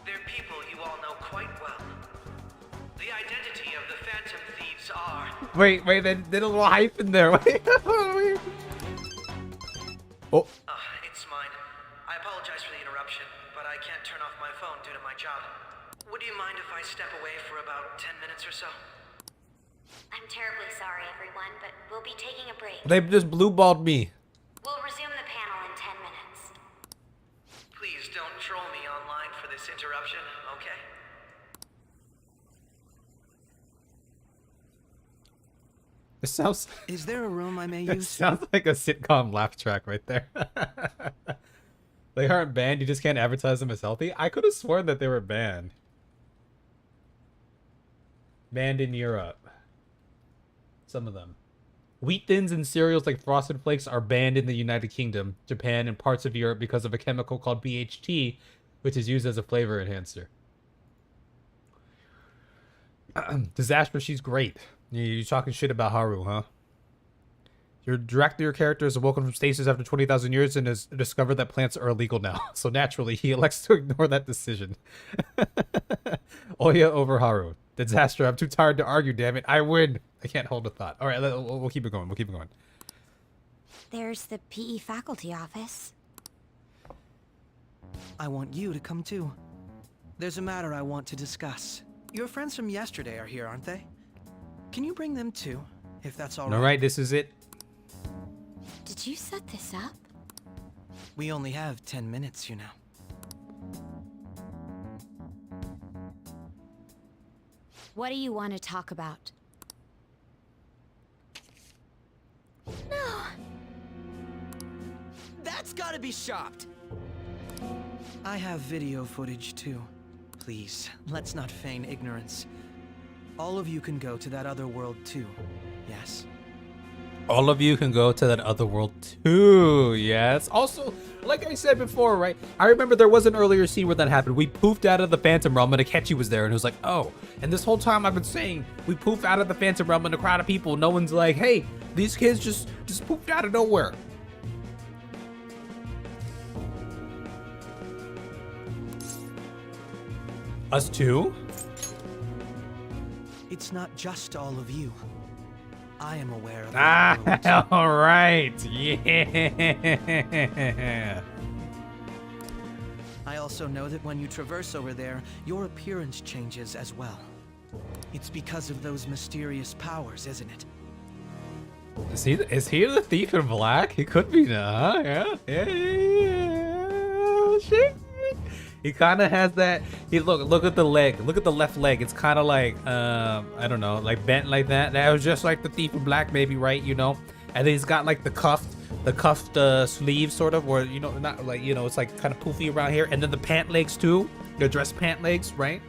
They're people you all know quite well. The identity of the Phantom Thieves are... Wait, they did a little hype in there. Wait. Oh. It's mine. I apologize for the interruption, but I can't turn off my phone due to my job. Would you mind if I step away for about 10 minutes or so? I'm terribly sorry, everyone, but we'll be taking a break. They just blue-balled me. We'll resume the panel in 10 minutes. Please don't troll me online for this interruption, okay? It sounds... Is there a room I may It use? sounds like a sitcom laugh track right there. They aren't banned, you just can't advertise them as healthy? I could have sworn that they were banned. Banned in Europe. Some of them. Wheat thins and cereals like Frosted Flakes are banned in the United Kingdom, Japan, and parts of Europe because of a chemical called BHT, which is used as a flavor enhancer. Disaster, she's great. You're talking shit about Haru, huh? Your director character is awoken from stasis after 20,000 years and has discovered that plants are illegal now. So naturally, he elects to ignore that decision. Oya over Haru. Disaster, I'm too tired to argue, damn it. I win. I can't hold a thought. All right, we'll keep it going. We'll keep it going. There's the PE faculty office. I want you to come too. There's a matter I want to discuss. Your friends from yesterday are here, aren't they? Can you bring them too, if that's all right? All right, this is it. Did you set this up? We only have 10 minutes, you know. What do you want to talk about? No! That's gotta be shopped! I have video footage too. Please, let's not feign ignorance. All of you can go to that other world too, yes? All of you can go to that other world too, yes. Also, like I said before, right? I remember there was an earlier scene where that happened. We poofed out of the Phantom Realm and Akechi was there and it was like, oh. And this whole time I've been saying, we poofed out of the Phantom Realm and a crowd of people. No one's like, hey, these kids just poofed out of nowhere. Us too? It's not just all of you. I am aware of Ah, all right. Yeah. I also know that when you traverse over there, your appearance changes as well. It's because of those mysterious powers, isn't it? Is he the thief in black? He could be now, huh? Yeah. Shit. He kind of has that. He look at the leg. Look at the left leg. It's kind of like I don't know, like bent like that. That was just like the thief in black, maybe, right? You know. And then he's got like the cuffed sleeve, sort of, or you know, not like, you know, it's like kind of poofy around here. And then the pant legs too, the dress pant legs, right?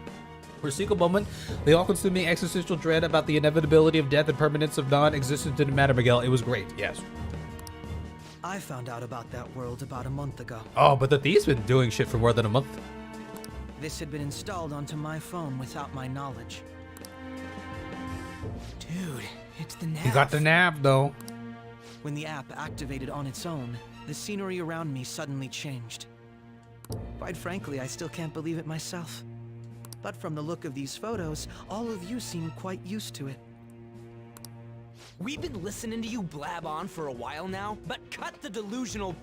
For a single moment, the all-consuming existential dread about the inevitability of death and permanence of non-existence didn't matter, Miguel. It was great, yes. I found out about that world about a month ago. Oh, but the thief's been doing shit for more than a month. This had been installed onto my phone without my knowledge. Dude, it's the nav. He got the nav, though. When the app activated on its own, the scenery around me suddenly changed. Quite frankly, I still can't believe it myself. But from the look of these photos, all of you seem quite used to it. We've been listening to you blab on for a while now, but cut the delusional...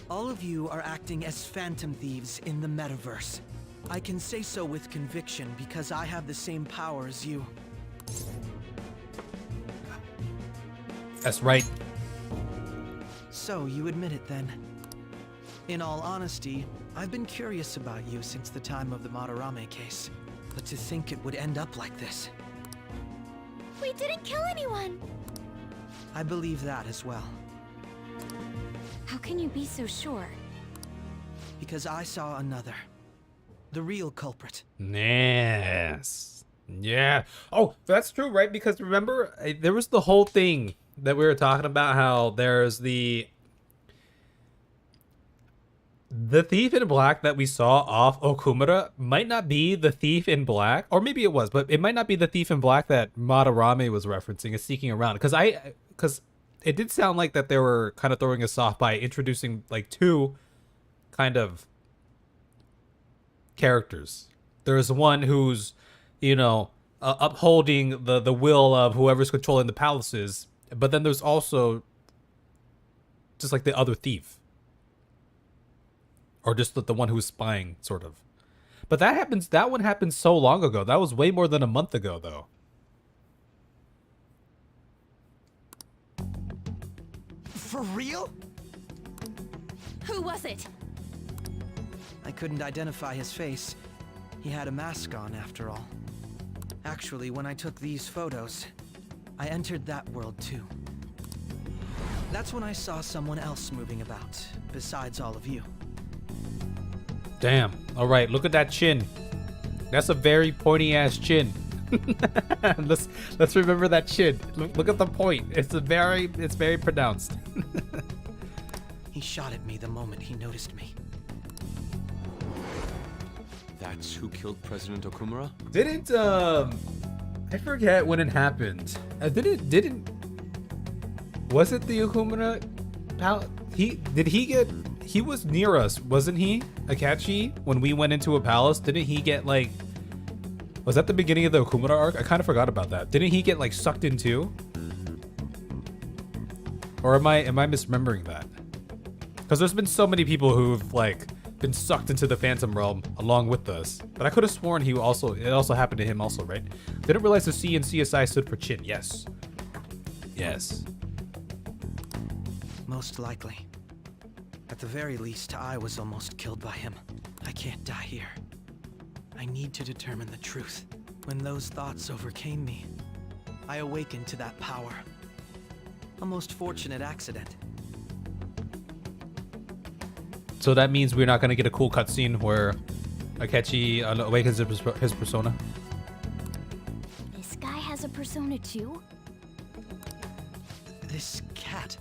All of you are acting as phantom thieves in the metaverse. I can say so with conviction because I have the same power as you. That's right. So you admit it then. In all honesty, I've been curious about you since the time of the Madarame case. But to think it would end up like this. We didn't kill anyone! I believe that as well. How can you be so sure? Because I saw another. The real culprit. Yes. Yeah. Oh, that's true, right? Because remember, there was the whole thing that we were talking about, how there's the thief in black that we saw off OKUMURA might not be the thief in black, or maybe it was, but it might not be the thief in black that Madarame was referencing as seeking around. Because it did sound like that they were kind of throwing us off by introducing like two kind of characters. There's one who's, you know, upholding the will of whoever's controlling the palaces, but then there's also just like the other thief. Or just the one who's spying, sort of. But that one happened so long ago. That was way more than a month ago, though. For real? Who was it? I couldn't identify his face. He had a mask on, after all. Actually, when I took these photos, I entered that world too. That's when I saw someone else moving about, besides all of you. Damn. All right, look at that chin. That's a very pointy ass chin. let's remember that chin. Look at the point. It's very pronounced. He shot at me the moment he noticed me. That's who killed President Okumura? Didn't I forget when it happened. Was it the Okumura? He was near us, wasn't he? Akachi, when we went into a palace, didn't he get like, was that the beginning of the Okumura arc? I kind of forgot about that. Didn't he get like sucked in too? Or am I misremembering that? Because there's been so many people who've like been sucked into the Phantom Realm along with us. But I could have sworn it also happened to him also, right? Didn't realize the C in CSI stood for chin. Yes. Yes. Most likely. At the very least, I was almost killed by him. I can't die here. I need to determine the truth. When those thoughts overcame me, I awakened to that power. A most fortunate accident. So that means we're not going to get a cool cutscene where Akechi awakens his persona? This guy has a persona too? This cat.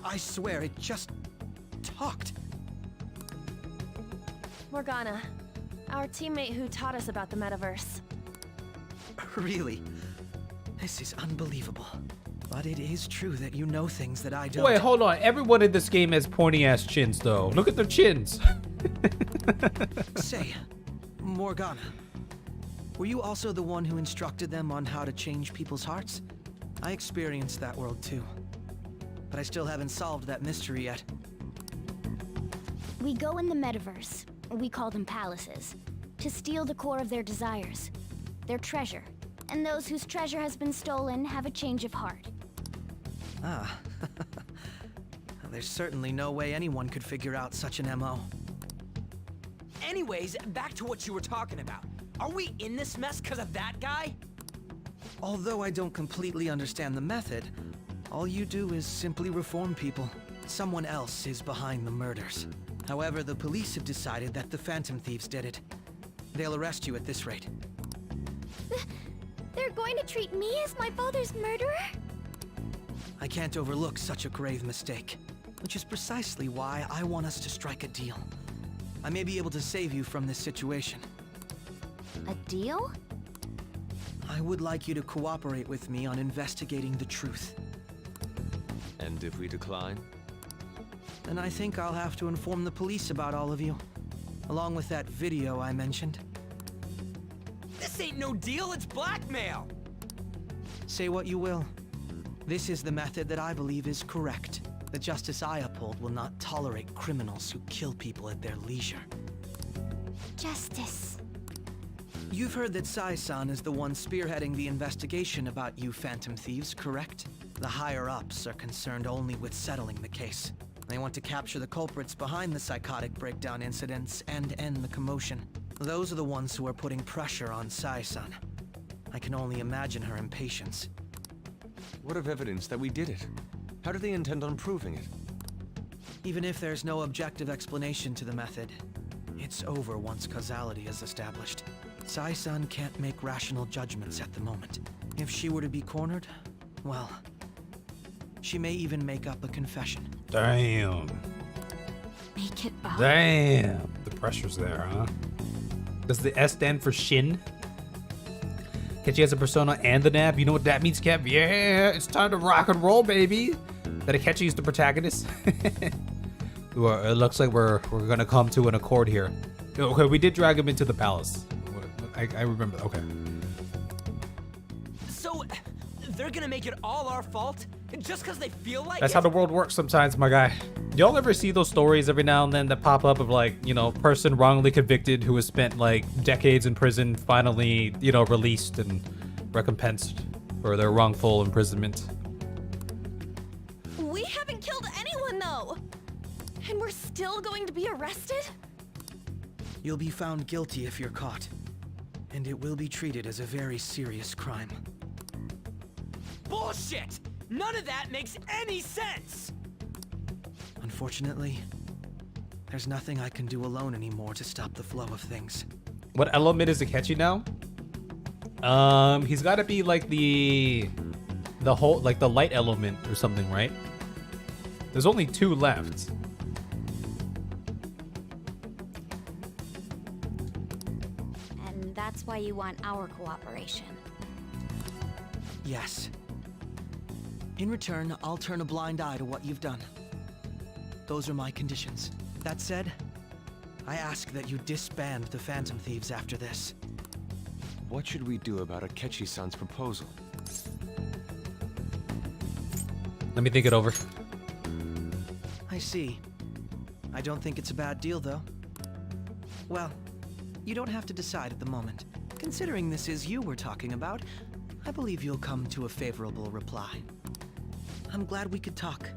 I swear, it just talked. Morgana, our teammate who taught us about the metaverse. Really? This is unbelievable. But it is true that you know things that I don't. Wait, hold on. Everyone in this game has pointy ass chins, though. Look at their chins. Say, Morgana, were you also the one who instructed them on how to change people's hearts? I experienced that world too, but I still haven't solved that mystery yet. We go in the metaverse, we call them palaces, to steal the core of their desires, their treasure. And those whose treasure has been stolen have a change of heart. Ah. There's certainly no way anyone could figure out such an MO. Anyways, back to what you were talking about. Are we in this mess because of that guy? Although I don't completely understand the method, all you do is simply reform people. Someone else is behind the murders. However, the police have decided that the Phantom Thieves did it. They'll arrest you at this rate. They're going to treat me as my father's murderer? I can't overlook such a grave mistake, which is precisely why I want us to strike a deal. I may be able to save you from this situation. A deal? I would like you to cooperate with me on investigating the truth. And if we decline? Then I think I'll have to inform the police about all of you, along with that video I mentioned. This ain't no deal, it's blackmail! Say what you will. This is the method that I believe is correct. The justice I uphold will not tolerate criminals who kill people at their leisure. Justice. You've heard that Fri-Sun is the one spearheading the investigation about you Phantom Thieves, correct? The higher-ups are concerned only with settling the case. They want to capture the culprits behind the psychotic breakdown incidents and end the commotion. Those are the ones who are putting pressure on Fri-Sun. I can only imagine her impatience. What of evidence that we did it? How do they intend on proving it? Even if there's no objective explanation to the method, it's over once causality is established. Fri-Sun can't make rational judgments at the moment. If she were to be cornered, well, she may even make up a confession. Damn. Make it up. Damn. The pressure's there, huh? Does the S stand for Shin? Kechi has a persona and the nap. You know what that means, Kev? Yeah, it's time to rock and roll, baby. That Kechi is the protagonist. It looks like we're gonna come to an accord here. Okay, we did drag him into the palace. I remember. Okay. So, they're gonna make it all our fault? Just because they feel like That's it? how the world works sometimes, my guy. Y'all ever see those stories every now and then that pop up of like, you know, person wrongly convicted who has spent like decades in prison, finally, you know, released and recompensed for their wrongful imprisonment? We haven't killed anyone, though! And we're still going to be arrested? You'll be found guilty if you're caught, and it will be treated as a very serious crime. Bullshit! None of that makes any sense! Unfortunately, there's nothing I can do alone anymore to stop the flow of things. What element is Akechi now? He's got to be like the whole, like the light element or something, right? There's only 2 left. And that's why you want our cooperation. Yes. In return, I'll turn a blind eye to what you've done. Those are my conditions. That said, I ask that you disband the Phantom Thieves after this. What should we do about Akechi-san's proposal? Let me think it over. I see. I don't think it's a bad deal, though. Well, you don't have to decide at the moment. Considering this is you we're talking about, I believe you'll come to a favorable reply. I'm glad we could talk.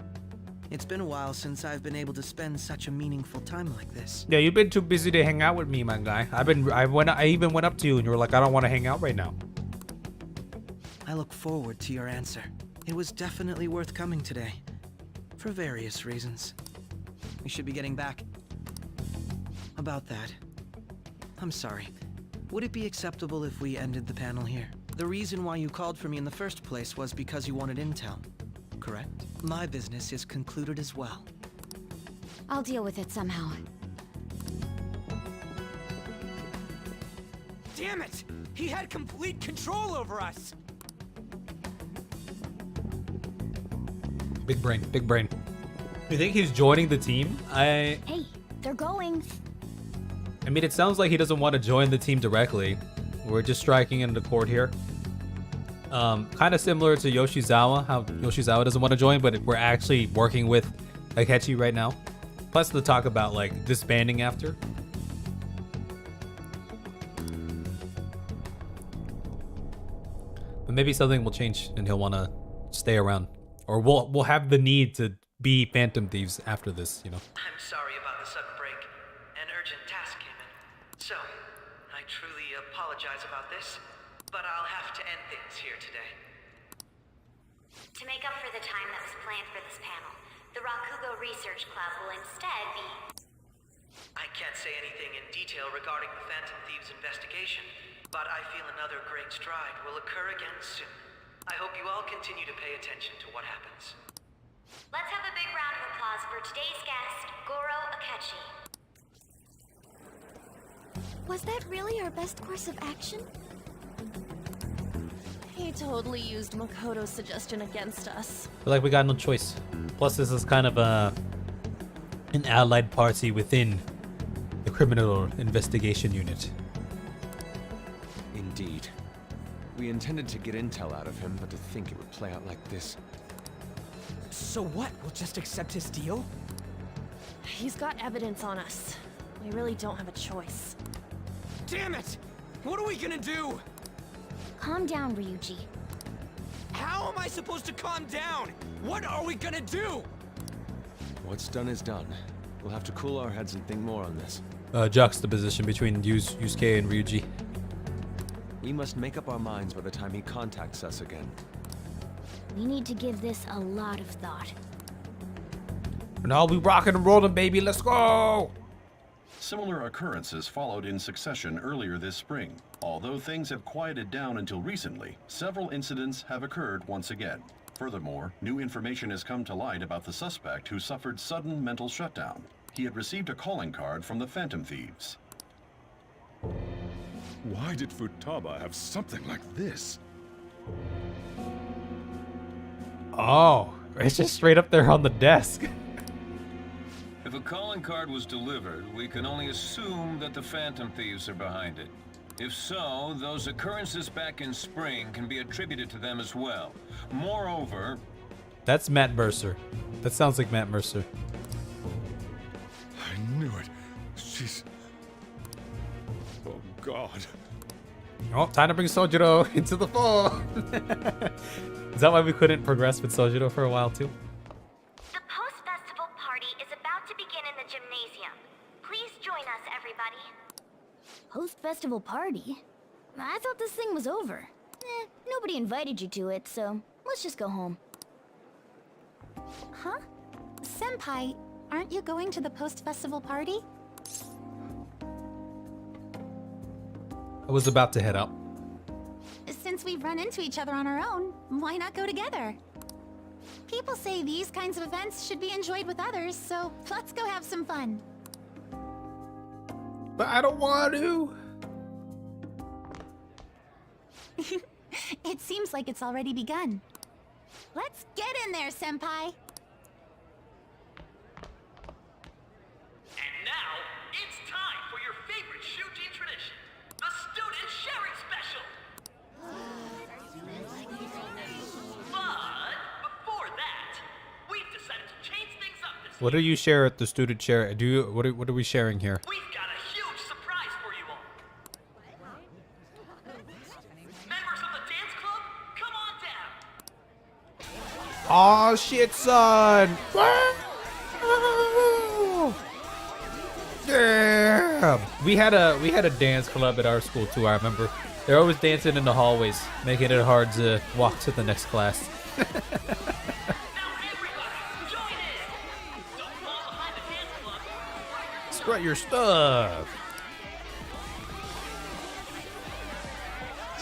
It's been a while since I've been able to spend such a meaningful time like this. Yeah, you've been too busy to hang out with me, my guy. I even went up to you and you were like, I don't want to hang out right now. I look forward to your answer. It was definitely worth coming today, for various reasons. We should be getting back. About that, I'm sorry. Would it be acceptable if we ended the panel here? The reason why you called for me in the first place was because you wanted intel, correct? My business is concluded as well. I'll deal with it somehow. Damn it! He had complete control over us! Big brain, big brain. You think he's joining the team? Hey, they're going. I mean, it sounds like he doesn't want to join the team directly. We're just striking into court here. Kind of similar to Yoshizawa, how Yoshizawa doesn't want to join, but we're actually working with Akechi right now. Plus the talk about like disbanding after. But maybe something will change and he'll want to stay around, or we'll have the need to be Phantom Thieves after this, you know. I'm sorry about the sudden break. An urgent task came in. So, I truly apologize about this, but I'll have to end things here today. To make up for the time that was planned for this panel, the Rakugo Research Club will instead be... I can't say anything in detail regarding the Phantom Thieves investigation, but I feel another great stride will occur again soon. I hope you all continue to pay attention to what happens. Let's have a big round of applause for today's guest, Goro Akechi. Was that really our best course of action? He totally used Makoto's suggestion against us. Feel like we got no choice. Plus, this is kind of an allied party within the criminal investigation unit. Indeed. We intended to get intel out of him, but to think it would play out like this. So what? We'll just accept his deal? He's got evidence on us. We really don't have a choice. Damn it! What are we gonna do? Calm down, Ryuji. How am I supposed to calm down? What are we gonna do? What's done is done. We'll have to cool our heads and think more on this. Juxtaposition between Yusuke and Ryuji. We must make up our minds by the time he contacts us again. We need to give this a lot of thought. And I'll be rocking and rolling, baby. Let's go! Similar occurrences followed in succession earlier this spring. Although things have quieted down until recently, several incidents have occurred once again. Furthermore, new information has come to light about the suspect who suffered sudden mental shutdown. He had received a calling card from the Phantom Thieves. Why did Futaba have something like this? Oh, it's just straight up there on the desk. If a calling card was delivered, we can only assume that the Phantom Thieves are behind it. If so, those occurrences back in spring can be attributed to them as well. Moreover... That's Matt Mercer. That sounds like Matt Mercer. I knew it. She's... Oh, God. Oh, time to bring Sojiro into the fold. Is that why we couldn't progress with Sojiro for a while, too? The post-festival party is about to begin in the gymnasium. Please join us, everybody. Post-festival party? I thought this thing was over. Nobody invited you to it, so let's just go home. Huh? Senpai, aren't you going to the post-festival party? I was about to head out. Since we've run into each other on our own, why not go together? People say these kinds of events should be enjoyed with others, so let's go have some fun. But I don't want to. It seems like it's already begun. Let's get in there, Senpai! And now, it's time for your favorite Shuji tradition, the Student Sharing Special! But before that, we've decided to change things up this What do you share at the student share? What are we sharing here? We've got a huge surprise for you all. Members of the dance club, come on down. Aw, shit, son. Damn. We had a dance club at our school too. I remember. They're always dancing in the hallways, making it hard to walk to the next class. Strut your stuff.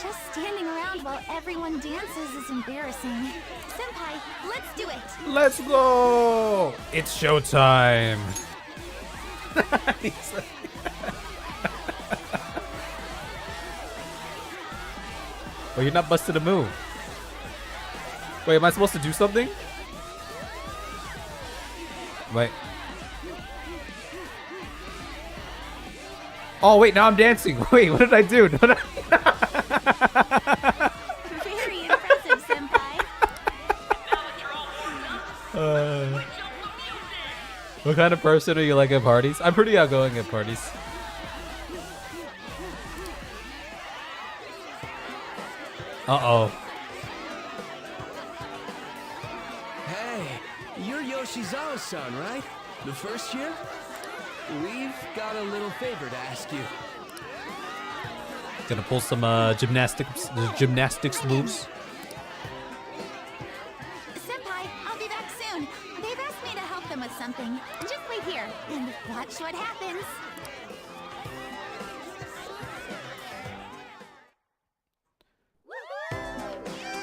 Just standing around while everyone dances is embarrassing. Senpai, let's do it! Let's go. It's showtime. Well, you're not busting a move. Wait, am I supposed to do something? Wait. Oh wait, now I'm dancing. Wait, what did I do? Very impressive, senpai. What kind of person are you like at parties? I'm pretty outgoing at parties. Uh-oh. Hey, you're Yoshizawa-san, right? The first year? We've got a little favor to ask you. Gonna pull some gymnastics moves. Senpai, I'll be back soon. They've asked me to help them with something. Just wait here and watch what happens.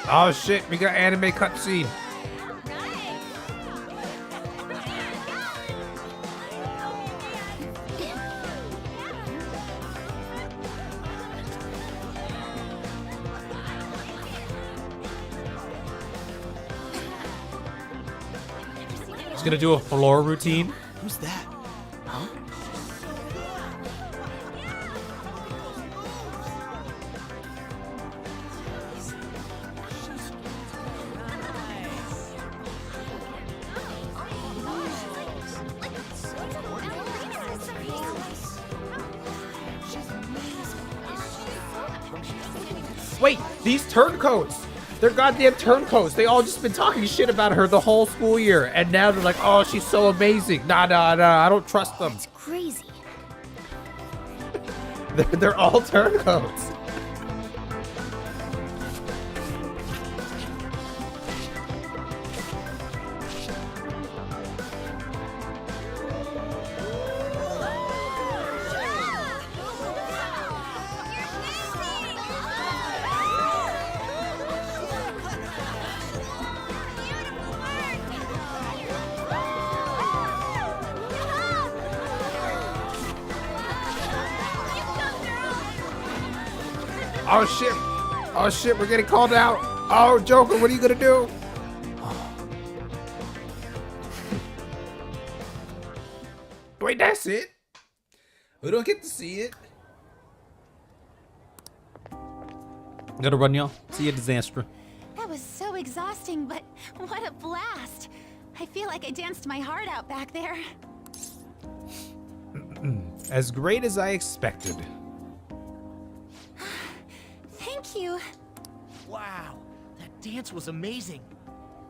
Oh shit, we got anime cutscene. He's gonna do a floor routine. Who's that? Huh? Wait, these turncoats! They're goddamn turncoats. They all just been talking shit about her the whole school year, and now they're like, oh, she's so amazing. Nah, I don't trust them. It's crazy. They're all turncoats. Oh shit! Oh shit, we're getting called out! Oh, Joker, what are you gonna do? Wait, that's it? We don't get to see it. Gotta run, y'all. See you, disaster. That was so exhausting, but what a blast. I feel like I danced my heart out back there. As great as I expected. Thank you. Wow, that dance was amazing.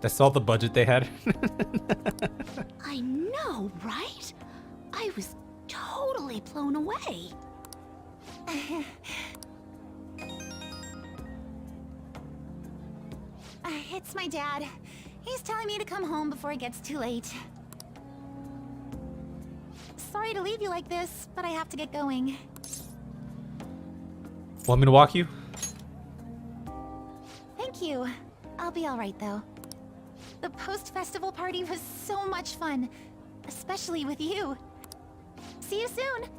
That's all the budget they had. I know, right? I was totally blown away. It's my dad. He's telling me to come home before it gets too late. Sorry to leave you like this, but I have to get going. Want me to walk you? Thank you. I'll be all right, though. The post-festival party was so much fun, especially with you. See you soon.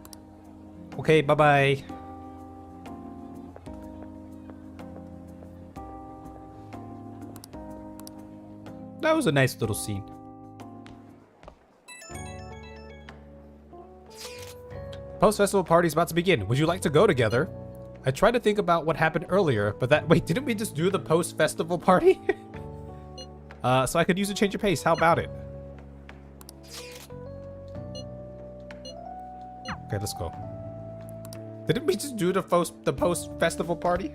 Okay, bye-bye. That was a nice little scene. Post-festival party's about to begin. Would you like to go together? I tried to think about what happened earlier, but that— wait, didn't we just do the post-festival party? So I could use a change of pace. How about it? Okay, let's go. Didn't we just do the post-festival party?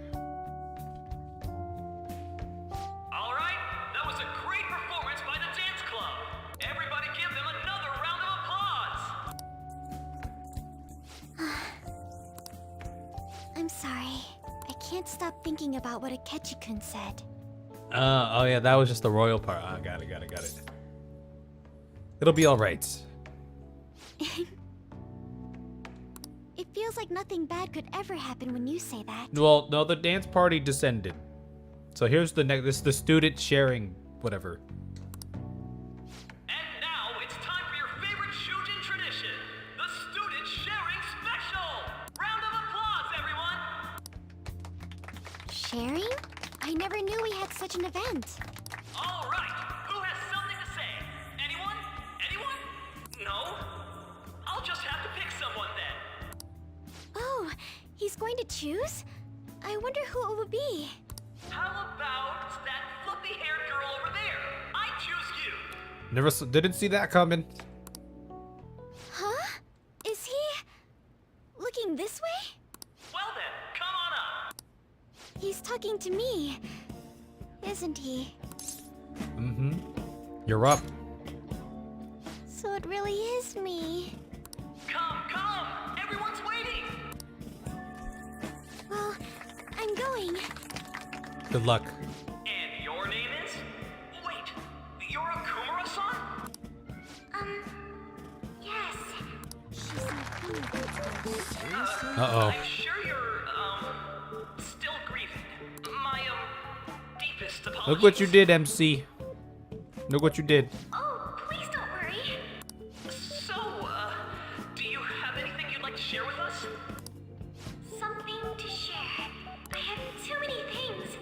Alright, that was a great performance by the dance club. Everybody give them another round of applause. I'm sorry. I can't stop thinking about what Akechi-kun said. Oh yeah, that was just the royal part. Ah, got it. It'll be alright. It feels like nothing bad could ever happen when you say that. Well, no, the dance party descended. So here's the next— this is the student sharing whatever. And now it's time for your favorite Shujin tradition, the student sharing special. Round of applause, everyone. Sharing? I never knew we had such an event. All right, who has something to say? Anyone? Anyone? No? I'll just have to pick someone then. going to choose? I wonder who it would be. How about that fluffy-haired girl over there? I choose you. Never didn't see that coming. Huh? Is he looking this way? Well then, come on up. He's talking to me, isn't he? Mm-hmm. You're up. So it really is me. Come! Everyone's waiting. Well, I'm going. Good luck. And your name is? Wait, you're OKUMURA-san? Yes. She's so cool. Uh-oh. I'm sure you're, still grieving. My, deepest apologies. Look what you did, MC. Look what you did. Oh, please don't worry. So, do you have anything you'd like to share with us? Something to share. I have too many things.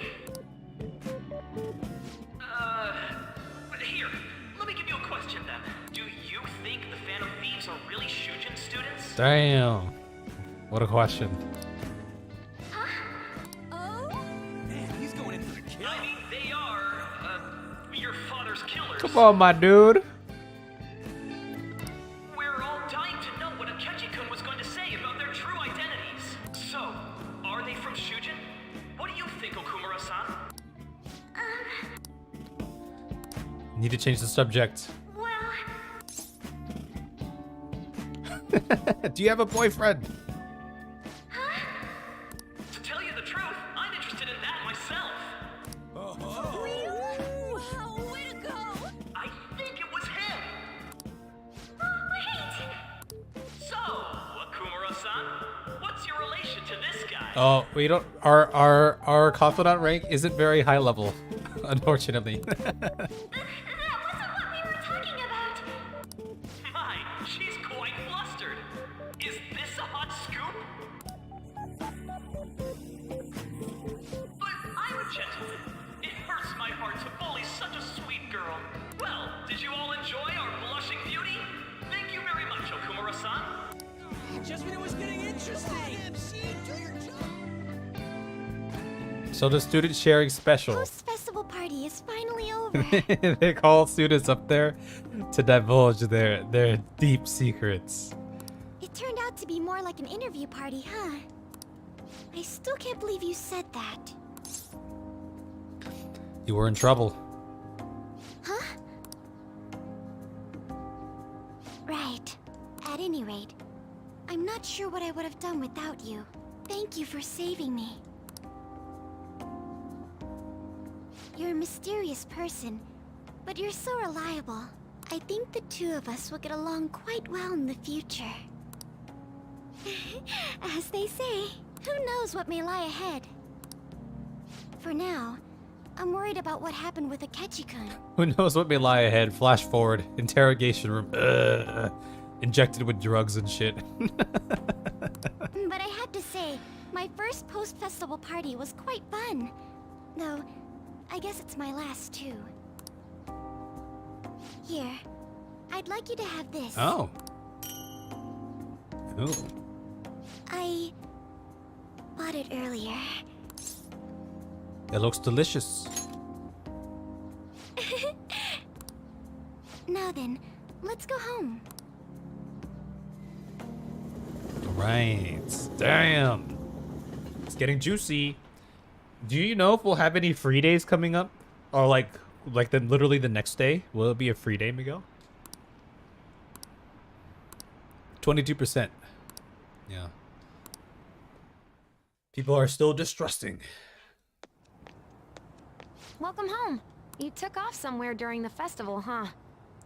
Here, let me give you a question then. Do you think the Phantom Thieves are really Shujin students? Damn. What a question. I mean, they are, your father's killers. Come on, my dude. We're all dying to know what Akechi-kun was going to say about their true identities. So, are they from Shujin? What do you think, OKUMURA-san? Need to change the subject. Well, Do you have a boyfriend? To tell you the truth, I'm interested in that myself. wow, way to go. I think it was him. Oh, wait. So, OKUMURA-san, what's your relation to this guy? Oh, we don't. Our confidant rank isn't very high level, unfortunately. That wasn't what we were talking about. My, she's quite flustered. Is this a hot scoop? But I'm a gentleman. It hurts my heart to bully such a sweet girl. Well, did you all enjoy our blushing beauty? Thank you very much, OKUMURA-san. Just when it was getting interesting. MC, do your job. So the student sharing special. Post-festival party is finally over. They call students up there to divulge their deep secrets. It turned out to be more like an interview party, huh? I still can't believe you said that. You were in trouble. Huh? Right. At any rate, I'm not sure what I would have done without you. Thank you for saving me. You're a mysterious person, but you're so reliable. I think the two of us will get along quite well in the future. As they say, who knows what may lie ahead? For now, I'm worried about what happened with Akechi-kun. Who knows what may lie ahead? Flash forward. Interrogation room. Injected with drugs and shit. But I have to say, my first post-festival party was quite fun. Though, I guess it's my last too. Here, I'd like you to have this. Oh. Ooh. I bought it earlier. It looks delicious. Now then, let's go home. Right. Damn. It's getting juicy. Do you know if we'll have any free days coming up? Or like then literally the next day? Will it be a free day, Miguel? 22%. Yeah. People are still distrusting. Welcome home. You took off somewhere during the festival, huh?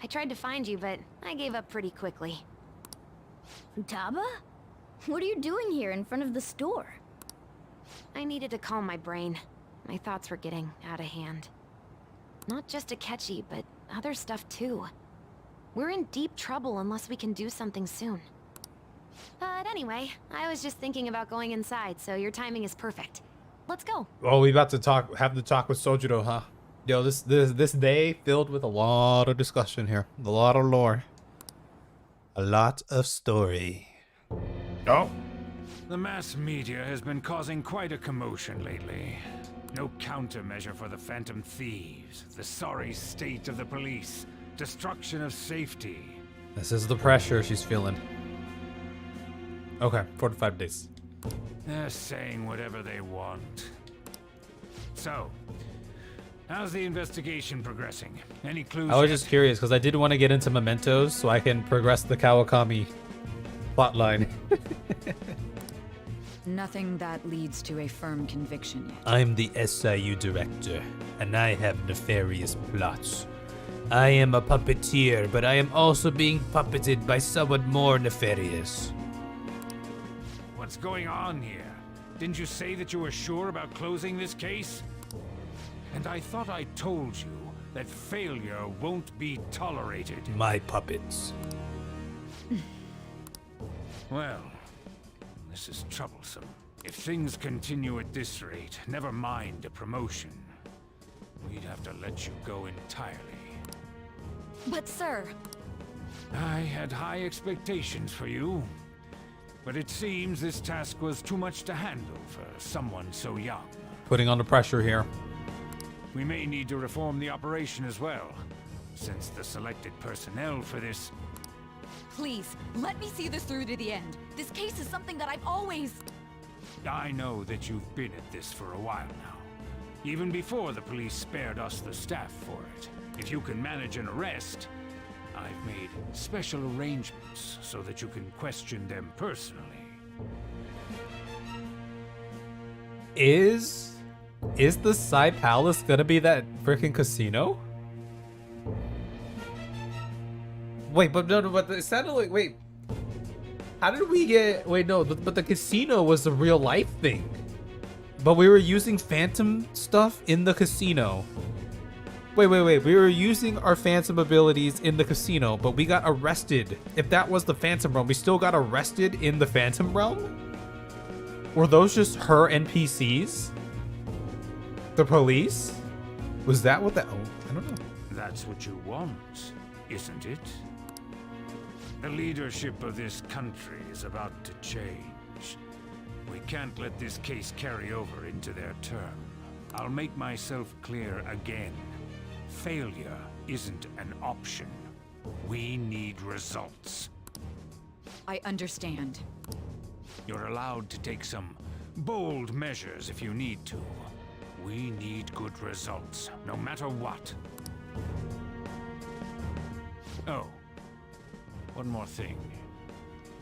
I tried to find you, but I gave up pretty quickly. Futaba? What are you doing here in front of the store? I needed to calm my brain. My thoughts were getting out of hand. Not just Akechi, but other stuff too. We're in deep trouble unless we can do something soon. But anyway, I was just thinking about going inside, so your timing is perfect. Let's go. Oh, we about to have the talk with Sojiro, huh? Yo, this day filled with a lot of discussion here. A lot of lore. A lot of story. Oh. The mass media has been causing quite a commotion lately. No countermeasure for the Phantom Thieves, the sorry state of the police, destruction of safety. This is the pressure she's feeling. Okay, 4 to 5 days. They're saying whatever they want. So, how's the investigation progressing? Any clues? I was yet? just curious because I did want to get into mementos so I can progress the Kawakami plotline. Nothing that leads to a firm conviction yet. I'm the SIU director, and I have nefarious plots. I am a puppeteer, but I am also being puppeted by someone more nefarious. What's going on here? Didn't you say that you were sure about closing this case? And I thought I told you that failure won't be tolerated. My puppets. Well, this is troublesome. If things continue at this rate, never mind a promotion. We'd have to let you go entirely. But sir... I had high expectations for you. But it seems this task was too much to handle for someone so young. Putting on the pressure here. We may need to reform the operation as well, since the selected personnel for this... Please, let me see this through to the end. This case is something that I've always... I know that you've been at this for a while now. Even before the police spared us the staff for it. If you can manage an arrest, I've made special arrangements so that you can question them personally. Is the Psy Palace gonna be that freaking casino? Wait, but no, but it sounded like, wait. How did we get, wait, no, but the casino was the real life thing. But we were using phantom stuff in the casino. Wait, we were using our phantom abilities in the casino, but we got arrested. If that was the phantom realm, we still got arrested in the phantom realm? Were those just her NPCs? The police? Was that what that, oh, I don't know. That's what you want, isn't it? The leadership of this country is about to change. We can't let this case carry over into their term. I'll make myself clear again. Failure isn't an option. We need results. I understand. You're allowed to take some bold measures if you need to. We need good results, no matter what. Oh, one more thing.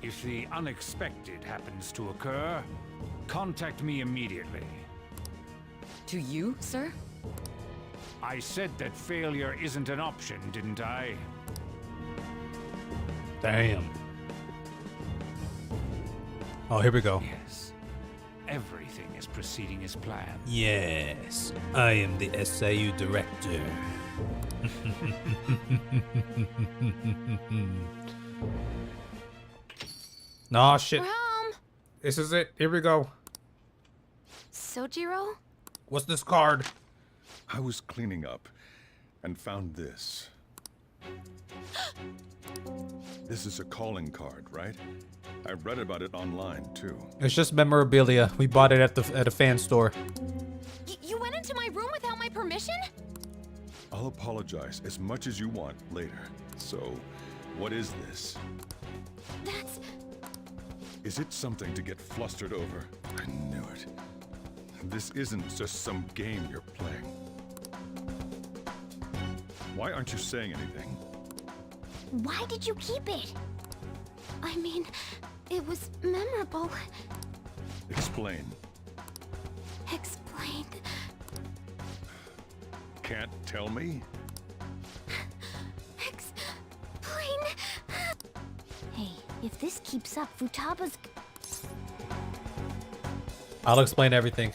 If the unexpected happens to occur, contact me immediately. To you, sir? I said that failure isn't an option, didn't I? Damn. Oh, here we go. Yes. Everything is proceeding as planned. Yes, I am the SIU director. Nah, shit. We're home. This is it. Here we go. Sojiro? What's this card? I was cleaning up and found this. This is a calling card, right? I read about it online too. It's just memorabilia. We bought it at a fan store. You went into my room without my permission? I'll apologize as much as you want later. So, what is this? That's... Is it something to get flustered over? I knew it. This isn't just some game you're playing. Why aren't you saying anything? Why did you keep it? I mean, it was memorable. Explain. Explain. Can't tell me? Explain. Hey, if this keeps up, Futaba's... I'll explain everything.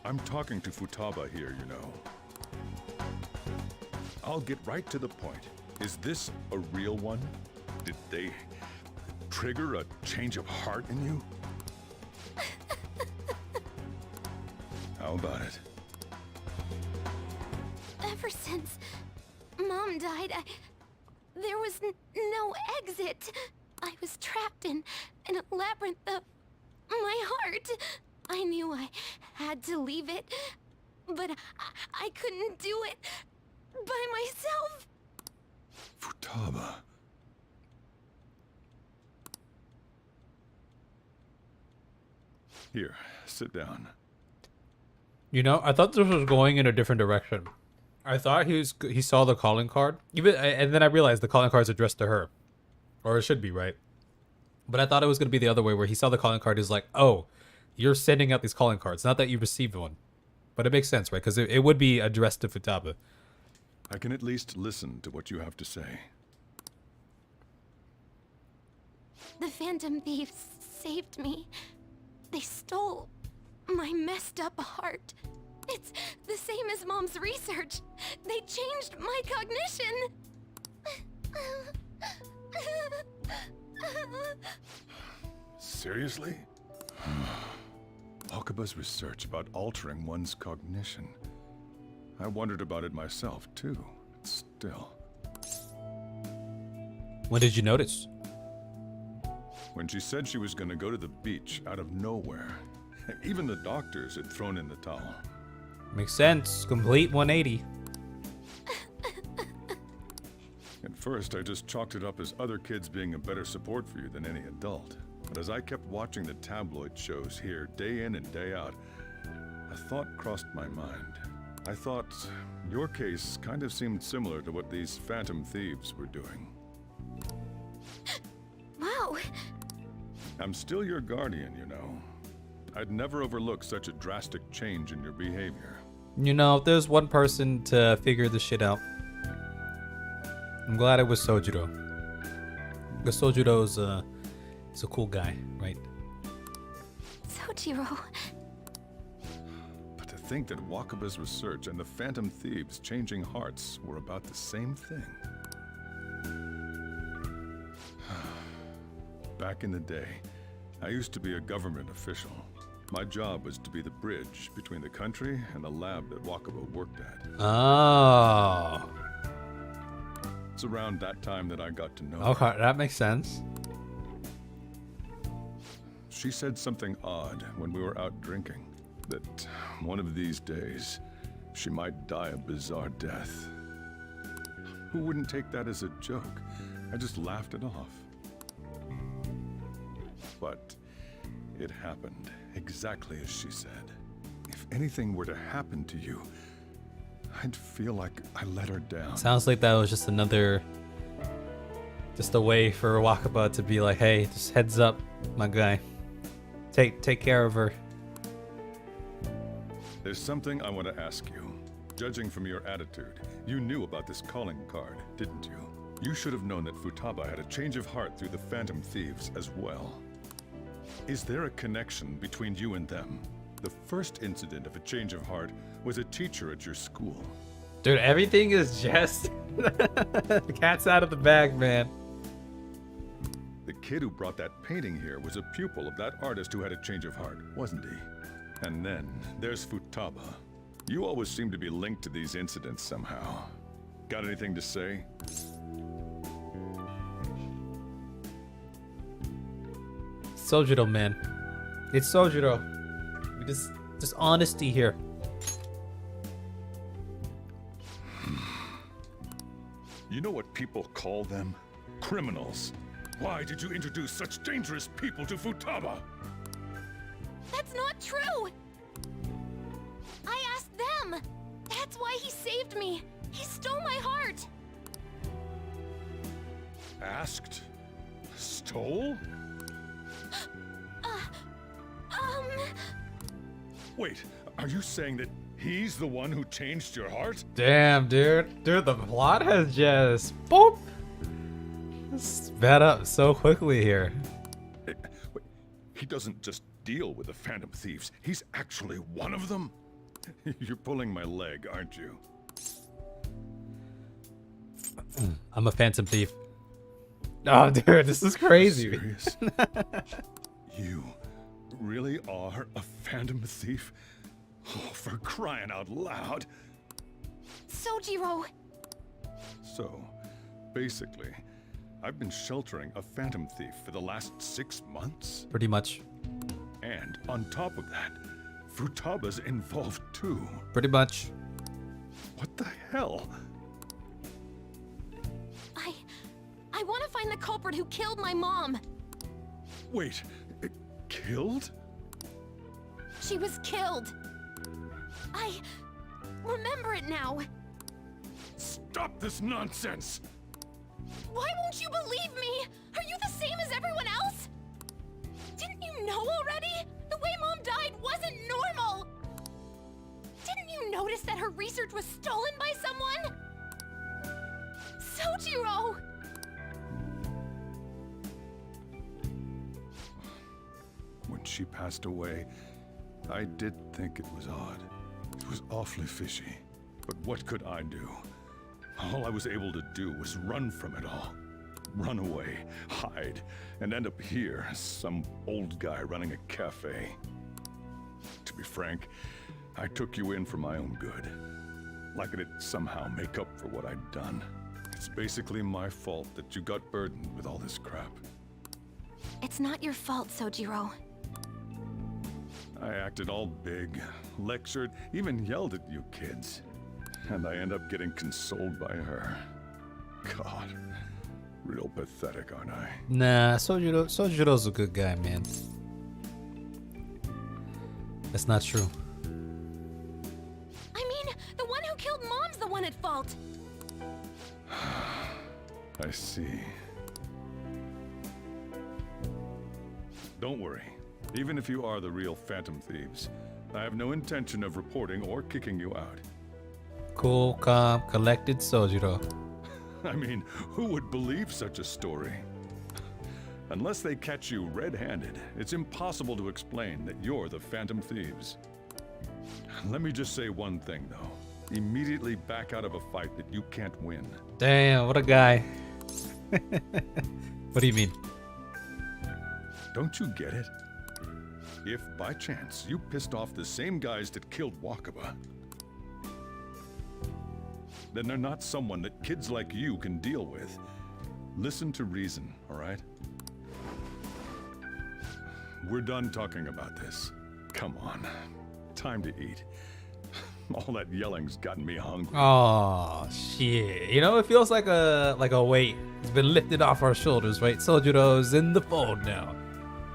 I'm talking to Futaba here, you know. I'll get right to the point. Is this a real one? Did they trigger a change of heart in you? How about it? Ever since Mom died, there was no exit. I was trapped in a labyrinth of my heart. I knew I had to leave it, but I couldn't do it by myself. Futaba. Here, sit down. You know, I thought this was going in a different direction. I thought he saw the calling card, and then I realized the calling card's addressed to her, or it should be, right? But I thought it was gonna be the other way, where he saw the calling card. He's like, "Oh, you're sending out these calling cards, not that you received one." But it makes sense, right? Because it would be addressed to Futaba. I can at least listen to what you have to say. The Phantom Thieves saved me. They stole my messed up heart. It's the same as Mom's research. They changed my cognition. Seriously? Okaba's research about altering one's cognition. I wondered about it myself, too. Still. When did you notice? When she said she was going to go to the beach out of nowhere. Even the doctors had thrown in the towel. Makes sense. Complete 180. At first, I just chalked it up as other kids being a better support for you than any adult. But as I kept watching the tabloid shows here, day in and day out, a thought crossed my mind. I thought your case kind of seemed similar to what these Phantom Thieves were doing. Wow. I'm still your guardian, you know. I'd never overlook such a drastic change in your behavior. You know, if there's one person to figure this shit out, I'm glad it was Sojiro. Because Sojiro's he's a cool guy, right? Sojiro. But to think that Wakaba's research and the Phantom Thieves changing hearts were about the same thing. Back in the day, I used to be a government official. My job was to be the bridge between the country and the lab that Wakaba worked at. Oh. It's around that time that I got to know her. Okay, that makes sense. She said something odd when we were out drinking, that one of these days, she might die a bizarre death. Who wouldn't take that as a joke? I just laughed it off. But it happened exactly as she said. If anything were to happen to you, I'd feel like I let her down. Sounds like that was just a way for Wakaba to be like, hey, just heads up, my guy. Take care of her. There's something I want to ask you. Judging from your attitude, you knew about this calling card, didn't you? You should have known that Futaba had a change of heart through the Phantom Thieves as well. Is there a connection between you and them? The first incident of a change of heart was a teacher at your school. Dude, everything is just the cat's out of the bag, man. The kid who brought that painting here was a pupil of that artist who had a change of heart, wasn't he? And then there's Futaba. You always seem to be linked to these incidents somehow. Got anything to say? Sojiro, man. It's Sojiro. Just honesty here. You know what people call them? Criminals. Why did you introduce such dangerous people to Futaba? That's not true! I asked them! That's why he saved me! He stole my heart! Asked? Stole? Wait, are you saying that he's the one who changed your heart? Damn, dude. Dude, the plot has just boop sped up so quickly here. He doesn't just deal with the Phantom Thieves. He's actually one of them? You're pulling my leg, aren't you? I'm a Phantom Thief. Oh, dude, this is crazy. Serious? You really are a Phantom Thief? Oh, for crying out loud. Sojiro! So, basically, I've been sheltering a phantom thief for the last 6 months. Pretty much. And on top of that, Futaba's involved too. Pretty much. What the hell? I want to find the culprit who killed my mom. Wait, killed? She was killed. I remember it now. Stop this nonsense! Why won't you believe me? Are you the same as everyone else? Didn't you know already? The way Mom died wasn't normal. Didn't you notice that her research was stolen by someone? Sojiro! When she passed away, I did think it was odd. It was awfully fishy. But what could I do? All I was able to do was run from it all. Run away, hide, and end up here as some old guy running a cafe. To be frank, I took you in for my own good. Like it'd somehow make up for what I'd done. It's basically my fault that you got burdened with all this crap. It's not your fault, Sojiro. I acted all big, lectured, even yelled at you kids. And I end up getting consoled by her. God, real pathetic, aren't I? Nah, Sojiro's a good guy, man. That's not true. I mean, the one who killed Mom's the one at fault. I see. Don't worry. Even if you are the real Phantom Thieves, I have no intention of reporting or kicking you out. Cool, calm, collected Sojiro. I mean, who would believe such a story? Unless they catch you red-handed, it's impossible to explain that you're the Phantom Thieves. Let me just say one thing, though. Immediately back out of a fight that you can't win. Damn, what a guy. What do you mean? Don't you get it? If, by chance, you pissed off the same guys that killed Wakaba, then they're not someone that kids like you can deal with. Listen to reason, all right? We're done talking about this. Come on. Time to eat. All that yelling's gotten me hungry. Oh shit. You know, it feels like a weight has been lifted off our shoulders, right? Sojiro's in the fold now.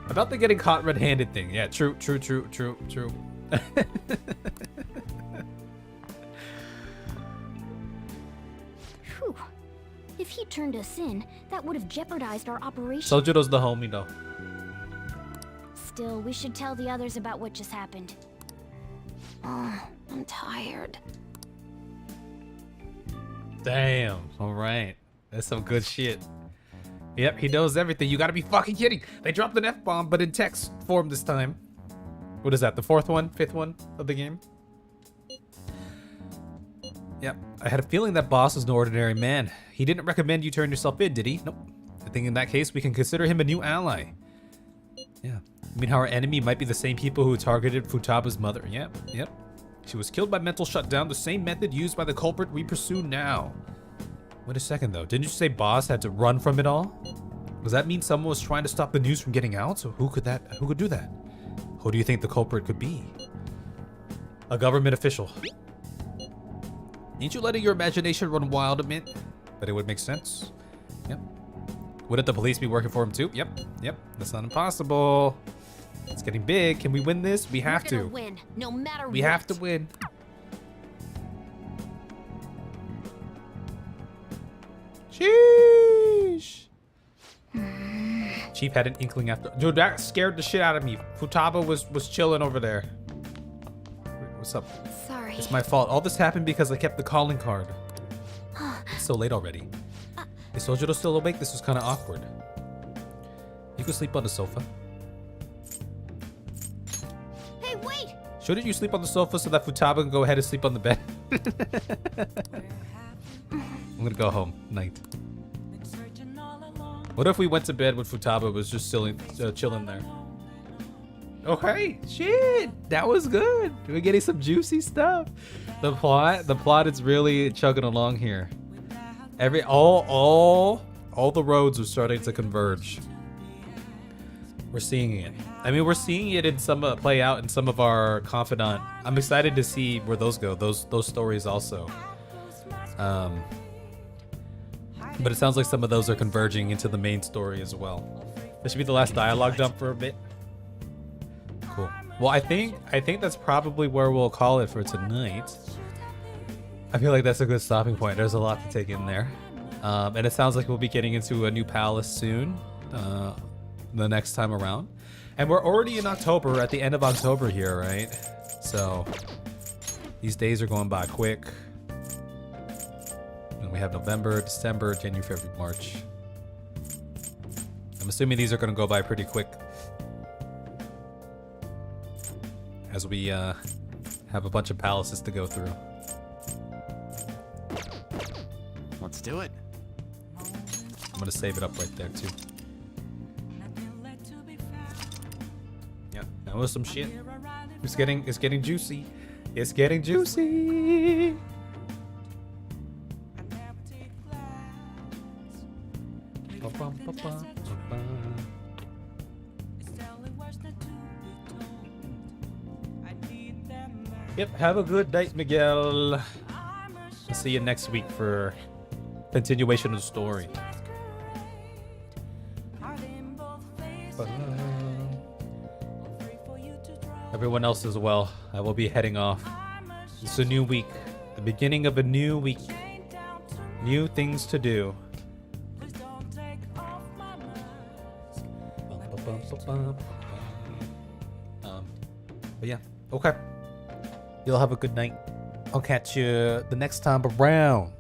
About the getting caught red-handed thing. Yeah, true. Whew. If he turned us in, that would have jeopardized our operation. Sojiro's the homie, though. Still, we should tell the others about what just happened. Oh, I'm tired. Damn. All right. That's some good shit. Yep, he knows everything. You gotta be fucking kidding. They dropped an F-bomb, but in text form this time. What is that, the fifth one of the game? Yep, I had a feeling that boss was no ordinary man. He didn't recommend you turn yourself in, did he? Nope. I think in that case, we can consider him a new ally. Yeah. I mean, how our enemy might be the same people who targeted Futaba's mother. Yep. She was killed by mental shutdown, the same method used by the culprit we pursue now. Wait a second, though. Didn't you say boss had to run from it all? Does that mean someone was trying to stop the news from getting out? So who could do that? Who do you think the culprit could be? A government official. Ain't you letting your imagination run wild a bit? But it would make sense. Yep. Wouldn't the police be working for him too? Yep. That's not impossible. It's getting big. Can we win this? We have to. Win, no matter we have to win. Sheesh. Chief had an inkling after. Dude, that scared the shit out of me. Futaba was chilling over there. What's up? Sorry. It's my fault. All this happened because I kept the calling card. It's so late already. Is Sojiro still awake? This was kind of awkward. You could sleep on the sofa. Hey, wait! Shouldn't you sleep on the sofa so that Futaba can go ahead and sleep on the bed? I'm gonna go home. Night. What if we went to bed when Futaba was just chilling there? Okay, shit, that was good. We're getting some juicy stuff. The plot is really chugging along here. All the roads are starting to converge. We're seeing it. I mean, we're seeing it in some play out in some of our Confidant. I'm excited to see where those go. Those stories also. But it sounds like some of those are converging into the main story as well. This should be the last dialogue dump for a bit. Cool. Well, I think that's probably where we'll call it for tonight. I feel like that's a good stopping point. There's a lot to take in there. And it sounds like we'll be getting into a new palace soon. The next time around. And we're already in October, at the end of October here, right? So these days are going by quick. And we have November, December, January, February, March. I'm assuming these are going to go by pretty quick. As we have a bunch of palaces to go through. Let's do it. I'm going to save it up right there too. Yeah, that was some shit. It's getting juicy. It's getting juicy. Yep, have a good night, Miguel. I'll see you next week for continuation of the story. Everyone else as well. I will be heading off. It's a new week. The beginning of a new week. New things to do. But yeah, okay. You'll have a good night. I'll catch you the next time around.